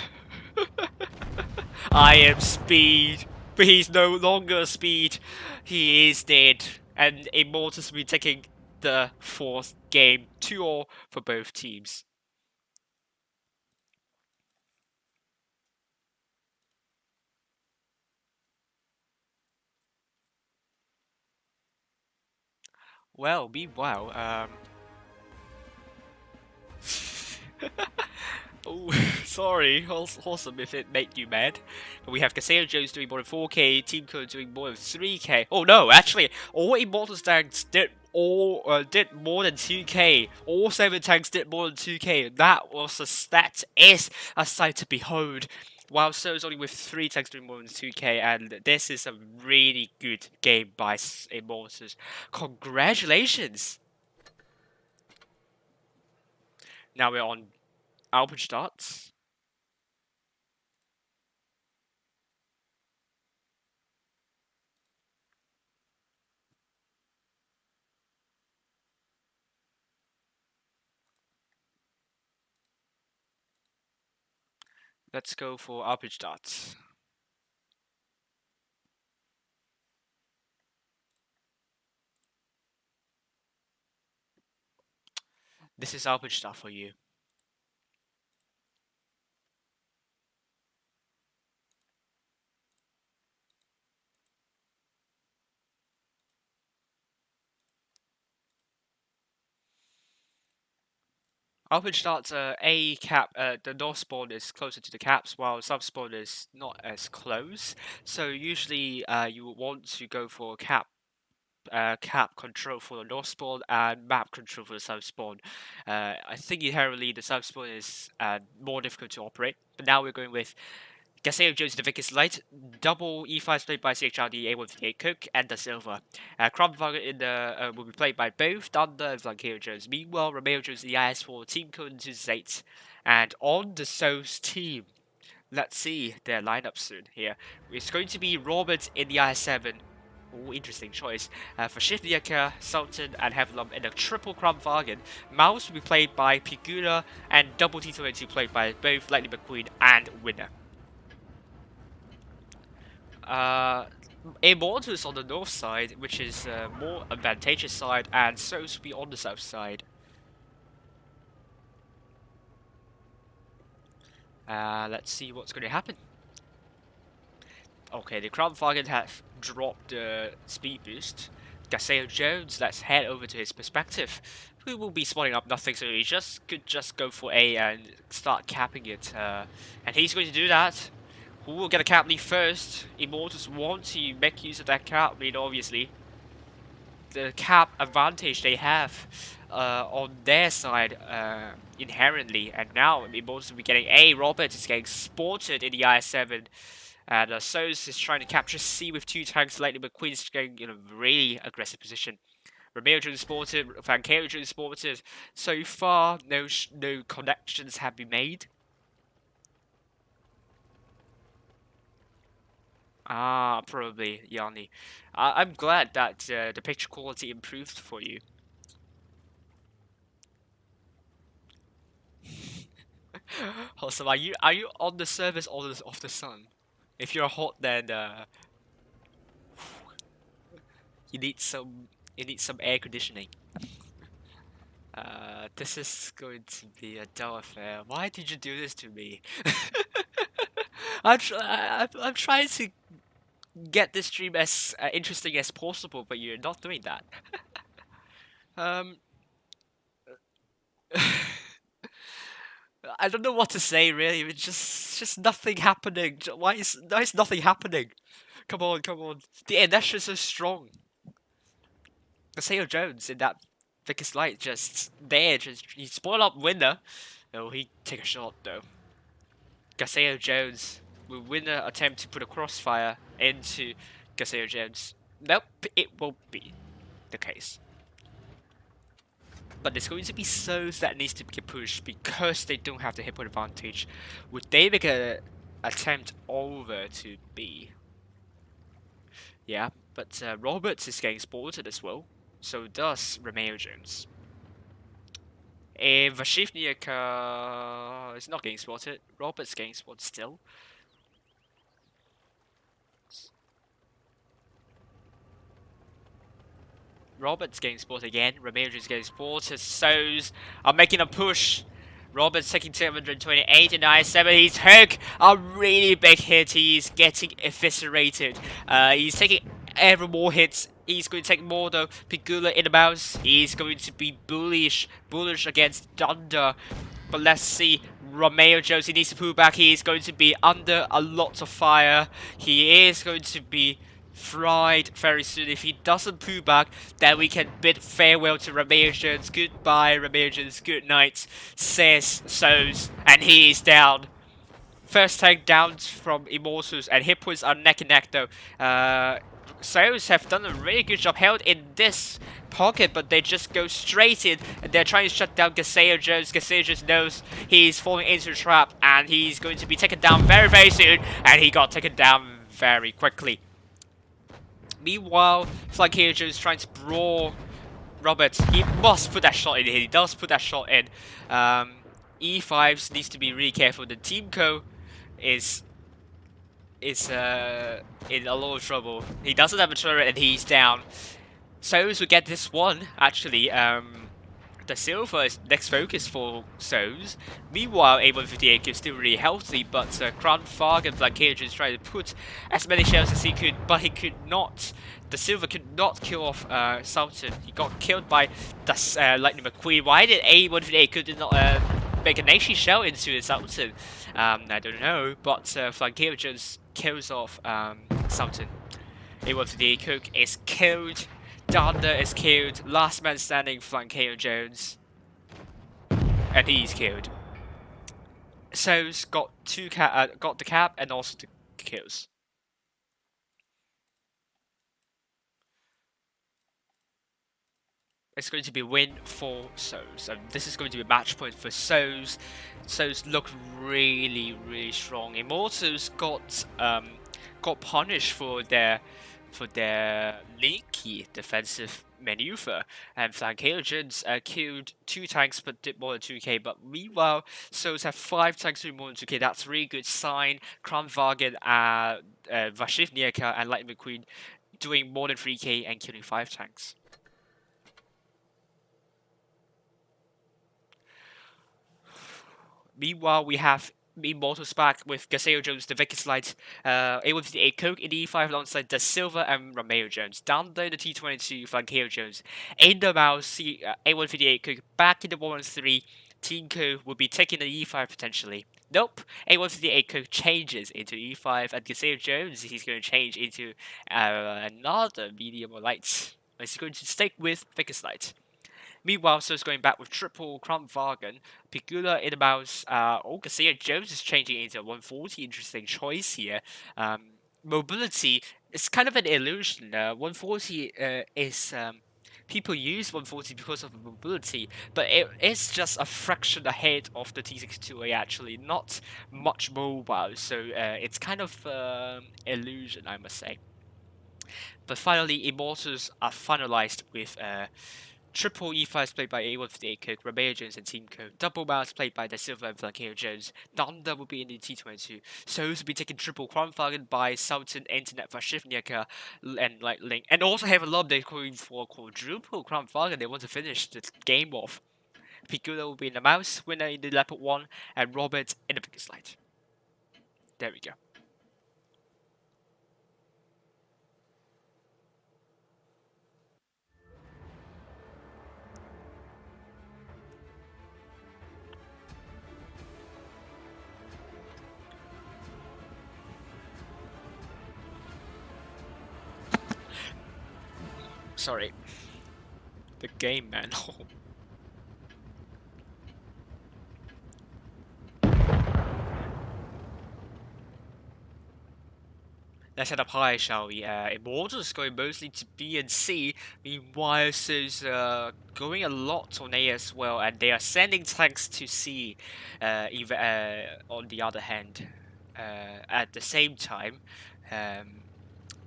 I am speed, but he's no longer speed. He is dead. And Immortals will be taking the 4th game, 2-all for both teams. Well, meanwhile, oh, sorry, awesome if it made you mad. But we have Caseo Jones doing more than 4k, Team Code doing more than 3k. Oh no, actually, all Immortals tanks did more than 2k. All 7 tanks did more than 2k. That is a sight to behold. While So's only with 3 tanks doing more than 2k, and this is a really good game by Immortals. Congratulations! Now we're on Albert starts. Let's go for Albert starts. This is Albert start for you. Albert starts A cap, the north spawn is closer to the caps, while south spawn is not as close. So usually you would want to go for cap control for the north spawn and map control for the south spawn. I think inherently the south spawn is more difficult to operate, but now we're going with Gaseo Jones the Vicus Light, double E5 played by CHRD, A158 Cook, and Da Silva. Cromvaga in the will be played by both Thunder and Flankeo Jones. Meanwhile, Romeo Jones the IS4, Team Code 228. And on the Souls team, let's see their lineup soon here. It's going to be Robert in the IS7. Oh, interesting choice. For Shifniaka, Sultan, and Heavenlump in a triple Cromvagan. Mouse will be played by Pigula, and double T22 played by both Lightning McQueen and Winner. Immortals on the north side, which is more advantageous side, and Souls will be on the south side. Let's see what's going to happen. Okay, the Crown Falcon have dropped the speed boost. Gaseo Jones, let's head over to his perspective. We will be spawning up nothing, so he could just go for A and start capping it. And he's going to do that. Who will get a cap lead first? Immortals want to make use of that cap lead, obviously. The cap advantage they have on their side inherently. And now Immortals will be getting A. Robert is getting spotted in the IS7. And Sos is trying to capture C with 2 tanks. Lightning McQueen is getting in a really aggressive position. Romeo Jones spotted. Fankeo Jones spotted. So far, no connections have been made. Ah, probably, Yanni. I'm glad that the picture quality improved for you. Also, are you on the surface of the sun? If you're hot, then you need some air conditioning. This is going to be a dull affair. Why did you do this to me? I'm trying to get this stream as interesting as possible, but you're not doing that. um, I don't know what to say really. It's just nothing happening. Why is nothing happening? Come on, come on. The inertia is so strong. Caseo Jones in that thickest light just there, just he spoiled up winner. Oh, he take a shot though. Caseo Jones will winner attempt to put a crossfire into Caseo Jones. Nope, it won't be the case. But there's going to be Souls that needs to get pushed because they don't have the hit point advantage. Would they make a attempt over to B? Yeah, but Roberts is getting spotted as well. So does Romeo Jones. Vashivniaka is not getting spotted. Roberts getting spotted still. Roberts getting spotted again. Romeo Jones getting spotted. So's are making a push. Roberts taking 228 and I7. He's took a really big hit. He's getting eviscerated. He's taking ever more hits. He's going to take more though. Pigula in the mouse. He's going to be bullish against Thunder. But let's see. Romeo Jones, he needs to pull back. He is going to be under a lot of fire. He is going to be fried very soon. If he doesn't pull back, then we can bid farewell to Romeo Jones. Goodbye, Romeo Jones. Good night, says So's, and he is down. First tank down from Immortals, and hit points are neck and neck though. So's have done a really good job held in this pocket, but they just go straight in and they're trying to shut down Gaseo Jones. Gaseo Jones knows he's falling into a trap and he's going to be taken down very, very soon, and he got taken down very quickly. Meanwhile, Flankier Jones trying to brawl Roberts. He must put that shot in here. He does put that shot in. E5s needs to be really careful. The team co is in a lot of trouble. He doesn't have a turret and he's down. So's will get this one, actually. The silver is next focus for So's. Meanwhile, A158 is still really healthy, but Crown Fog and Flankage is trying to put as many shells as he could, but he could not. The silver could not kill off Sultan. He got killed by the Lightning McQueen. Why did A158 could not make an actually shell into Sultan? I don't know, but Flankage just kills off Sultan. A158 Cook is killed. Thunder is killed. Last man standing, Flankeo Jones. And he's killed. So's got got the cap and also the kills. It's going to be a win for So's. And this is going to be a match point for So's. So's look really, really strong. Immortals got punished for their leaky defensive maneuver, and Flankeo Jones killed 2 tanks but did more than 2k, but meanwhile So's have 5 tanks doing more than 2k. That's a really good sign. Kranvagen, Vashivniaka and Lightning McQueen doing more than 3k and killing 5 tanks. Meanwhile, we have Immortals back with Gaseo Jones, the Vickers Light, A158 Coke in the E5 alongside the Silver and Romeo Jones. Down there, the T22 Flankeo Jones. In the mouse, A158 Coke back in the 113. Team Co will be taking the E5 potentially. Nope, A158 Coke changes into E5, and Gaseo Jones, he's going to change into another medium or light. He's going to stick with Vickers Light. Meanwhile, So's going back with triple Krumpwagen. Pigula in the mouse. Gaseo Jones is changing into 140. Interesting choice here. Mobility is kind of an illusion. 140 is... people use 140 because of the mobility, but it is just a fraction ahead of the T62A actually. Not much mobile, so it's kind of illusion, I must say. But finally, Immortals are finalized with... triple E5s played by A158 Cook, Romeo Jones and Team Co. Double mouse played by the Silver and Flankeo Jones. Thunder will be in the T22. So's will be taking triple Kronfagen by Sultan, Internet, Vashivniaka, and Lightning. And also have a lot they're going for quadruple Kronfagen. They want to finish the game off. Pigula will be in the mouse, winner in the leopard 1, and Robert in the biggest light. There we go. Sorry. The game manual. Let's head up high, shall we? Immortals going mostly to B and C. Meanwhile, So's going a lot on A as well, and they are sending tanks to C. Even on the other hand, at the same time,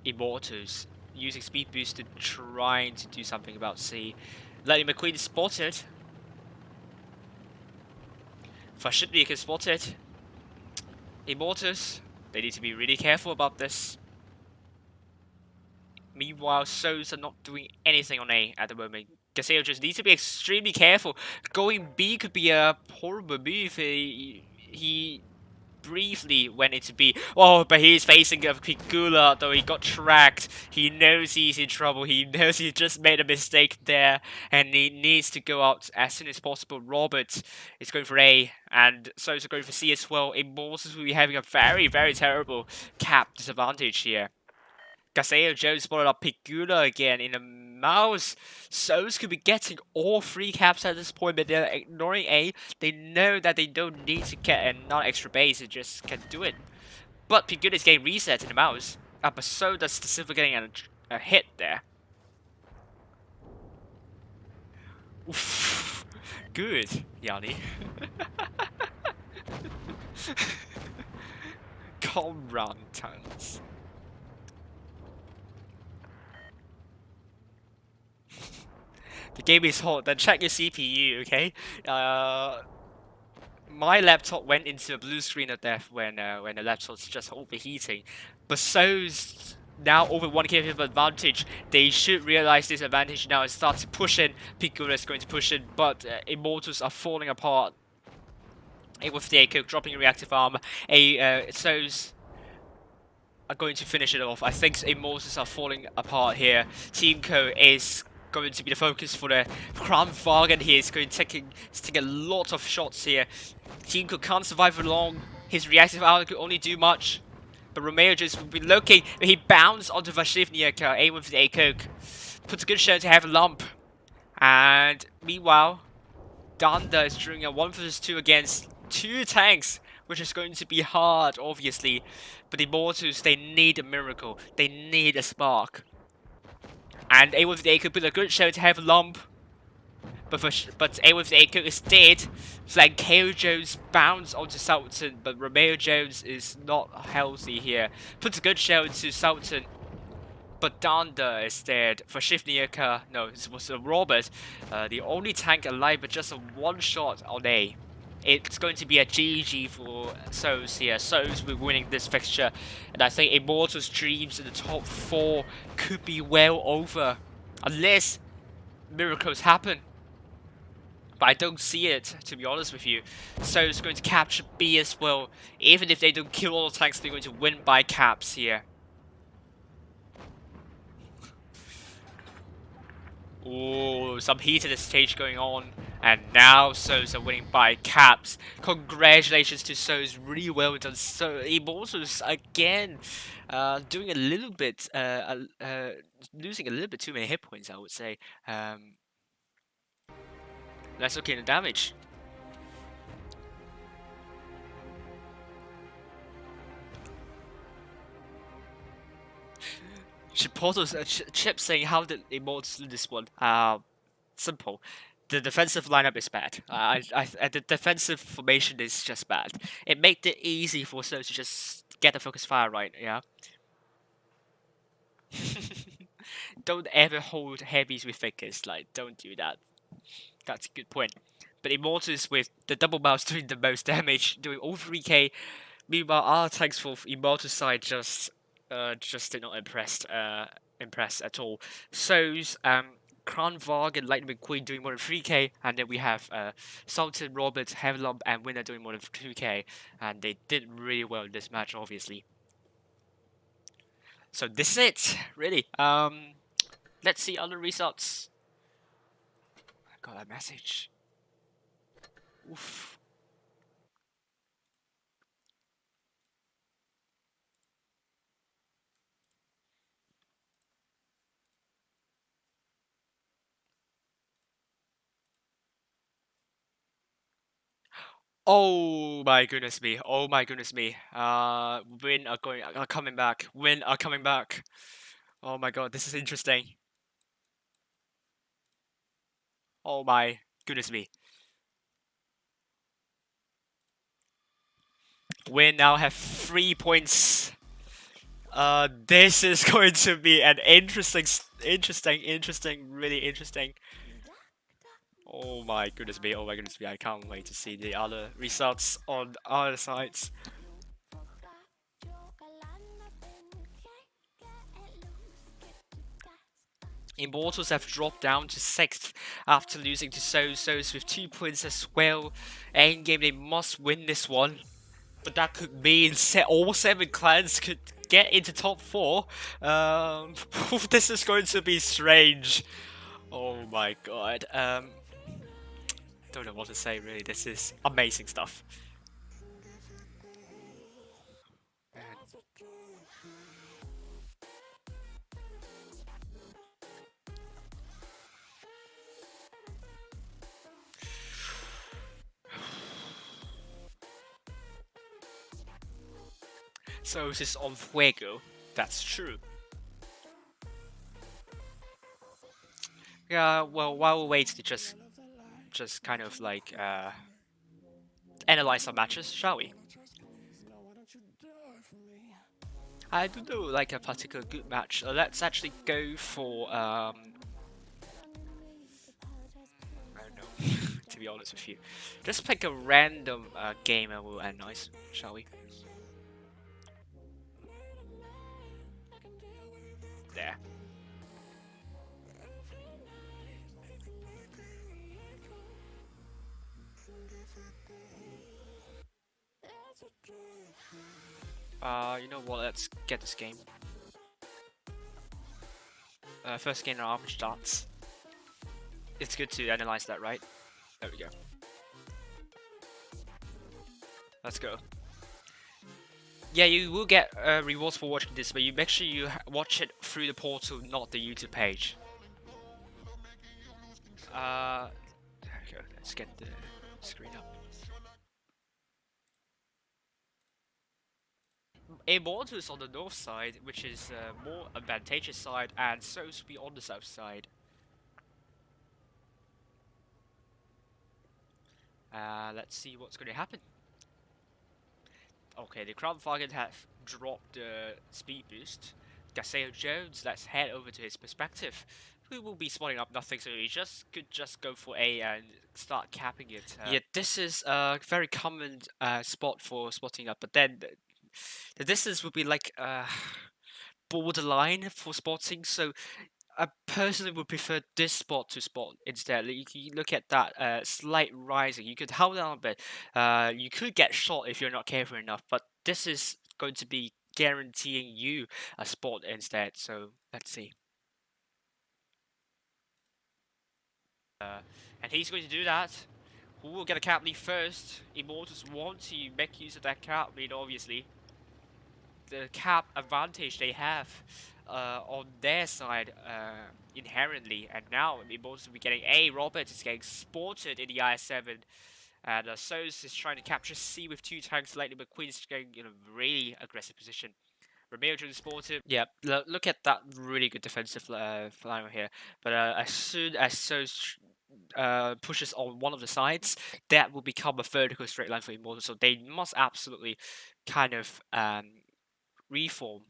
Immortals using speed boost to trying to do something about C. Lightning McQueen spotted. Fashidnik spotted. Immortals, they need to be really careful about this. Meanwhile, So's are not doing anything on A at the moment. Gaseo just needs to be extremely careful. Going B could be a horrible move. He briefly went into B. Oh, but he's facing a Pigula, though he got tracked. He knows he's in trouble. He knows he just made a mistake there, and he needs to go out as soon as possible. Robert is going for A, and So's are going for C as well. Immortals will be having a very, very terrible cap disadvantage here. Gaseo Jones spotted up Pigula again in the mouse. So's could be getting all 3 caps at this point, but they're ignoring A. They know that they don't need to get another extra base, they just can do it. But Pigula is getting reset in the mouse. But so does Silver getting a hit there. Oof. Good, Yanni. Come run, tons. The game is hot, then check your CPU, okay? My laptop went into a blue screen of death when the laptop's just overheating. But so's now over 1k of advantage. They should realize this advantage now and start to push in. Pigula is going to push in, but Immortals are falling apart. A with the A-Cook dropping a reactive arm. So's are going to finish it off. I think Immortals are falling apart here. Team Co is going to be the focus for the Kramwagen here. He's going to take a lot of shots here. Team Co can't survive for long. His reactive arm could only do much. But Romeo just will be located. He bounced onto Vashivniaka, aim with the A-Coke. Puts a good shot to have a lump. And meanwhile, Danda is doing a 1 vs 2 against 2 tanks, which is going to be hard, obviously. But the Immortals, they need a miracle. They need a spark. And A with the A-Cook put a good show to have a lump. But A with the A-Cook is dead. Flankeo Jones bounced onto Sultan, but Romeo Jones is not healthy here. Puts a good show into Sultan. But Danda is dead. For Shifniaka, no, it was Robert. The only tank alive, but just a 1 shot on A. It's going to be a GG for So's here. So's will be winning this fixture. And I think Immortals' dreams in the top 4 could be well over. Unless miracles happen. But I don't see it, to be honest with you. So's going to capture B as well. Even if they don't kill all the tanks, they're going to win by caps here. Oh, some heat in the stage going on. And now So's are winning by caps. Congratulations to So's, really well done. So Immortals again doing a little bit, losing a little bit too many hit points, I would say. Let's look at the damage. Chip saying, how did Immortals do this one? Simple. The defensive lineup is bad. The defensive formation is just bad. It made it easy for So's to just get the focus fire right, yeah? Don't ever hold heavies with figures, like, don't do that. That's a good point. But Immortals with the double mouse doing the most damage, doing all 3k. Meanwhile, our tanks for Immortals side just did not impress at all. So's Crown Vog and Lightning McQueen doing more than 3k, and then we have Sultan, Roberts, Heavlump, and Winner doing more than 2k, and they did really well in this match, obviously. So this is it, really. Let's see other results. I got a message. Oof. Oh my goodness me! Oh my goodness me! Win are coming back. Win are coming back. Oh my god, this is interesting. Oh my goodness me! Win now have 3 points. This is going to be an interesting, really interesting. Oh my goodness me! Oh my goodness me! I can't wait to see the other results on other sides. Immortals have dropped down to 6th after losing to So-Sos with 2 points as well. Endgame, they must win this one. But that could mean all 7 clans could get into top 4. This is going to be strange. Oh my god. Don't know what to say really. This is amazing stuff. So this is on Fuego. That's true. Yeah, well, while we wait to just kind of like analyze some matches, shall we? I don't know, like a particular good match. Let's actually go for I don't know. To be honest with you, just pick a random game and we'll analyze, shall we? There. You know what? Let's get this game. First game our starts. It's good to analyze that, right? There we go. Let's go. Yeah, you will get rewards for watching this, but you make sure you watch it through the portal, not the YouTube page. There we go. Let's get the screen up. Immortals on the north side, which is more advantageous side, and Sos will be on the south side. Let's see what's going to happen. Okay, the Crown Falcon have dropped the speed boost. Gaseo Jones, let's head over to his perspective. We will be spotting up nothing, so we could just go for A and start capping it. Yeah, this is a very common spot for spotting up, but then the distance would be like borderline for spotting, so I personally would prefer this spot to spot instead. Like, you look at that slight rising. You could hold down a bit. You could get shot if you're not careful enough, but this is going to be guaranteeing you a spot instead. So let's see. And he's going to do that. Who will get a cap lead first? Immortals want to make use of that cap lead, obviously. The cap advantage they have on their side inherently, and now Immortals will be getting A. Roberts is getting spotted in the IS-7, and Sos is trying to capture C with 2 tanks. Lightning McQueen's going in a really aggressive position. Romeo to spotted. Yeah, look at that really good defensive line here. But as soon as Sos pushes on one of the sides, that will become a vertical straight line for Immortals. So they must absolutely kind of reform.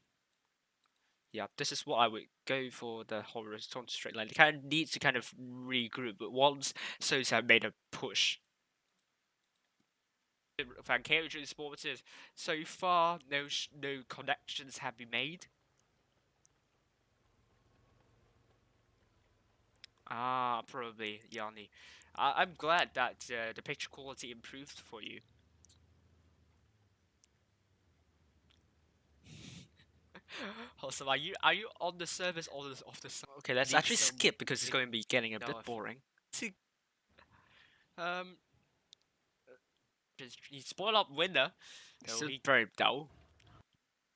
Yeah, this is what I would go for, the horizontal straight line. They kind of need to kind of regroup, but once Sos have made a push. Van Cage is spotted. So far, no connections have been made. Ah, probably Yanni. I'm glad that the picture quality improved for you. Also, are you on the service or off the server? Okay, let's Need actually some skip because it's going to be getting a bit stuff. boring. Um, he spoiled up winner. It's So he very dull.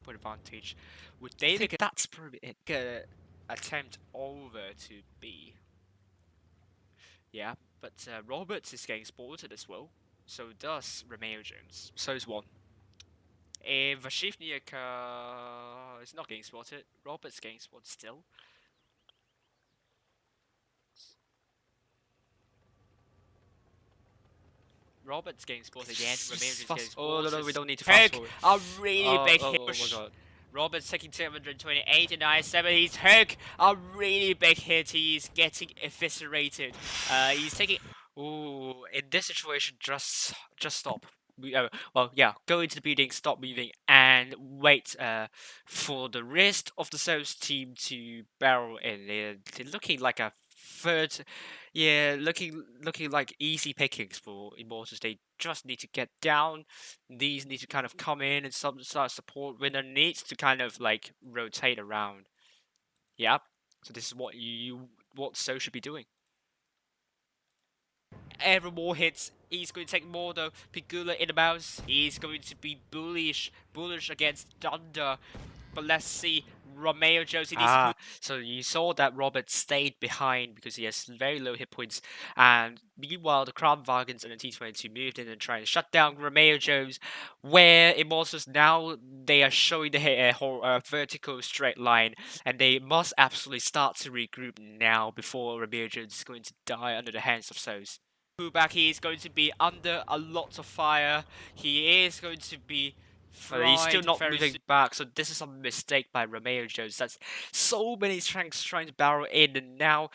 put advantage. Would I David think that's probably it. attempt over to B? Yeah, but Roberts is getting spotted as well. So does Romeo Jones. So is one. Vashivniaka is not getting spotted. Roberts getting spotted still. Roberts getting spotted again. Romeo Jones getting Fast. Oh spotted. no, we don't need to fast Hook, forward. a really big hit. Oh my god. Roberts taking 228 and I-7. He's Hook, a really big hit. He's getting eviscerated. He's taking. Ooh, in this situation, just stop. Well, yeah, go into the building, stop moving, and wait for the rest of the Souls team to barrel in. They're looking like a third, yeah, looking like easy pickings for Immortals. They just need to get down. These need to kind of come in and start support. Winner needs to kind of like rotate around. Yeah, so this is what what Souls should be doing. Every more hits, he's going to take more though. Pigula in the mouse, he's going to be bullish against Thunder. But let's see, Romeo Jones, he needs to So you saw that Robert stayed behind because he has very low hit points, and meanwhile the Crown Vagans and the T22 moved in and tried to shut down Romeo Jones, where Immortals now they are showing the vertical straight line, and they must absolutely start to regroup now before Romeo Jones is going to die under the hands of Souls. pullback, he is going to be under a lot of fire. He is going to be But he's still fried not very moving soon. back, so this is a mistake by Romeo Jones. That's so many tanks trying to barrel in, and now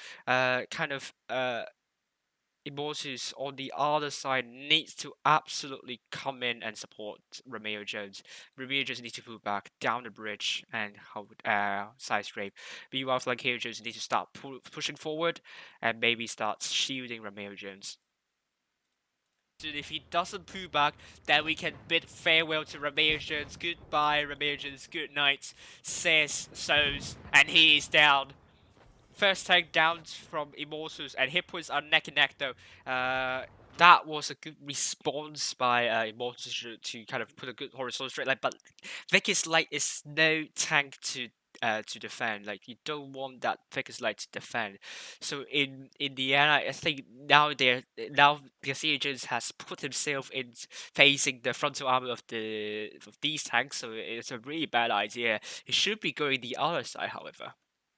Immortus on the other side needs to absolutely come in and support Romeo Jones. Romeo Jones needs to pull back down the bridge and hold side scrape. Meanwhile, Flankeo Jones needs to start pushing forward and maybe start shielding Romeo Jones. If he doesn't pull back, then we can bid farewell to Romeo Jones. Goodbye, Romeo Jones. Good night, says Soz, and he is down. First tank down from Immortals, and hit points are neck and neck though. That was a good response by Immortals to kind of put a good horizontal straight line, but Vicky's Light is no tank to defend. Like you don't want that Vicky's Light to defend. So in the end, I think now Garcia Jones has put himself in facing the frontal armor of these tanks, so it's a really bad idea. He should be going the other side, however.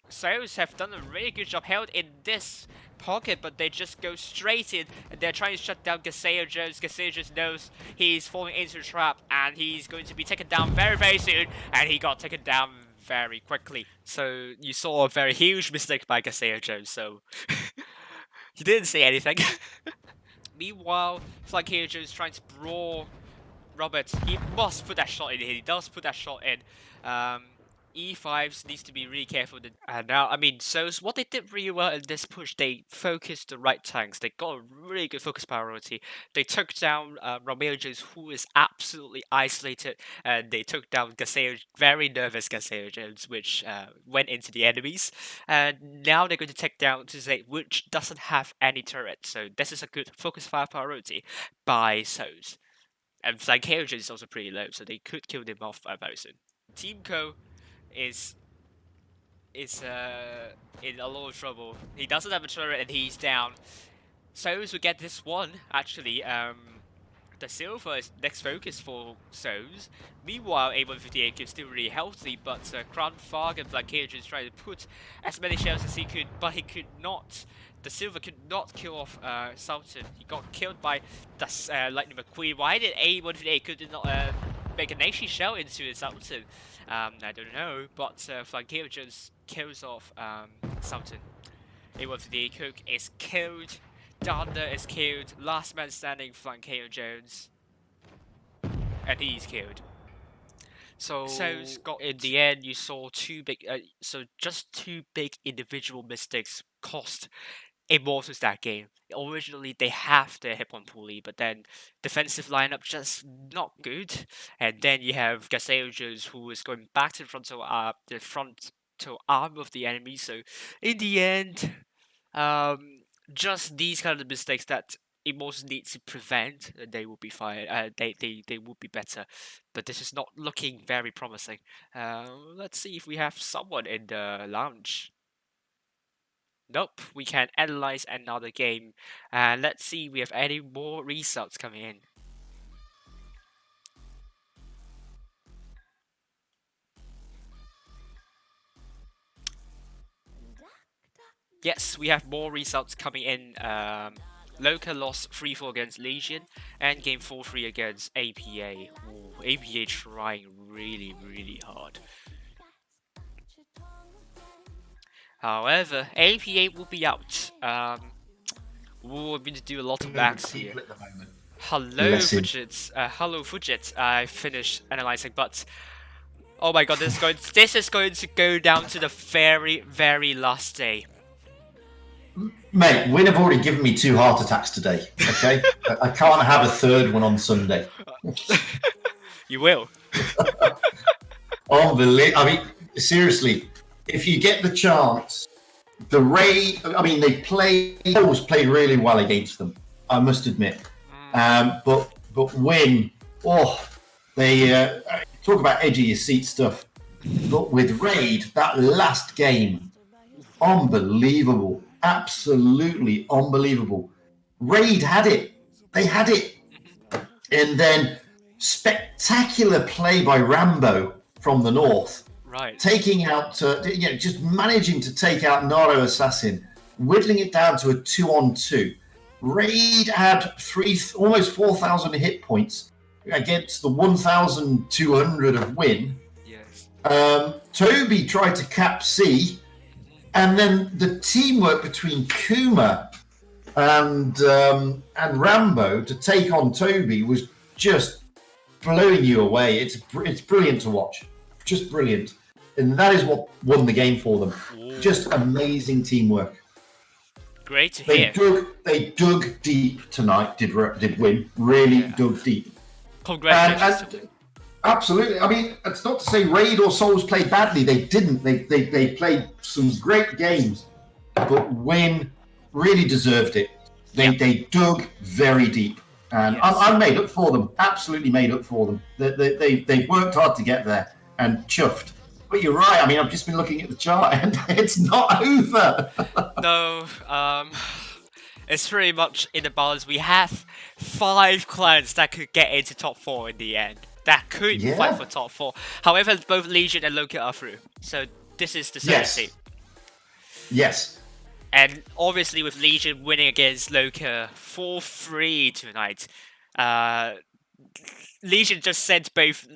Sales have done a really good job held in this pocket, but they just go straight in and they're trying to shut down Gaseo Jones. Gaseo Jones knows he's falling into the trap and he's going to be taken down very, very soon, and he got taken down very quickly. So you saw a very huge mistake by Gaseo Jones, so he didn't say anything. Meanwhile, Flankeo Jones trying to brawl Robert. He must put that shot in. He does put that shot in. E5s needs to be really careful. And now, I mean, so what they did really well in this push, they focused the right tanks. They got a really good focus priority. They took down Romeo Jones, who is absolutely isolated, and they took down Gaseo, very nervous Gaseo Jones, which went into the enemies. And now they're going to take down Tuzay, which doesn't have any turret. So this is a good focus fire priority by Soz. And Flankeo Jones is also pretty low, so they could kill them off very soon. Team Co is in a lot of trouble. He doesn't have a turret and he's down. Soz will get this one, actually. The silver is next focus for Soz. Meanwhile, A158 is still really healthy, but Crown Farg and Flankage is trying to put as many shells as he could, but he could not. The silver could not kill off Sultan. He got killed by the Lightning McQueen. Why did A158 could not make an actually shell into the Sultan? I don't know, but Flankeo just kills off Sultan. A158 Cook is killed. Thunder is killed. Last man standing, Flankeo Jones. And he's killed. So So's got in the end, you saw just two big individual mistakes cost Immortals that game. Originally, they have their hip on pulley, but then defensive lineup just not good. And then you have Gaseo Jones, who is going back to the frontal arm of the enemy. So in the end, just these kind of mistakes that Immortals need to prevent, they will be fine. They will be better. But this is not looking very promising. Let's see if we have someone in the lounge. Nope, we can analyze another game. And let's see if we have any more results coming in. Yes, we have more results coming in. LOCA lost 3-4 against Legion and game 4-3 against APA. Ooh, APA trying really, really hard. However, APA will be out. We're going to do a lot of backs here. At the moment. Hello, Bless him. Fidget. Hello, Fidget. I finished analyzing, but oh my god, this is going to go down to the very, very last day. Mate, Win have already given me 2 heart attacks today. Okay, I can't have a third one on Sunday. You will. Unbelievable. I mean, seriously, if you get the chance, the Ray. I mean, they always played really well against them. I must admit. But Win, they talk about edge of your seat stuff. But with Raid, that last game, unbelievable. Absolutely unbelievable. Raid had it. They had it. And then spectacular play by Rambo from the north. Right. Taking out, just managing to take out Naro Assassin, whittling it down to a 2-on-2. Raid had almost 4,000 hit points against the 1,200 of Win. Yes. Toby tried to cap C. And then the teamwork between Kuma and Rambo to take on Toby was just blowing you away. It's brilliant to watch, just brilliant, and that is what won the game for them. Ooh. Just amazing teamwork. Great to hear. They dug deep tonight. Did Win really dug deep? Congratulations. And absolutely. I mean, it's not to say Raid or Souls played badly. They didn't. They played some great games, but Win really deserved it. They dug very deep, and Yes. I'm made up for them. Absolutely made up for them. They've worked hard to get there and chuffed. But you're right. I mean, I've just been looking at the chart, and it's not over. No, it's pretty much in the balance. We have 5 clans that could get into top 4 in the end. That could fight for top 4. However, both Legion and LOCA are through. So this is the certainty. Yes. And obviously with Legion winning against LOCA 4-3 tonight, Legion just sent both.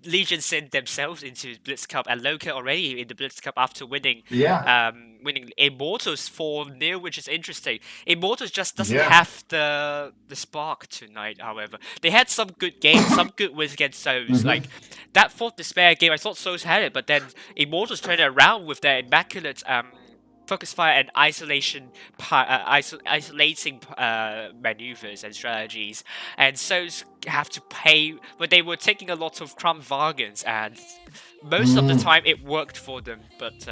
Legion sent themselves into Blitz Cup and LOCA already in the Blitz Cup after winning. Winning Immortals 4-0, which is interesting. Immortals just doesn't have the spark tonight. However, they had some good games, some good wins against Souls. Like that 4th Despair game, I thought Souls had it, but then Immortals turned it around with their immaculate focus fire and isolating maneuvers and strategies, and so have to pay. But they were taking a lot of Crumb bargains, and most of the time it worked for them. But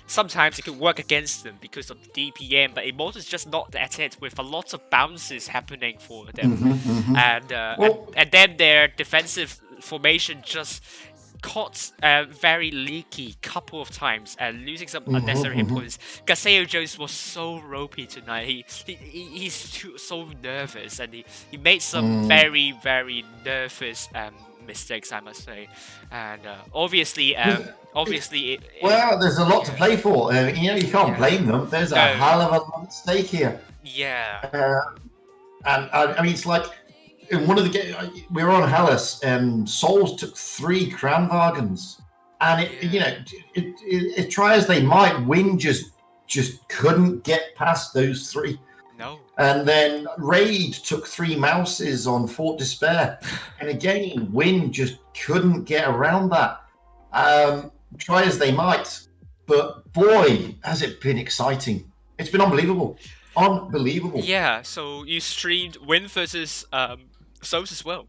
sometimes it could work against them because of the DPM. But Immortals just not at it, with a lot of bounces happening for them, and then their defensive formation just caught very leaky couple of times and losing some unnecessary hit points. Gaseo Jones was so ropey tonight. He's so nervous, and he made some very, very nervous mistakes, I must say. And obviously, there's a lot to play for. You can't blame them. There's a hell of a lot at stake here. Yeah. And I mean, it's like in one of the games we were on Hellas, and Souls took 3 Kranvargens, and it try as they might, Win just couldn't get past those 3. No. And then Raid took 3 Mouses on Fort Despair, and again Win just couldn't get around that. Try as they might, but boy, has it been exciting! It's been unbelievable. Unbelievable. Yeah, so you streamed Win versus Souls as well.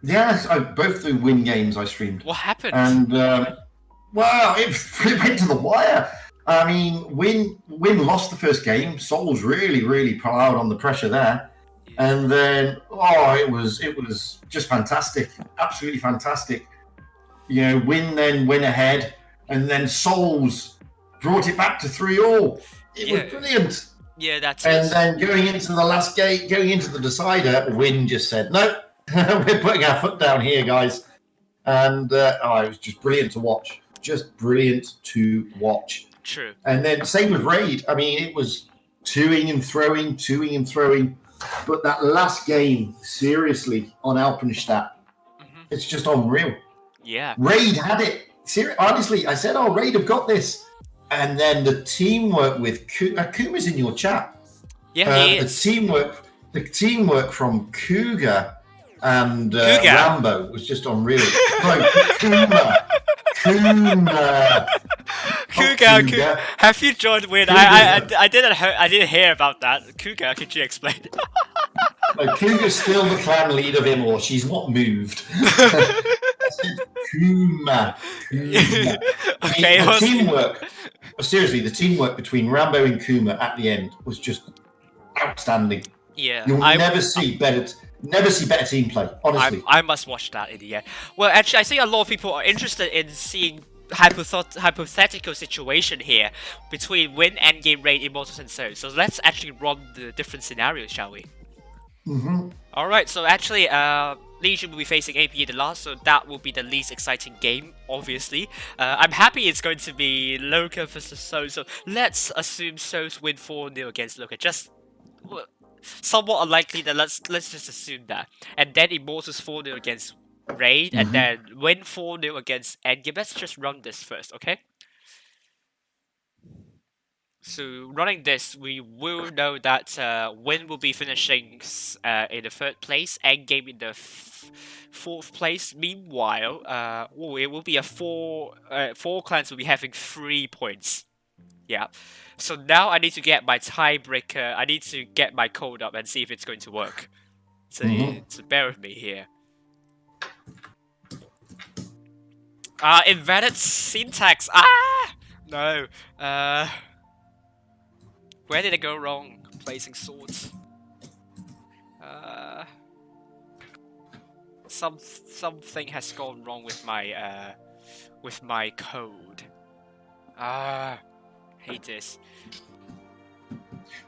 Yes, both the win games I streamed. What happened? And well, it went to the wire. I mean, Win lost the first game. Souls really piled on the pressure there, and then it was just fantastic, absolutely fantastic. You know, Win then went ahead, and then Souls brought it back to 3-all. It was brilliant. Yeah, that's And it. then going into the last game, going into the decider, Win just said, "No, we're putting our foot down here, guys." And it was just brilliant to watch. Just brilliant to watch. True. And then same with Raid. I mean, it was toing and throwing. But that last game, seriously, on Alpenstadt, it's just unreal. Yeah. Raid had it. Honestly, I said, Raid have got this. And then the teamwork with Kuma's in your chat. Yeah, he is. The teamwork from Cougar and Rambo was just unreal. No, Cougar. Have you joined Win? I didn't hear about that. Cougar, could you explain? No, Cougar's still the clan leader of him, or she's not moved. Kuma. Okay, the teamwork. Seriously, the teamwork between Rambo and Kuma at the end was just outstanding. Yeah, You'll never see better team play. Honestly, I must watch that in the end. Well, actually, I think a lot of people are interested in seeing hypothetical situation here between Win, Endgame, Raid, Immortals, and so let's actually run the different scenarios, shall we? Alright, so actually, Legion will be facing AP the last, so that will be the least exciting game, obviously. I'm happy it's going to be LOCA versus Souls, so let's assume Souls win 4-0 against LOCA. Just somewhat unlikely that let's just assume that. And then Immortals 4-0 against Raid, and then win 4-0 against Endgame. Let's just run this first, okay? So running this, we will know that Win will be finishing in the 3rd place, Endgame in the 4th place. Meanwhile, it will be a four clans will be having 3 points. Yeah. So now I need to get my tiebreaker. I need to get my code up and see if it's going to work. So, so bear with me here. Invalid syntax. No. Where did I go wrong? Placing swords. Something has gone wrong with my code. Hate this.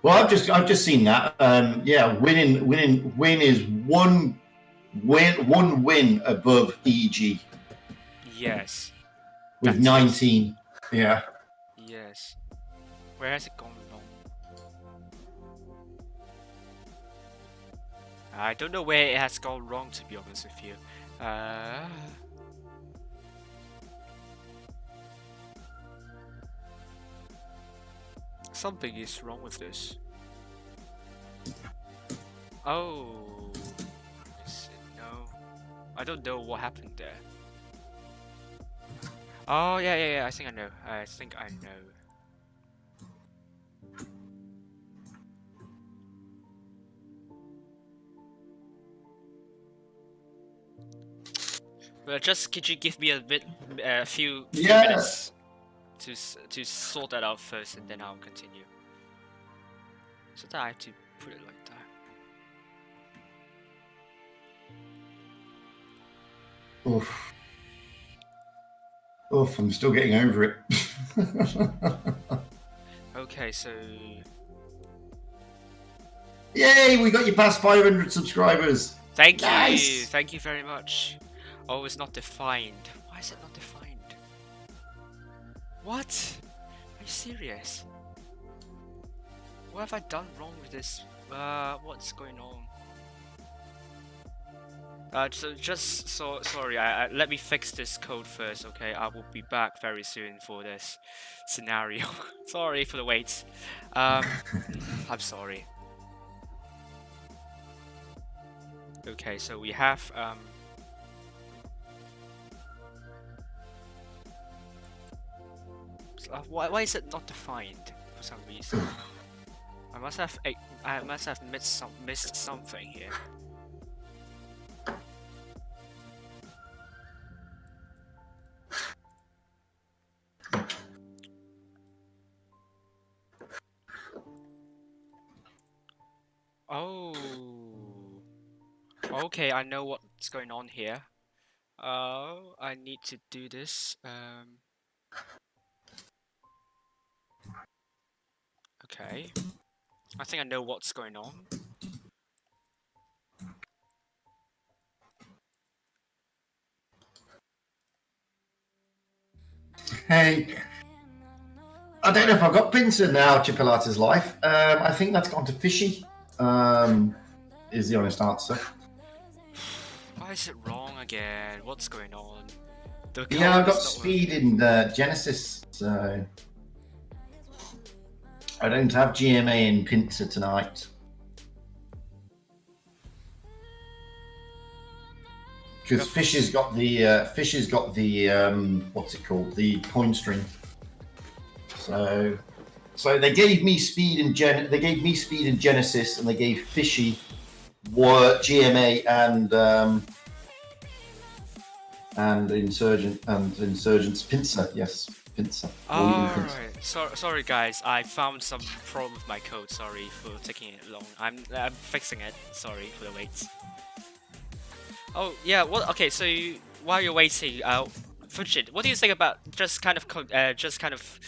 well, I've just seen that. Yeah, win is one win above EG Yes. with 19. Yeah. Yes. Where has it gone wrong? I don't know where it has gone wrong, to be honest with you. Something is wrong with this. Oh. No. I don't know what happened there. Oh, yeah. I think I know. I think I know. But just could you give me a few minutes to sort that out first, and then I'll continue. So that I have to put it like that. Oof. Oof, I'm still getting over it. Okay, so Yay, we got you past 500 subscribers. thank you, Nice. thank you very much. Oh, it's not defined. Why is it not defined? What? Are you serious? What have I done wrong with this? What's going on? Sorry. Let me fix this code first. Okay, I will be back very soon for this scenario. Sorry for the wait. I'm sorry. Okay, so we have why is it not defined? for some reason. I must have missed something here. Oh. Okay, I know what's going on here. I need to do this. Okay. I think I know what's going on. Hey, I don't know if I've got Pincer now, Chipolata's life. I think that's gone to fishy, is the honest answer. Why is it wrong again? What's going on? The Yeah, I've code got is not speed in Genesis, so I don't have GMA in Pincer tonight. Because Fish has got the what's it called, the coin string. So they gave me speed in Genesis, and they gave Fishy GMA and Insurgent's Pincer. Yes, Pincer. Alright, sorry guys, I found some problem with my code. Sorry for taking it long. I'm fixing it. Sorry for the wait. Oh yeah, what? Okay, so while you're waiting, Fujit, what do you think about just kind of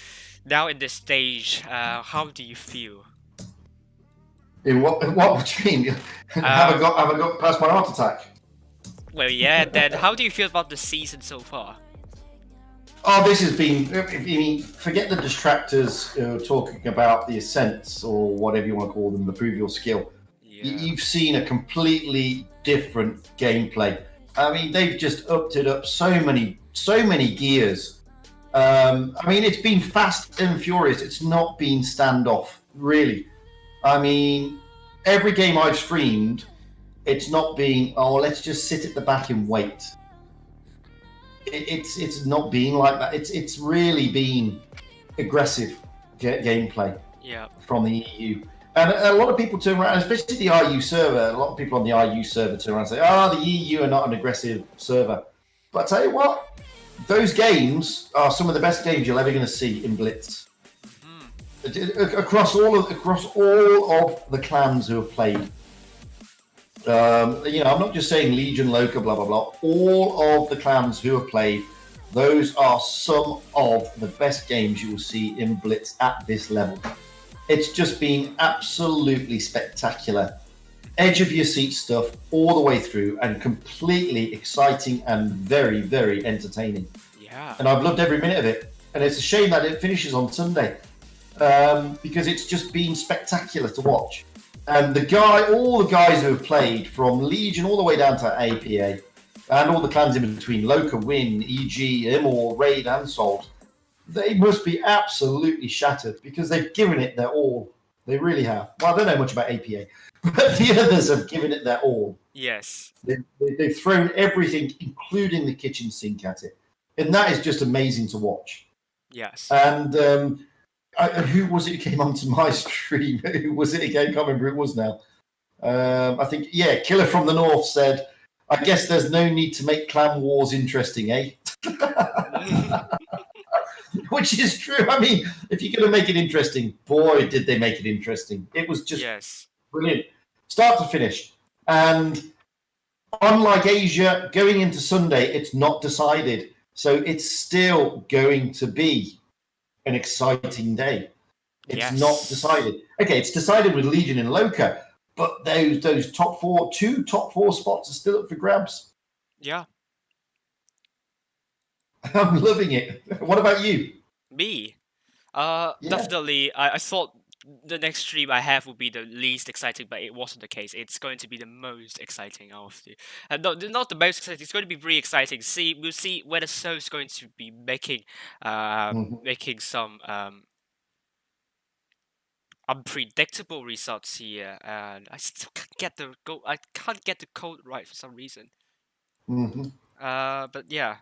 now in this stage? How do you feel? In what do you mean? Have I got past my heart attack? Well, yeah. Then how do you feel about the season so far? Oh, this has been. I mean, forget the distractors talking about the ascents or whatever you want to call them, the prove your skill. Yeah. You've seen a completely different gameplay. I mean, they've just upped it up so many gears. I mean, it's been fast and furious. It's not been standoff, really. I mean, every game I've streamed, it's not been, oh, let's just sit at the back and wait. It's not been like that. It's really been aggressive gameplay from the EU. And a lot of people turn around, especially the IU server, a lot of people on the IU server turn around and say, the EU are not an aggressive server. But I tell you what, those games are some of the best games you're ever going to see in Blitz. Across all of the clans who have played. I'm not just saying Legion, LOCA, blah, blah, blah. All of the clans who have played, those are some of the best games you will see in Blitz at this level. It's just been absolutely spectacular. Edge of your seat stuff all the way through, and completely exciting and very, very entertaining. Yeah. And I've loved every minute of it. And it's a shame that it finishes on Sunday, because it's just been spectacular to watch. And all the guys who have played, from Legion all the way down to APA, and all the clans in between, LOCA, Win, EG, Immor, Raid, and Salt, they must be absolutely shattered because they've given it their all. They really have. Well, I don't know much about APA, but the others have given it their all. Yes. They've thrown everything, including the kitchen sink, at it. And that is just amazing to watch. Yes. And who was it who came onto my stream? Who was it again? I can't remember who it was now. I think, Killer from the North said, I guess there's no need to make clan wars interesting, eh? Which is true. I mean, if you're going to make it interesting, boy, did they make it interesting. It was just brilliant. Start to finish. And unlike Asia, going into Sunday, it's not decided. So it's still going to be an exciting day. It's not decided. Okay, it's decided with Legion and LOCA, but those two top four spots are still up for grabs. Yeah. I'm loving it. What about you? Me? Definitely. I thought the next stream I have would be the least exciting, but it wasn't the case. It's going to be the most exciting out of the. Not the most exciting. It's going to be really exciting. We'll see whether So's going to be making some unpredictable results here, and I still can't get the code right for some reason. Mm-hmm. But yeah.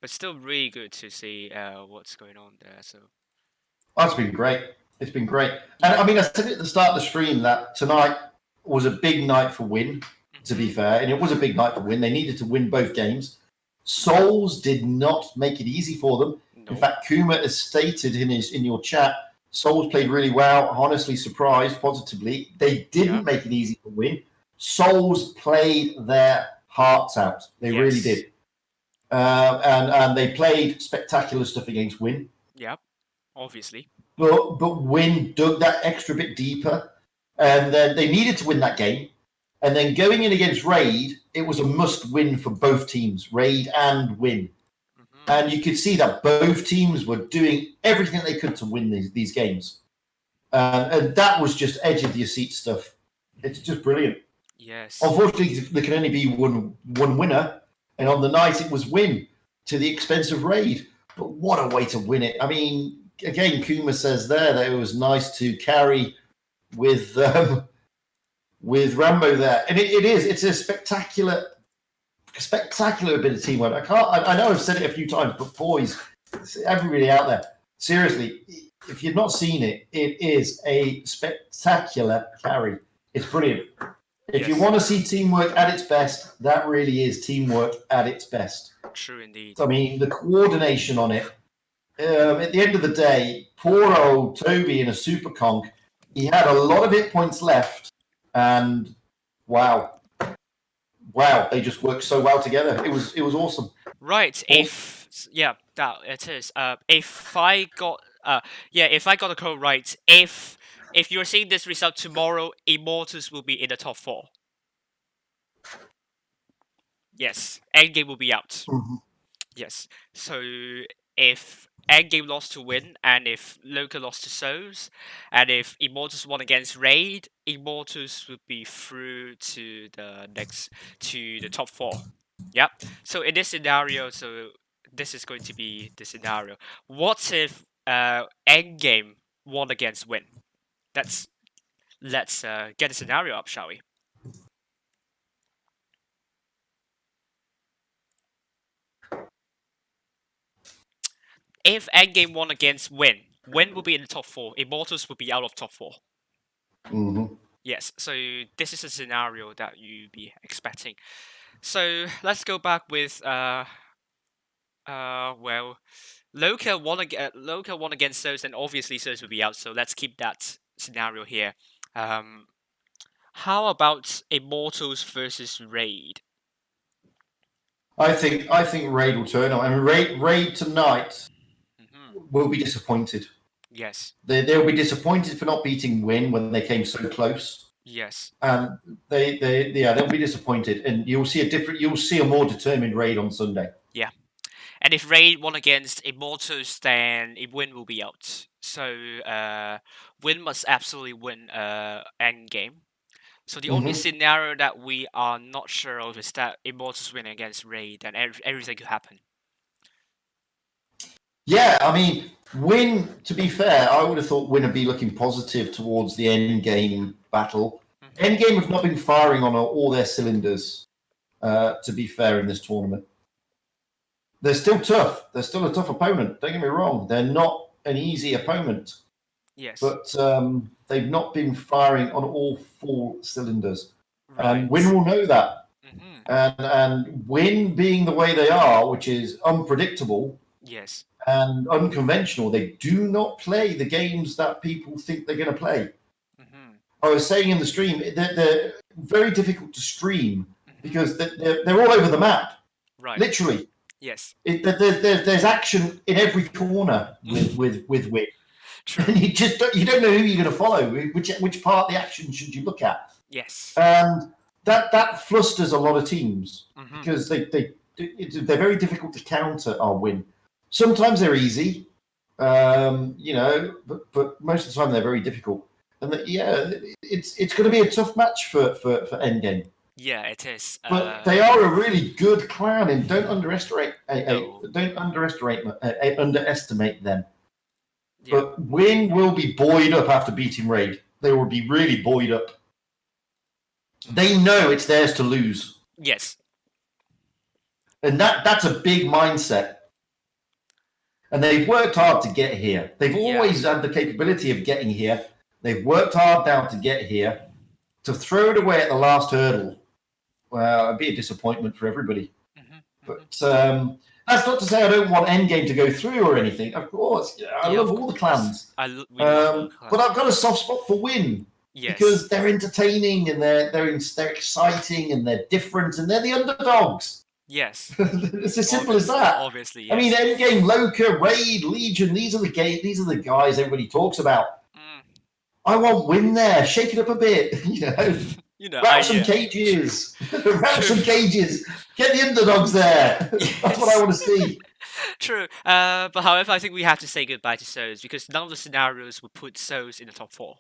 but still really good to see what's going on there. So That's been great. It's been great. And I mean, I said at the start of the stream that tonight was a big night for Win, to be fair. And it was a big night for Win. They needed to win both games. Souls did not make it easy for them. no. In fact, Kuma has stated in your chat, Souls played really well, honestly surprised positively. They didn't make it easy to win. Souls played their hearts out. They really did. And they played spectacular stuff against Win. Yeah, obviously. But Win dug that extra bit deeper, and then they needed to win that game. And then going in against Raid, it was a must-win for both teams, Raid and Win. And you could see that both teams were doing everything they could to win these games. And that was just edge of your seat stuff. It's just brilliant. Yes. Unfortunately, there can only be one winner. And on the night, it was Win to the expense of Raid. But what a way to win it. I mean, again, Kuma says there that it was nice to carry with Rambo there. And it is. It's a spectacular bit of teamwork. I know I've said it a few times, but boys, everybody out there, seriously, if you've not seen it, it is a spectacular carry. It's brilliant. If you want to see teamwork at its best, that really is teamwork at its best. True indeed. I mean, the coordination on it. At the end of the day, poor old Toby in a super conk, he had a lot of hit points left, and wow, they just worked so well together. It was awesome. Right. If that it is. If I got the code right, if you're seeing this result tomorrow, Immortals will be in the top 4. Yes, Endgame will be out. Mm-hmm. Yes. So if Endgame lost to Win, and if LOCA lost to Souls, and if Immortals won against Raid, Immortals would be through to the top 4. Yep. So in this scenario, this is going to be the scenario. What if Endgame won against Win? Let's get a scenario up, shall we? If Endgame won against Win will be in the top 4. Immortals will be out of top 4. Mm-hmm. Yes, so this is a scenario that you'd be expecting. So let's go back with LOCA won against Souls, and obviously Souls will be out. So let's keep that scenario here. How about Immortals versus Raid? I think Raid will turn on. I mean, Raid tonight will be disappointed. Yes. They'll be disappointed for not beating Win when they came so close. Yes. And they'll be disappointed, and you'll see a more determined Raid on Sunday. Yeah. And if Raid won against Immortals, then Win will be out. So Win must absolutely win Endgame. So the only scenario that we are not sure of is that Immortals win against Raid, and everything could happen. Yeah, I mean, Win, to be fair, I would have thought Win would be looking positive towards the Endgame battle. Endgame have not been firing on all their cylinders, to be fair, in this tournament. They're still tough. They're still a tough opponent. Don't get me wrong. They're not an easy opponent. Yes. But they've not been firing on all 4 cylinders. Right. And Win will know that. And Win being the way they are, which is unpredictable, yes, and unconventional, they do not play the games that people think they're going to play. I was saying in the stream, they're very difficult to stream because they're all over the map. Right. Literally. Yes. There's action in every corner with Win. True. And you don't know who you're going to follow. Which part of the action should you look at? Yes. And that flusters a lot of teams because they're very difficult to counter our Win. Sometimes they're easy, but most of the time they're very difficult. And it's going to be a tough match for Endgame. Yeah, it is. But they are a really good clan, and don't underestimate them. Yeah. But Win will be buoyed up after beating Raid. They will be really buoyed up. They know it's theirs to lose. Yes. And that's a big mindset. And they've worked hard to get here. They've Yeah. always had the capability of getting here. They've worked hard now to get here. To throw it away at the last hurdle, well, it'd be a disappointment for everybody. But that's not to say I don't want Endgame to go through or anything. Of course, I Yeah, love of all the course. clans. We love all the But clans. I've got a soft spot for Win Yes. because they're entertaining and they're exciting and they're different and they're the underdogs. Yes. It's as simple as that. Obviously, yes. I mean, Endgame, LOCA, Raid, Legion. These are the guys everybody talks about. I want Win there. Shake it up a bit. Wrap some cages. Wrap some cages. Get the underdogs there. That's what I want to see. True. But however, I think we have to say goodbye to Souls because none of the scenarios would put Souls in the top 4.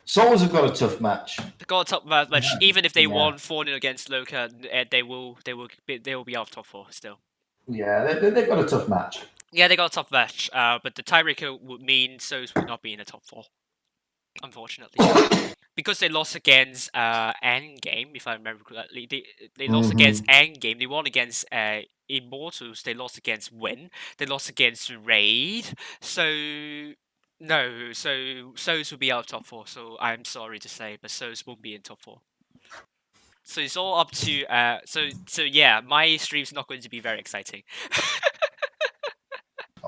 Souls have got a tough match. They got a top match. Even if they Yeah. won 4-0 against LOCA, they will be out of top 4 still. Yeah, they've got a tough match. Yeah, they got a tough match. But the tiebreaker would mean Souls would not be in the top 4. Unfortunately. Because they lost against Endgame, if I remember correctly. They lost against Endgame. They won against Immortals. They lost against Win. They lost against Raid. So no, so Souls will be out of top 4. So I'm sorry to say, but Souls won't be in top 4. So it's all up to so yeah, my stream's not going to be very exciting.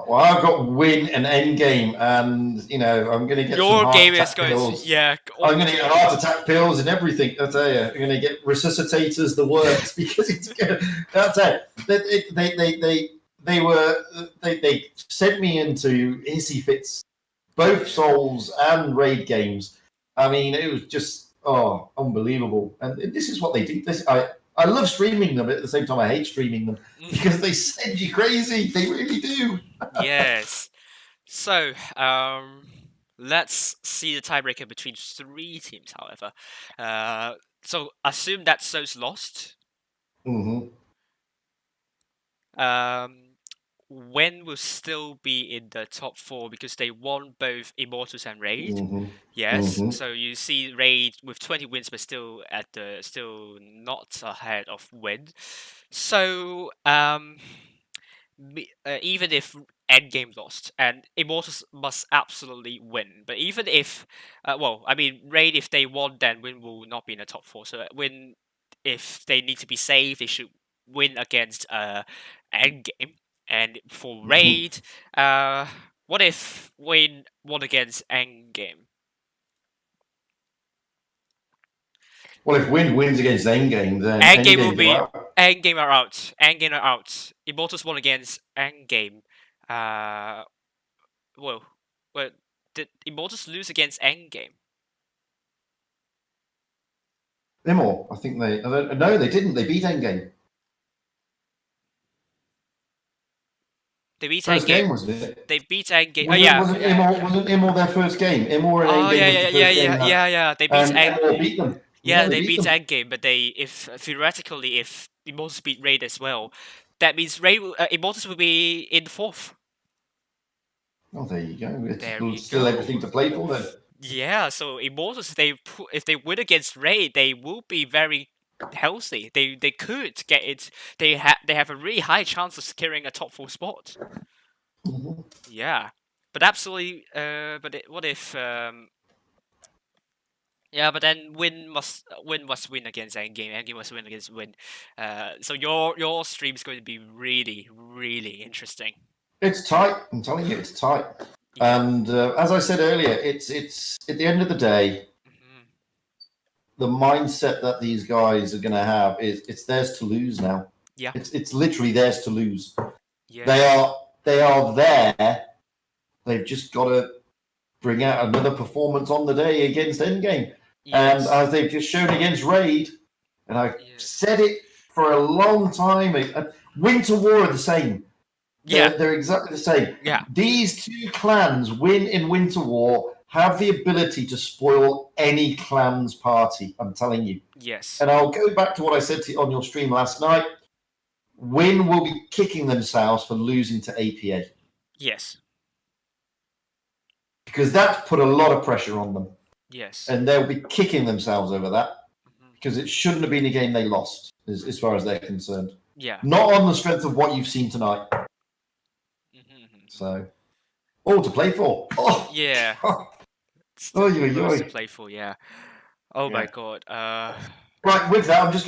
Well, I've got Win and Endgame, and I'm going to get Your some game heart is attack going pills. to, yeah. I'm going to get heart attack pills and everything. I tell you, I'm going to get resuscitators, the works, because it's good. I tell you, they sent me into hissy fits, both Souls and Raid games. I mean, it was just unbelievable. And this is what they do. I love streaming them, but at the same time I hate streaming them because they send you crazy. They really do. Yes. So, let's see the tiebreaker between 3 teams, however. So, assume that Souls lost. Mm-hmm. Wen will still be in the top 4 because they won both Immortals and Raid. Mm-hmm. Yes. Mhm. So you see Raid with 20 wins, but still not ahead of Win. So even if Endgame lost, and Immortals must absolutely win. But even if, Raid, if they won, then Win will not be in the top 4. So Win, if they need to be safe, they should win against Endgame. And for Raid, what if Win won against Endgame? Well, if Win wins against Endgame, then Endgame will go be out. Endgame are out. Endgame are out. Immortals won against Endgame. Did Immortals lose against Endgame? Immor, I think no, they didn't. They beat Endgame. They beat First game, Endgame. wasn't it? They beat Endgame. Wasn't Immor their first game? Immor and Endgame was the first game. Yeah. They beat And Immor Endgame. beat them. Yeah, they beat them. Endgame, but if theoretically, if Immortals beat Raid as well, that means Immortals will be in the 4th. Oh, there you go. There you It's still go. everything to play for then. Yeah, so Immortals, if they win against Raid, they will be very healthy. They could get it. They have a really high chance of securing a top 4 spot. Mhm. Yeah, but absolutely. What if? Yeah, but then Win must win against Endgame. Endgame must win against Win. So your stream is going to be really, really interesting. It's tight. I'm telling you, it's tight. And as I said earlier, it's at the end of the day, the mindset that these guys are going to have is it's theirs to lose now. Yeah. It's literally theirs to lose. Yeah. They are there. They've just got to bring out another performance on the day against Endgame. Yes. And as they've just shown against Raid, and I've said it for a long time, Winter War are the same. They're exactly the same. Yeah. These 2 clans, Win in Winter War, have the ability to spoil any clan's party. I'm telling you. Yes. And I'll go back to what I said to you on your stream last night. Win will be kicking themselves for losing to APA. Yes. Because that's put a lot of pressure on them. Yes. And they'll be kicking themselves over that. Because it shouldn't have been a game they lost, as far as they're concerned. Yeah. Not on the strength of what you've seen tonight. So, all to play for. Oh, Yeah. oh, Still oy, oy, loads to oy. play for, yeah. Oh my Yeah. god. Right, with that, I'm just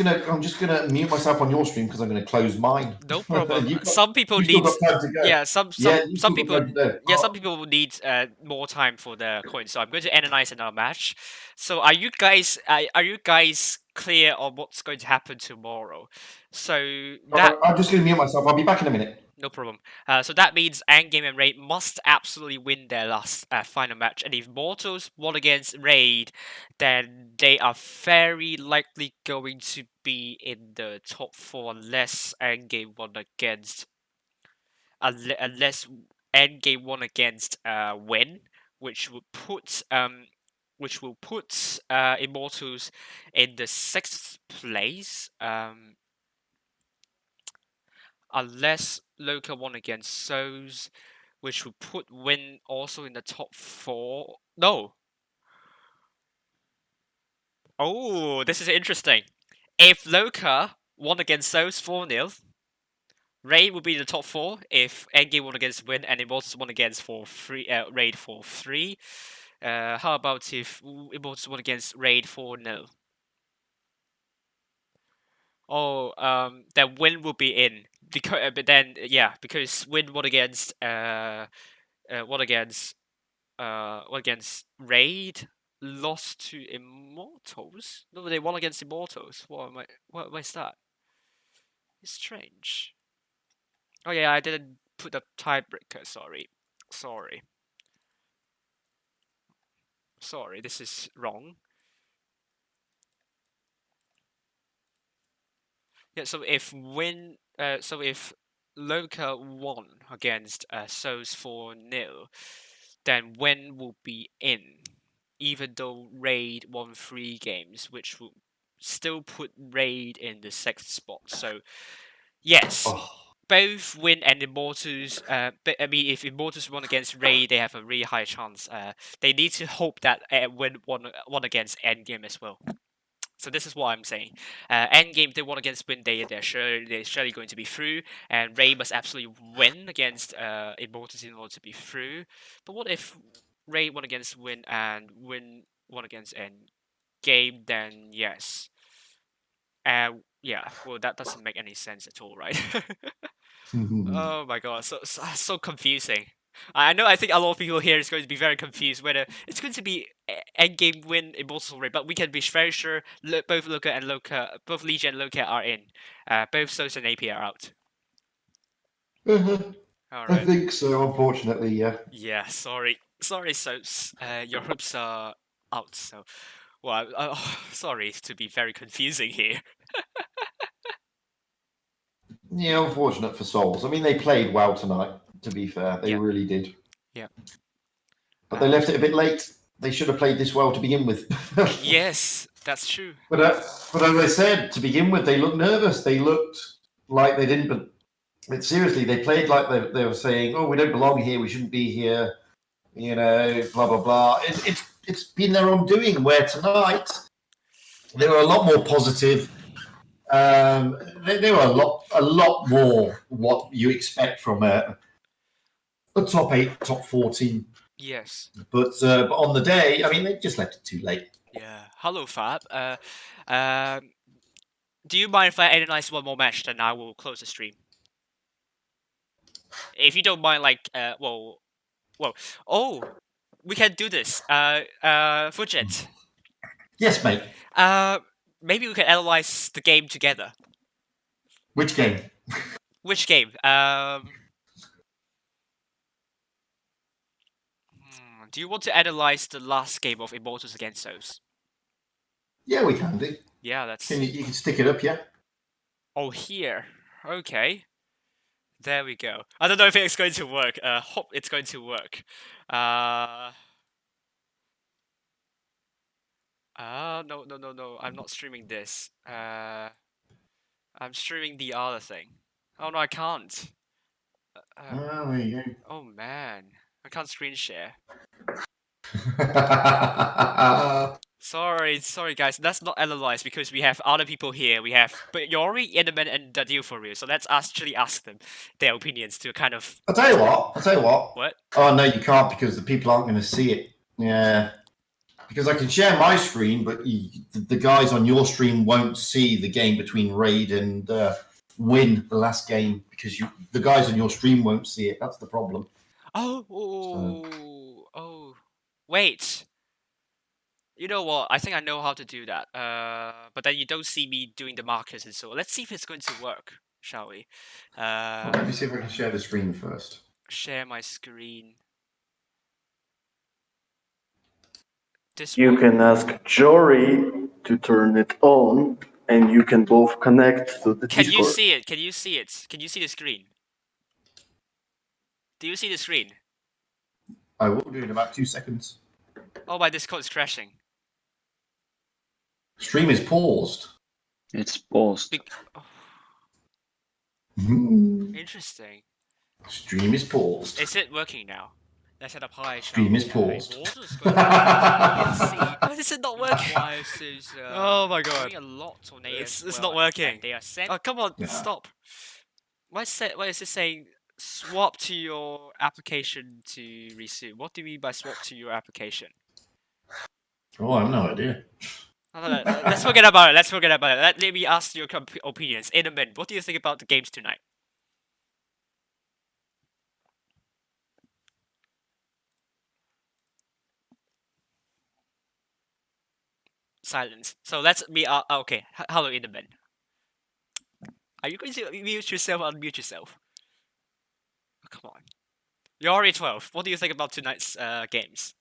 gonna mute myself on your stream because I'm gonna close mine. No problem. you've Some people still need, got time to go. yeah, Yeah, you've some still got people, time to go. yeah, Oh, some people will need more time for the coins. So I'm going to analyze another match. So are you guys clear on what's going to happen tomorrow? So that I'm just gonna mute myself. I'll be back in a minute. no problem. So that means Endgame and Raid must absolutely win their last final match. And if Mortals won against Raid, then they are very likely going to be in the top 4 unless Endgame won against Win, which would put Immortals in the 6th place. Unless LOCA won against Souls, which would put Win also in the top 4. No. Oh, this is interesting. If LOCA won against Souls 4-0, Raid would be in the top 4. If Endgame won against Win and Immortals won against Raid 4-3. How about if Immortals won against Raid 4-0? Oh, then Win will be in. But then, yeah, because Win won against won against Raid, lost to Immortals. No, they won against Immortals. What is that? It's strange. Oh yeah, I didn't put the tiebreaker. Sorry, this is wrong. Yeah, so if LOCA won against Souls 4-0, then Win will be in, even though Raid won 3 games, which will still put Raid in the 6th spot. So, yes, Oh, both Win and Immortals. But I mean, if Immortals won against Raid, they have a really high chance. They need to hope that Win won against Endgame as well. So this is what I'm saying. Endgame, they won against Win, they're surely going to be through, and Ray must absolutely win against Immortals in order to be through. But what if Ray won against Win and Win won against Endgame? Then yes. Yeah. Well, that doesn't make any sense at all, right? Oh my god, so confusing. I know. I think a lot of people here is going to be very confused whether it's going to be Endgame Win Immortals or Raid, but we can be very sure both LOCA and LOCA, both Legion and LOCA are in. Both Sos and AP are out. I Alright. think so, unfortunately, yeah. Yeah, sorry, Sos. Your hopes are out. So, well, sorry to be very confusing here. Yeah, unfortunate for Souls. I mean, they played well tonight, to be fair. They Yeah. really did. Yeah. But they left it a bit late. They should have played this well to begin with. Yes, that's true. But as I said, to begin with, they looked nervous. They looked like they didn't. But seriously, they played like they were saying, "Oh, we don't belong here. We shouldn't be here." You know, blah blah blah. It's been their own doing. Where tonight they were a lot more positive. They were a lot more what you expect from a top 8, top 14. Yes. But on the day, I mean, they just left it too late. Yeah. Hello, Fab. Do you mind if I analyze one more match? Then I will close the stream. If you don't mind, like, well, oh, we can do this. Fujit. Yes, mate. Maybe we can analyze the game together. Which game? Which game? Do you want to analyze the last game of Immortals against Souls? Yeah, we can do. Yeah, that's. You can stick it up, yeah. Oh, here. Okay. There we go. I don't know if it's going to work. Hope it's going to work. No. I'm not streaming this. I'm streaming the other thing. Oh no, I can't. Oh, there you Oh man, I can't screen share. go. Sorry, guys. That's not analyzed because we have other people here. We have Yori, Enderman, and Dadil for real. So let's actually ask them their opinions to kind of. I'll tell you what. What? Oh no, you can't because the people aren't going to see it. Yeah, because I can share my screen, but the guys on your stream won't see the game between Raid and Win, the last game, because the guys on your stream won't see it. That's the problem. Oh. Wait. You know what? I think I know how to do that. But then you don't see me doing the markers and so. Let's see if it's going to work, shall we? Let me see if I can share the screen first. Share my screen. This You one? can ask Jory to turn it on, and you can both connect to the Can Discord. you see it? Can you see it? Can you see the screen? Do you see the screen? I will do it in about 2 seconds. Oh, my Discord is crashing. Stream is paused. It's paused. Interesting. Stream is paused. Is it working now? Let's set up high. Stream is paused. Why is it not working? Oh my god. A lot on It's not working. They are sent. Oh, come on, Yeah. stop. Why is it saying swap to your application to resume? What do you mean by swap to your application? Oh, I have no idea. No, let's forget about it. Let me ask your opinions. In a minute, what do you think about the games tonight? Silence. So let's be okay. Hello, in a minute. Are you going to mute yourself or unmute yourself? Oh, come on. You're already 12. What do you think about tonight's games?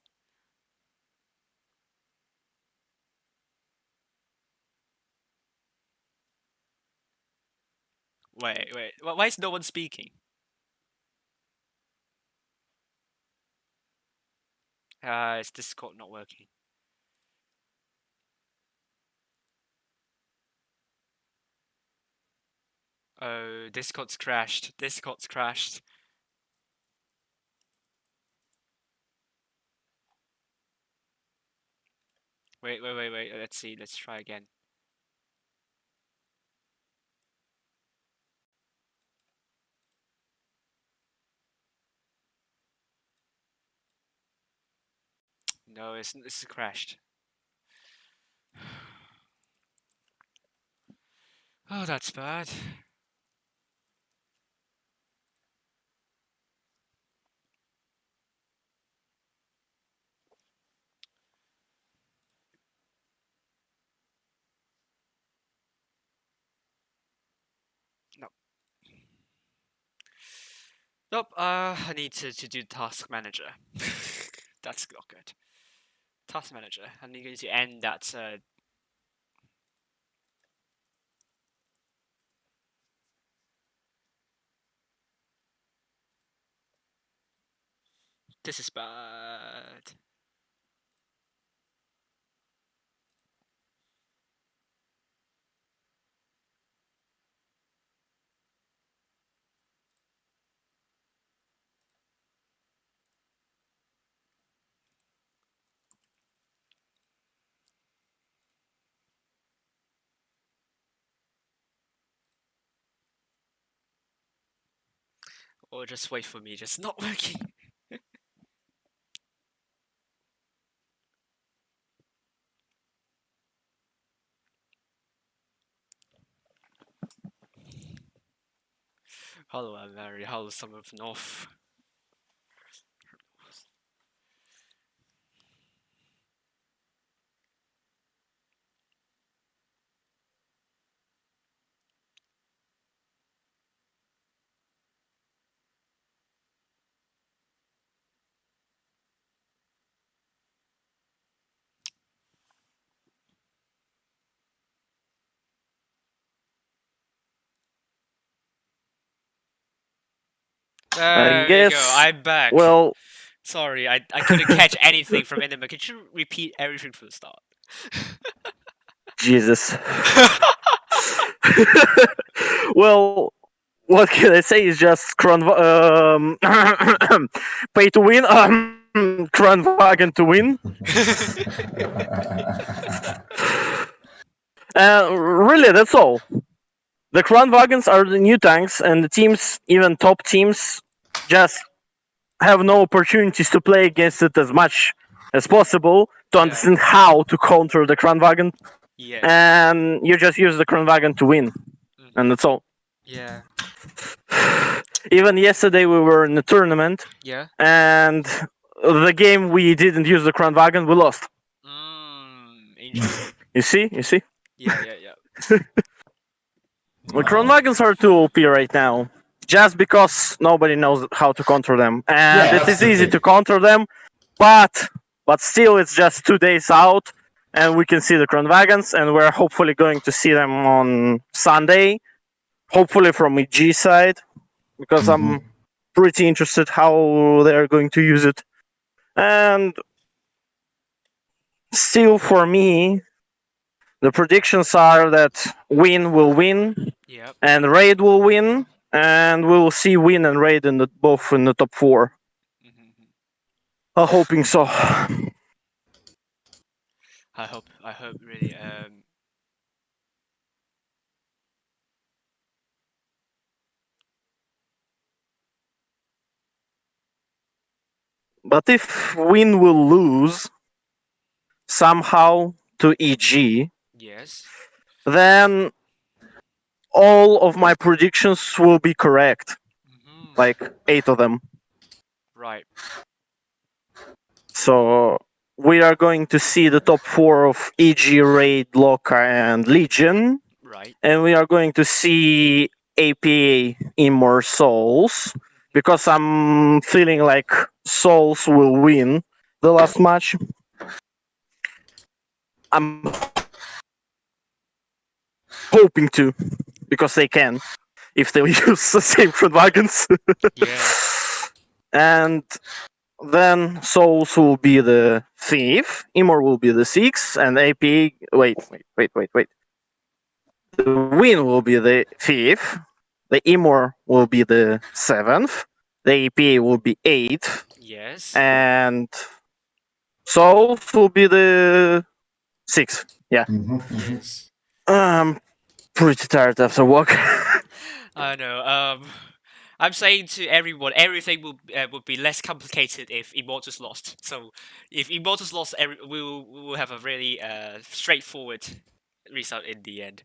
Wait. Why is no one speaking? Is Discord not working? Oh, Discord's crashed. Wait. Let's see. Let's try again. No, it's crashed. Oh, that's bad. Nope, I need to do task manager. That's not good. Task manager. I need to end that. This is bad. Or just wait for me, just not working. Hello, I'm Mary. Hello, Summer of North. There we go. guess- I'm back. Well, Sorry, I couldn't catch anything from Enema. Could you repeat everything from the start? Jesus. Well, what can I say is just pay to win. Kranwagen to win. Really, that's all. The Kranwagens are the new tanks, and the teams, even top teams, just have no opportunities to play against it as much as possible to understand how to counter the Kranwagen. Yes. And you just use the Kranwagen to win, and that's all. Yeah. Even yesterday we were in a tournament, Yeah. and the game we didn't use the Kranwagen, we lost. Interesting. You see? Yeah. The Kranwagens are too OP right now, just because nobody knows how to counter them, and it is easy to counter them, but still it's just 2 days out, and we can see the Kranwagens, and we're hopefully going to see them on Sunday, hopefully from EG side, because I'm pretty interested how they're going to use it. And still for me, the predictions are that Win will win, and Raid will win, and we will see Win and Raid in both in the top 4. I'm hoping so. I hope really. But if Win will lose somehow to EG, then all of my predictions will be correct. Like 8 of them. Right. So we are going to see the top 4 of EG, Raid, LOCA, and Legion. Right. And we are going to see APA Immor Souls, because I'm feeling like Souls will win the last match. I'm hoping to, because they can, if they use the same Kranwagens. And then Souls will be the 5th, Immor will be the 6th, and APA... Wait. The Win will be the 5th, the Immor will be the 7th, the APA will be 8th, and Souls will be the 6th. Yeah. I'm pretty tired after work. I know. I'm saying to everyone, everything would be less complicated if Immortals lost. So, if Immortals lost, we will have a really straightforward result in the end.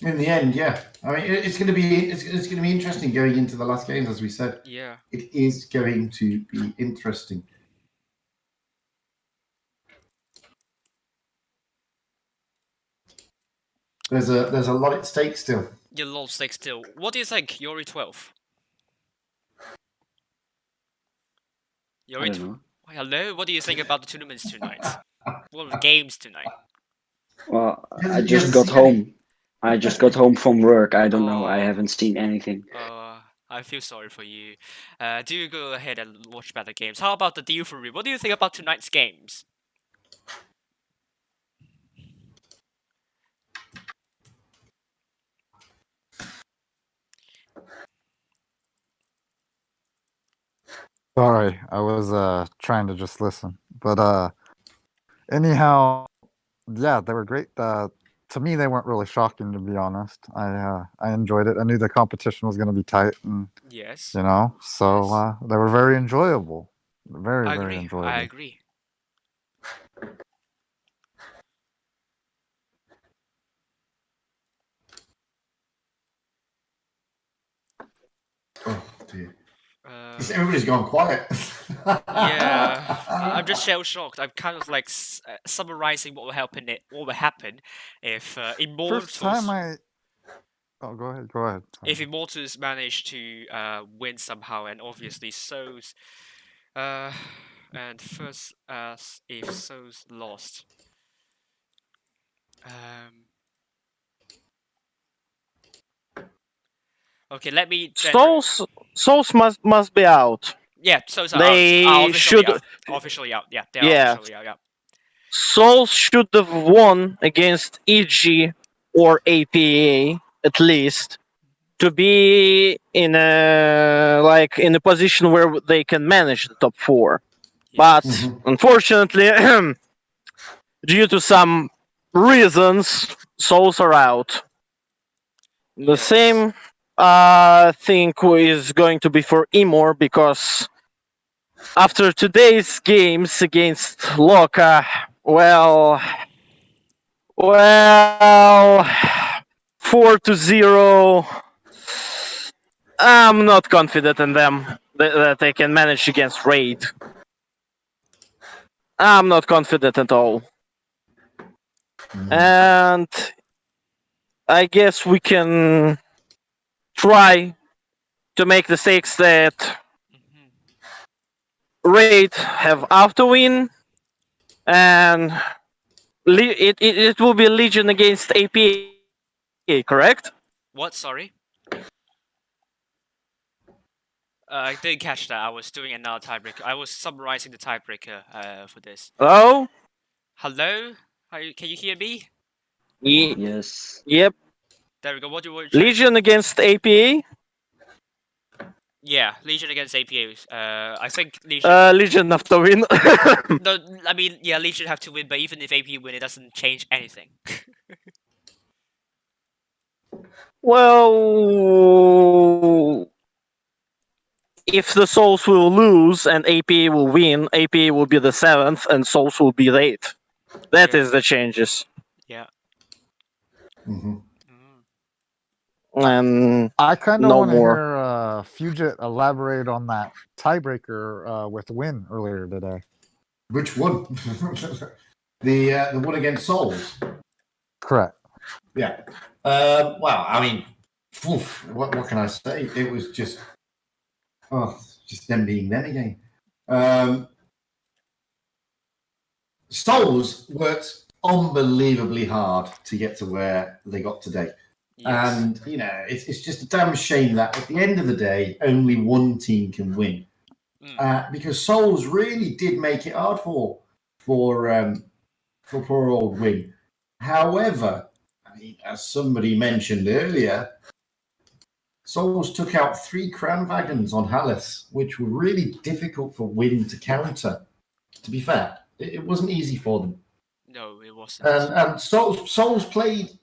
In the end, yeah. I mean, it's going to be interesting going into the last games, as we said. Yeah. It is going to be interesting. There's a lot at stake still. Yeah, a lot at stake still. What do you think, Yori 12? Yori, hello. What do you think about the tournaments tonight? What are the games tonight? Well, I just got home. I just got home from work. I don't know. I haven't seen anything. I feel sorry for you. Do go ahead and watch better games. How about the deal for you? What do you think about tonight's games? Sorry, I was trying to just listen. But anyhow, yeah, they were great. To me, they weren't really shocking, to be honest. I enjoyed it. I knew the competition was going to be tight, and so they were very enjoyable. Very enjoyable. I agree. Oh dear. Everybody's gone quiet. Yeah, I'm just shell shocked. I'm kind of like summarizing what will happen. What will happen if Immortals? First time Oh, go ahead. Sorry. If Immortals manage to win somehow, and obviously Souls, and first, if Souls lost, okay, let me. Souls must be out. Yeah, Souls are they out. should Officially out. Yeah, they are officially out. Yeah. Souls should have won against EG or APA at least, to be in a position where they can manage the top 4. But unfortunately, due to some reasons, Souls are out. The same thing is going to be for Emor, because after today's games against LOCA, well, 4-0. I'm not confident in them that they can manage against Raid. I'm not confident at all. And I guess we can try to make the stakes that Raid have after win, and it will be Legion against APA, correct? What? Sorry? I didn't catch that. I was doing another tiebreaker. I was summarizing the tiebreaker for this. Hello? Hello? Can you hear me? Yes. Yep. There we go. What do you Legion against APA? Yeah, Legion against APA. I think Legion. Legion have to win. No, I mean, yeah, Legion have to win, but even if APA win, it doesn't change anything. Well, if the Souls will lose and APA will win, APA will be the 7th and Souls will be the 8th. That is the changes. Yeah. And I kind of no want to more. hear Fugit elaborate on that tiebreaker with Win earlier today. Which one? The one against Souls. Correct. Yeah. Well, I mean, what can I say? It was just them being them again. Souls worked unbelievably hard to get to where they got today. Yes. And, it's just a damn shame that at the end of the day, only one team can win. Because Souls really did make it hard for poor old Win. However, I mean, as somebody mentioned earlier, Souls took out 3 Crown Wagons on Hallis, which were really difficult for Win to counter. To be fair, it wasn't easy for them. No, it wasn't. And Souls played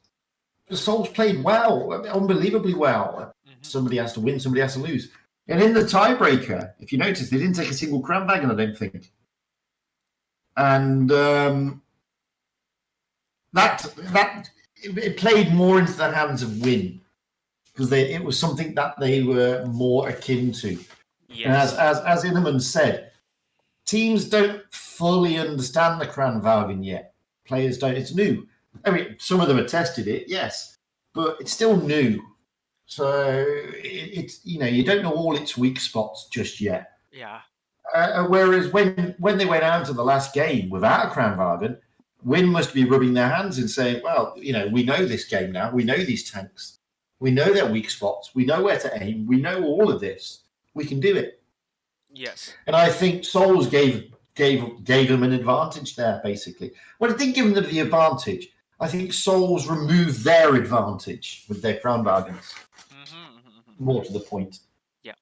well, unbelievably well. Somebody has to win, somebody has to lose. And in the tiebreaker, if you notice, they didn't take a single Crown Wagon, I don't think. And it played more into the hands of Win, because it was something that they were more akin to. Yes. And as Innerman said, teams don't fully understand the Crown Wagon yet. Players don't. It's new. I mean, some of them have tested it, yes, but it's still new. So it's you don't know all its weak spots just yet. Yeah. Whereas when they went out to the last game without a Crown Wagon, Win must be rubbing their hands and saying, well, we know this game now. We know these tanks. We know their weak spots. We know where to aim. We know all of this. We can do it. Yes. And I think Souls gave them an advantage there, basically. Well, it didn't give them the advantage. I think Souls removed their advantage with their Crown Wagons. More to the point. Yeah.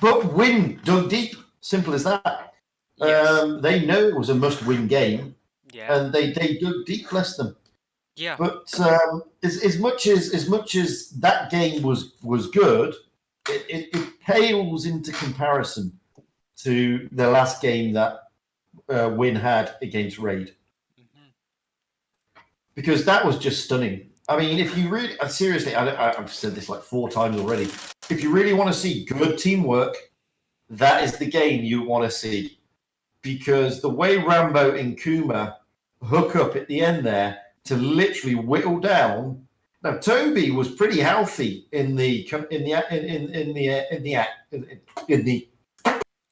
But Win dug deep. Simple as that. Yes. They know it was a must-win game. Yeah. And they dug deep, bless them. Yeah. But as much as that game was good, it pales into comparison to the last game that Win had against Raid. Because that was just stunning. I mean, if you really, seriously, I've said this like 4 times already. If you really want to see good teamwork, that is the game you want to see. Because the way Rambo and Kuma hook up at the end there to literally whittle down. Now, Toby was pretty healthy in the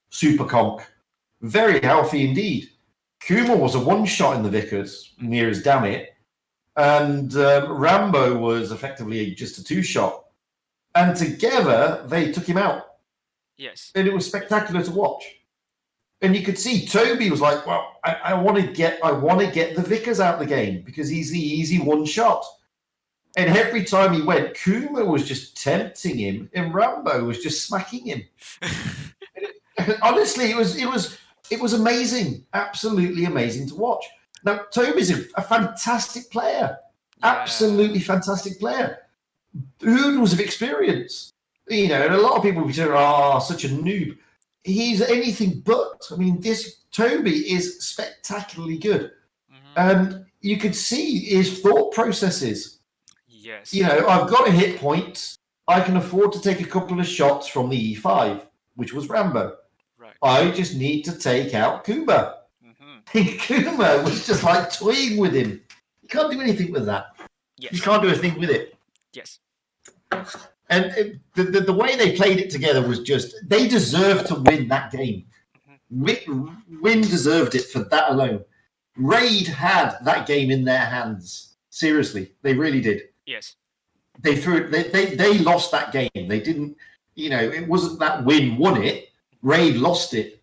Super Conk. Very healthy indeed. Kuma was a one-shot in the Vickers, near as damn it. And Rambo was effectively just a 2-shot. And together, they took him out. Yes. And it was spectacular to watch. And you could see Toby was like, well, I want to get the Vickers out of the game because he's the easy one-shot. And every time he went, Kuma was just tempting him, and Rambo was just smacking him. Honestly, it was amazing, absolutely amazing to watch. Now, Toby's a fantastic player, absolutely fantastic player. Oodles of experience, you know, and a lot of people would say, "Oh, such a noob." He's anything but. I mean, this Toby is spectacularly good, and you could see his thought processes. Yes. You know, I've got a hit point. I can afford to take a couple of shots from the E5, which was Rambo. Right. I just need to take out Kuma. Kuma was just like toying with him. You can't do anything with that. Yes. You can't do a thing with it. Yes. And the way they played it together was just, they deserved to win that game. Win deserved it for that alone. Raid had that game in their hands. Seriously, they really did. Yes. They lost that game. They didn't, you know, it wasn't that Win won it. Raid lost it.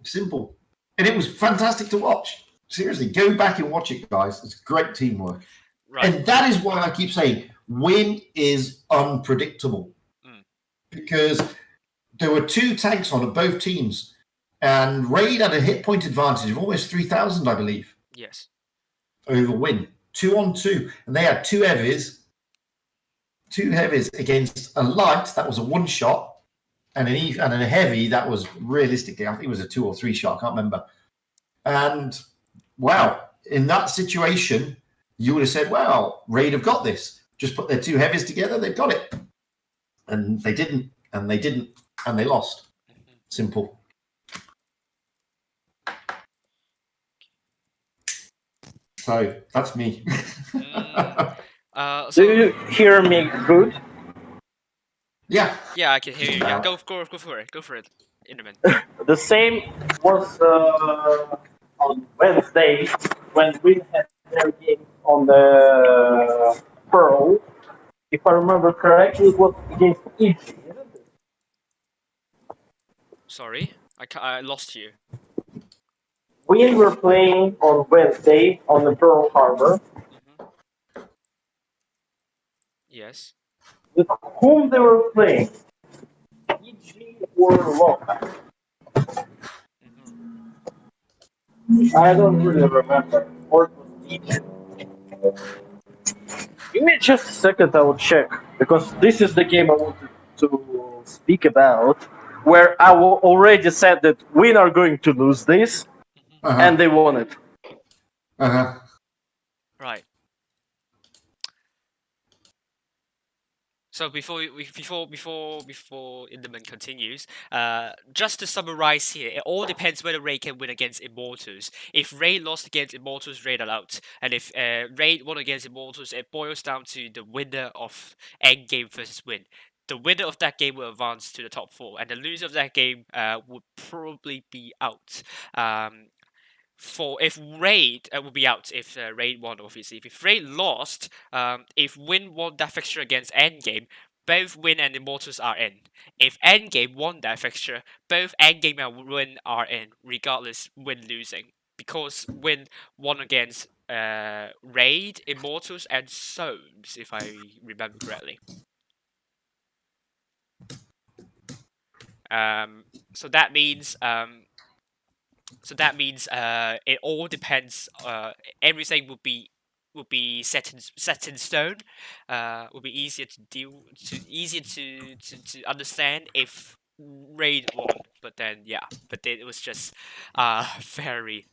Simple. And it was fantastic to watch. Seriously, go back and watch it, guys. It's great teamwork. Right. And that is why I keep saying Win is unpredictable. Because there were 2 tanks on at both teams, and Raid had a hit point advantage of almost 3,000, I believe. Yes. Over Win. 2 on 2. And they had 2 heavies. 2 heavies against a light that was a 1 shot, and a heavy that was realistically, I think it was a 2 or 3 shot, I can't remember. And wow, in that situation, you would have said, well, Raid have got this. Just put their 2 heavies together, they've got it. And they didn't, and they didn't, and they lost. Simple. So that's me. Do you hear me good? Yeah. Yeah, I can hear you. Yeah, go for it. Go for it, Inderman. The same was on Wednesday when we had their game on the Pearl. If I remember correctly, it was against EG, isn't it? Sorry, I lost you. We were playing on Wednesday on the Pearl Harbor. Yes. With whom they were playing? EG or LOCA? I don't really remember. Or it was EG. Give me just a second, I will check. Because this is the game I wanted to speak about. Where I already said that we are going to lose this. And they won it. Right. So before Inderman continues, just to summarize here, it all depends whether Raid can win against Immortals. If Raid lost against Immortals, Raid are out, and if Raid won against Immortals, it boils down to the winner of Endgame versus Win. The winner of that game will advance to the top 4, and the loser of that game would probably be out. If Raid would be out if Raid won, obviously. If Raid lost, if Win won that fixture against Endgame, both Win and Immortals are in. If Endgame won that fixture, both Endgame and Win are in, regardless Win losing. Because Win won against Raid, Immortals, and Souls, if I remember correctly. So that means it all depends. Everything would be set in stone. Would be easier to understand if Raid won. But then it was just very.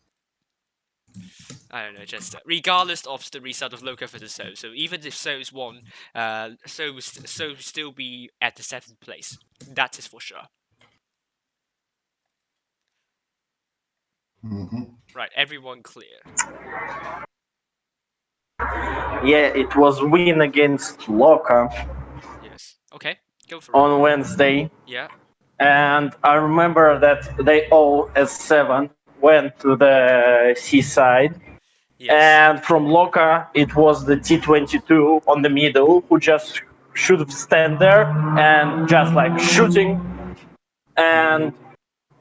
I don't know, just regardless of the result of LOCA versus Souls. So even if Souls won, Souls still be at the 7th place. That is for sure. Right, everyone clear. Yeah, it was Win against LOCA. Yes. Okay, go for it. On Wednesday. Yeah. And I remember that they all, as 7, went to the seaside. Yes. And from LOCA, it was the T-22 on the middle, who just should stand there and just like shooting. And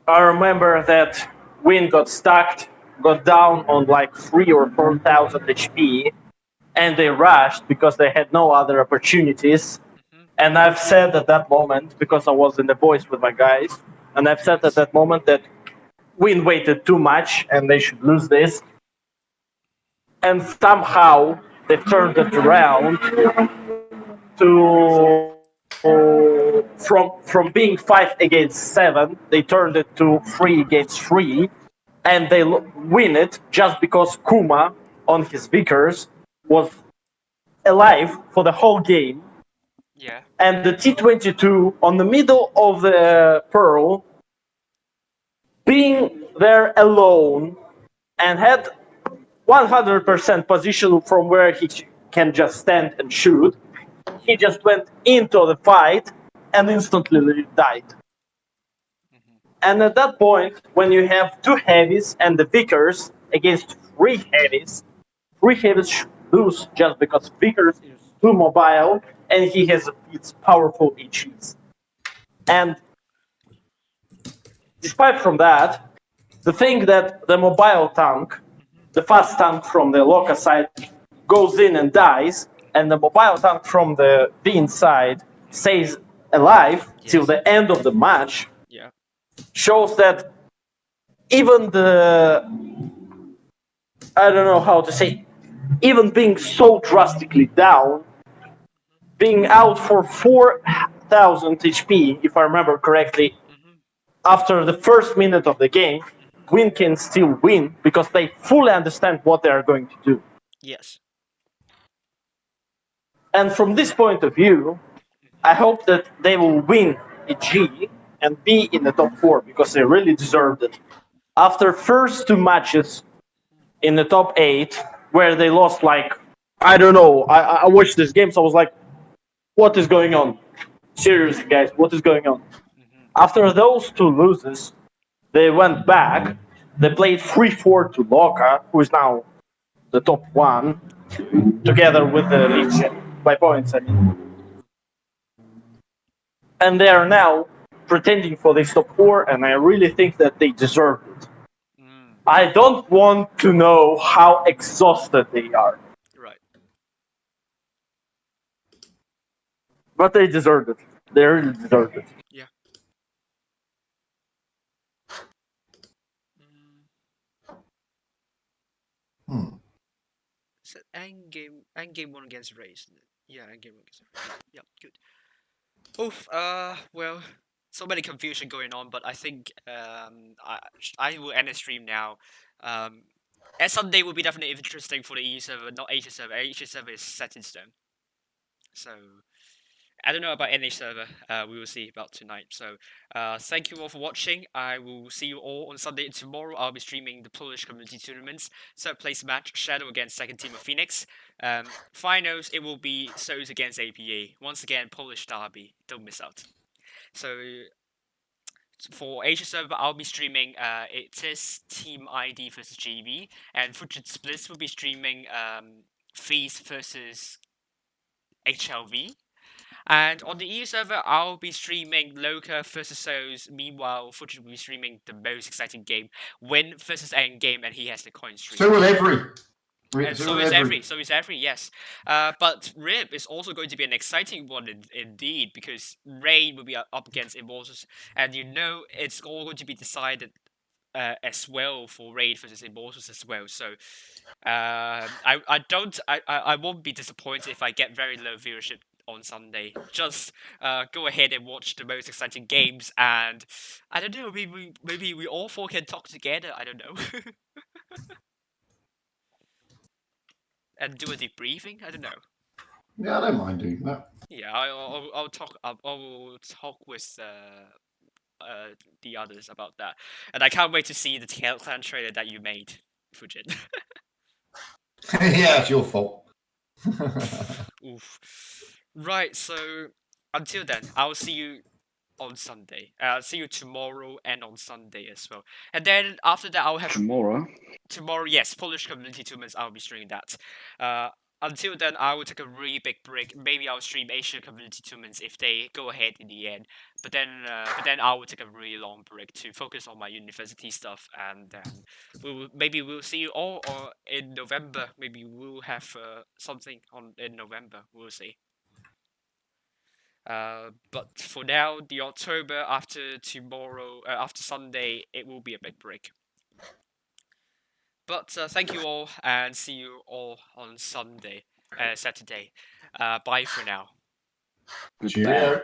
I remember that Win got stuck, got down on like 3,000 or 4,000 HP, and they rushed because they had no other opportunities. And I've said at that moment, because I was in the voice with my guys, and I've said at that moment that Win waited too much and they should lose this. And somehow they turned it around to from being 5-7, they turned it to 3-3, and they win it just because Kuma on his Vickers was alive for the whole game. Yeah. And the T22 on the middle of the Pearl, being there alone and had 100% position from where he can just stand and shoot, he just went into the fight and instantly died. And at that point, when you have 2 heavies and the Vickers against 3 heavies lose just because Vickers is too mobile and he has its powerful HEs. And despite from that, the thing that the mobile tank, the fast tank from the LOCA side, goes in and dies, and the mobile tank from the Bean side stays alive till the end of the match, shows that even the, I don't know how to say, even being so drastically down, being out for 4,000 HP, if I remember correctly, after the first minute of the game, Win can still win because they fully understand what they are going to do. Yes. And from this point of view, I hope that they will win a G and be in the top 4 because they really deserved it. After first 2 matches in the top 8, where they lost like, I don't know, I watched this game, so I was like, what is going on? Seriously, guys, what is going on? After those 2 losses, they went back, they played 3-4 to LOCA, who is now the top 1, together with the Leeds by points, I mean. And they are now pretending for this top 4, and I really think that they deserve it. I don't want to know how exhausted they are. Right. But they deserve it. They really deserve it. Yeah. Is it endgame 1 against Ray, isn't it? Yeah, endgame 1 against Ray. Yeah, good. Oof, well, so many confusion going on, but I think I will end the stream now. And Sunday will be definitely interesting for the EU server, not Asia server. Asia server is set in stone. So I don't know about NA server. We will see about tonight. So thank you all for watching. I will see you all on Sunday. Tomorrow I'll be streaming the Polish community tournaments. Third place match, Shadow against second team of Phoenix. Finals, it will be Souls against APA. Once again, Polish derby. Don't miss out. So for Asia server, I'll be streaming it is Team ID versus GB, and Fujit Splits will be streaming Feast versus HLV. And on the EU server, I'll be streaming LOCA versus Souls. Meanwhile, Fujit will be streaming the most exciting game, Win versus Endgame, and he has the coin stream. So will every. And so is every, yes. But Rib is also going to be an exciting one indeed, because Ray will be up against Immortals, and you know it's all going to be decided as well for Raid versus Immortals as well. So I won't be disappointed if I get very low viewership on Sunday. Just go ahead and watch the most exciting games, and I don't know, maybe we all four can talk together. I don't know. And do a debriefing? I don't know. Yeah, I don't mind doing that. Yeah, I'll talk. I will talk with the others about that, and I can't wait to see the clan trailer that you made, Fujin. Yeah, it's your fault. Oof. Right. So until then, I'll see you on Sunday. I'll see you tomorrow and on Sunday as well. And then after that, I'll have Tomorrow. Tomorrow, yes, Polish community tournaments. I'll be streaming that. until then, I will take a really big break. Maybe I'll stream Asia Community Tournaments if they go ahead in the end. But then I will take a really long break to focus on my university stuff, and then maybe we'll see you all or in November. Maybe we'll have something on in November. We'll see. But for now, the October after tomorrow, after Sunday, it will be a big break. But thank you all, and see you all on Saturday. Bye for now. Cheerio.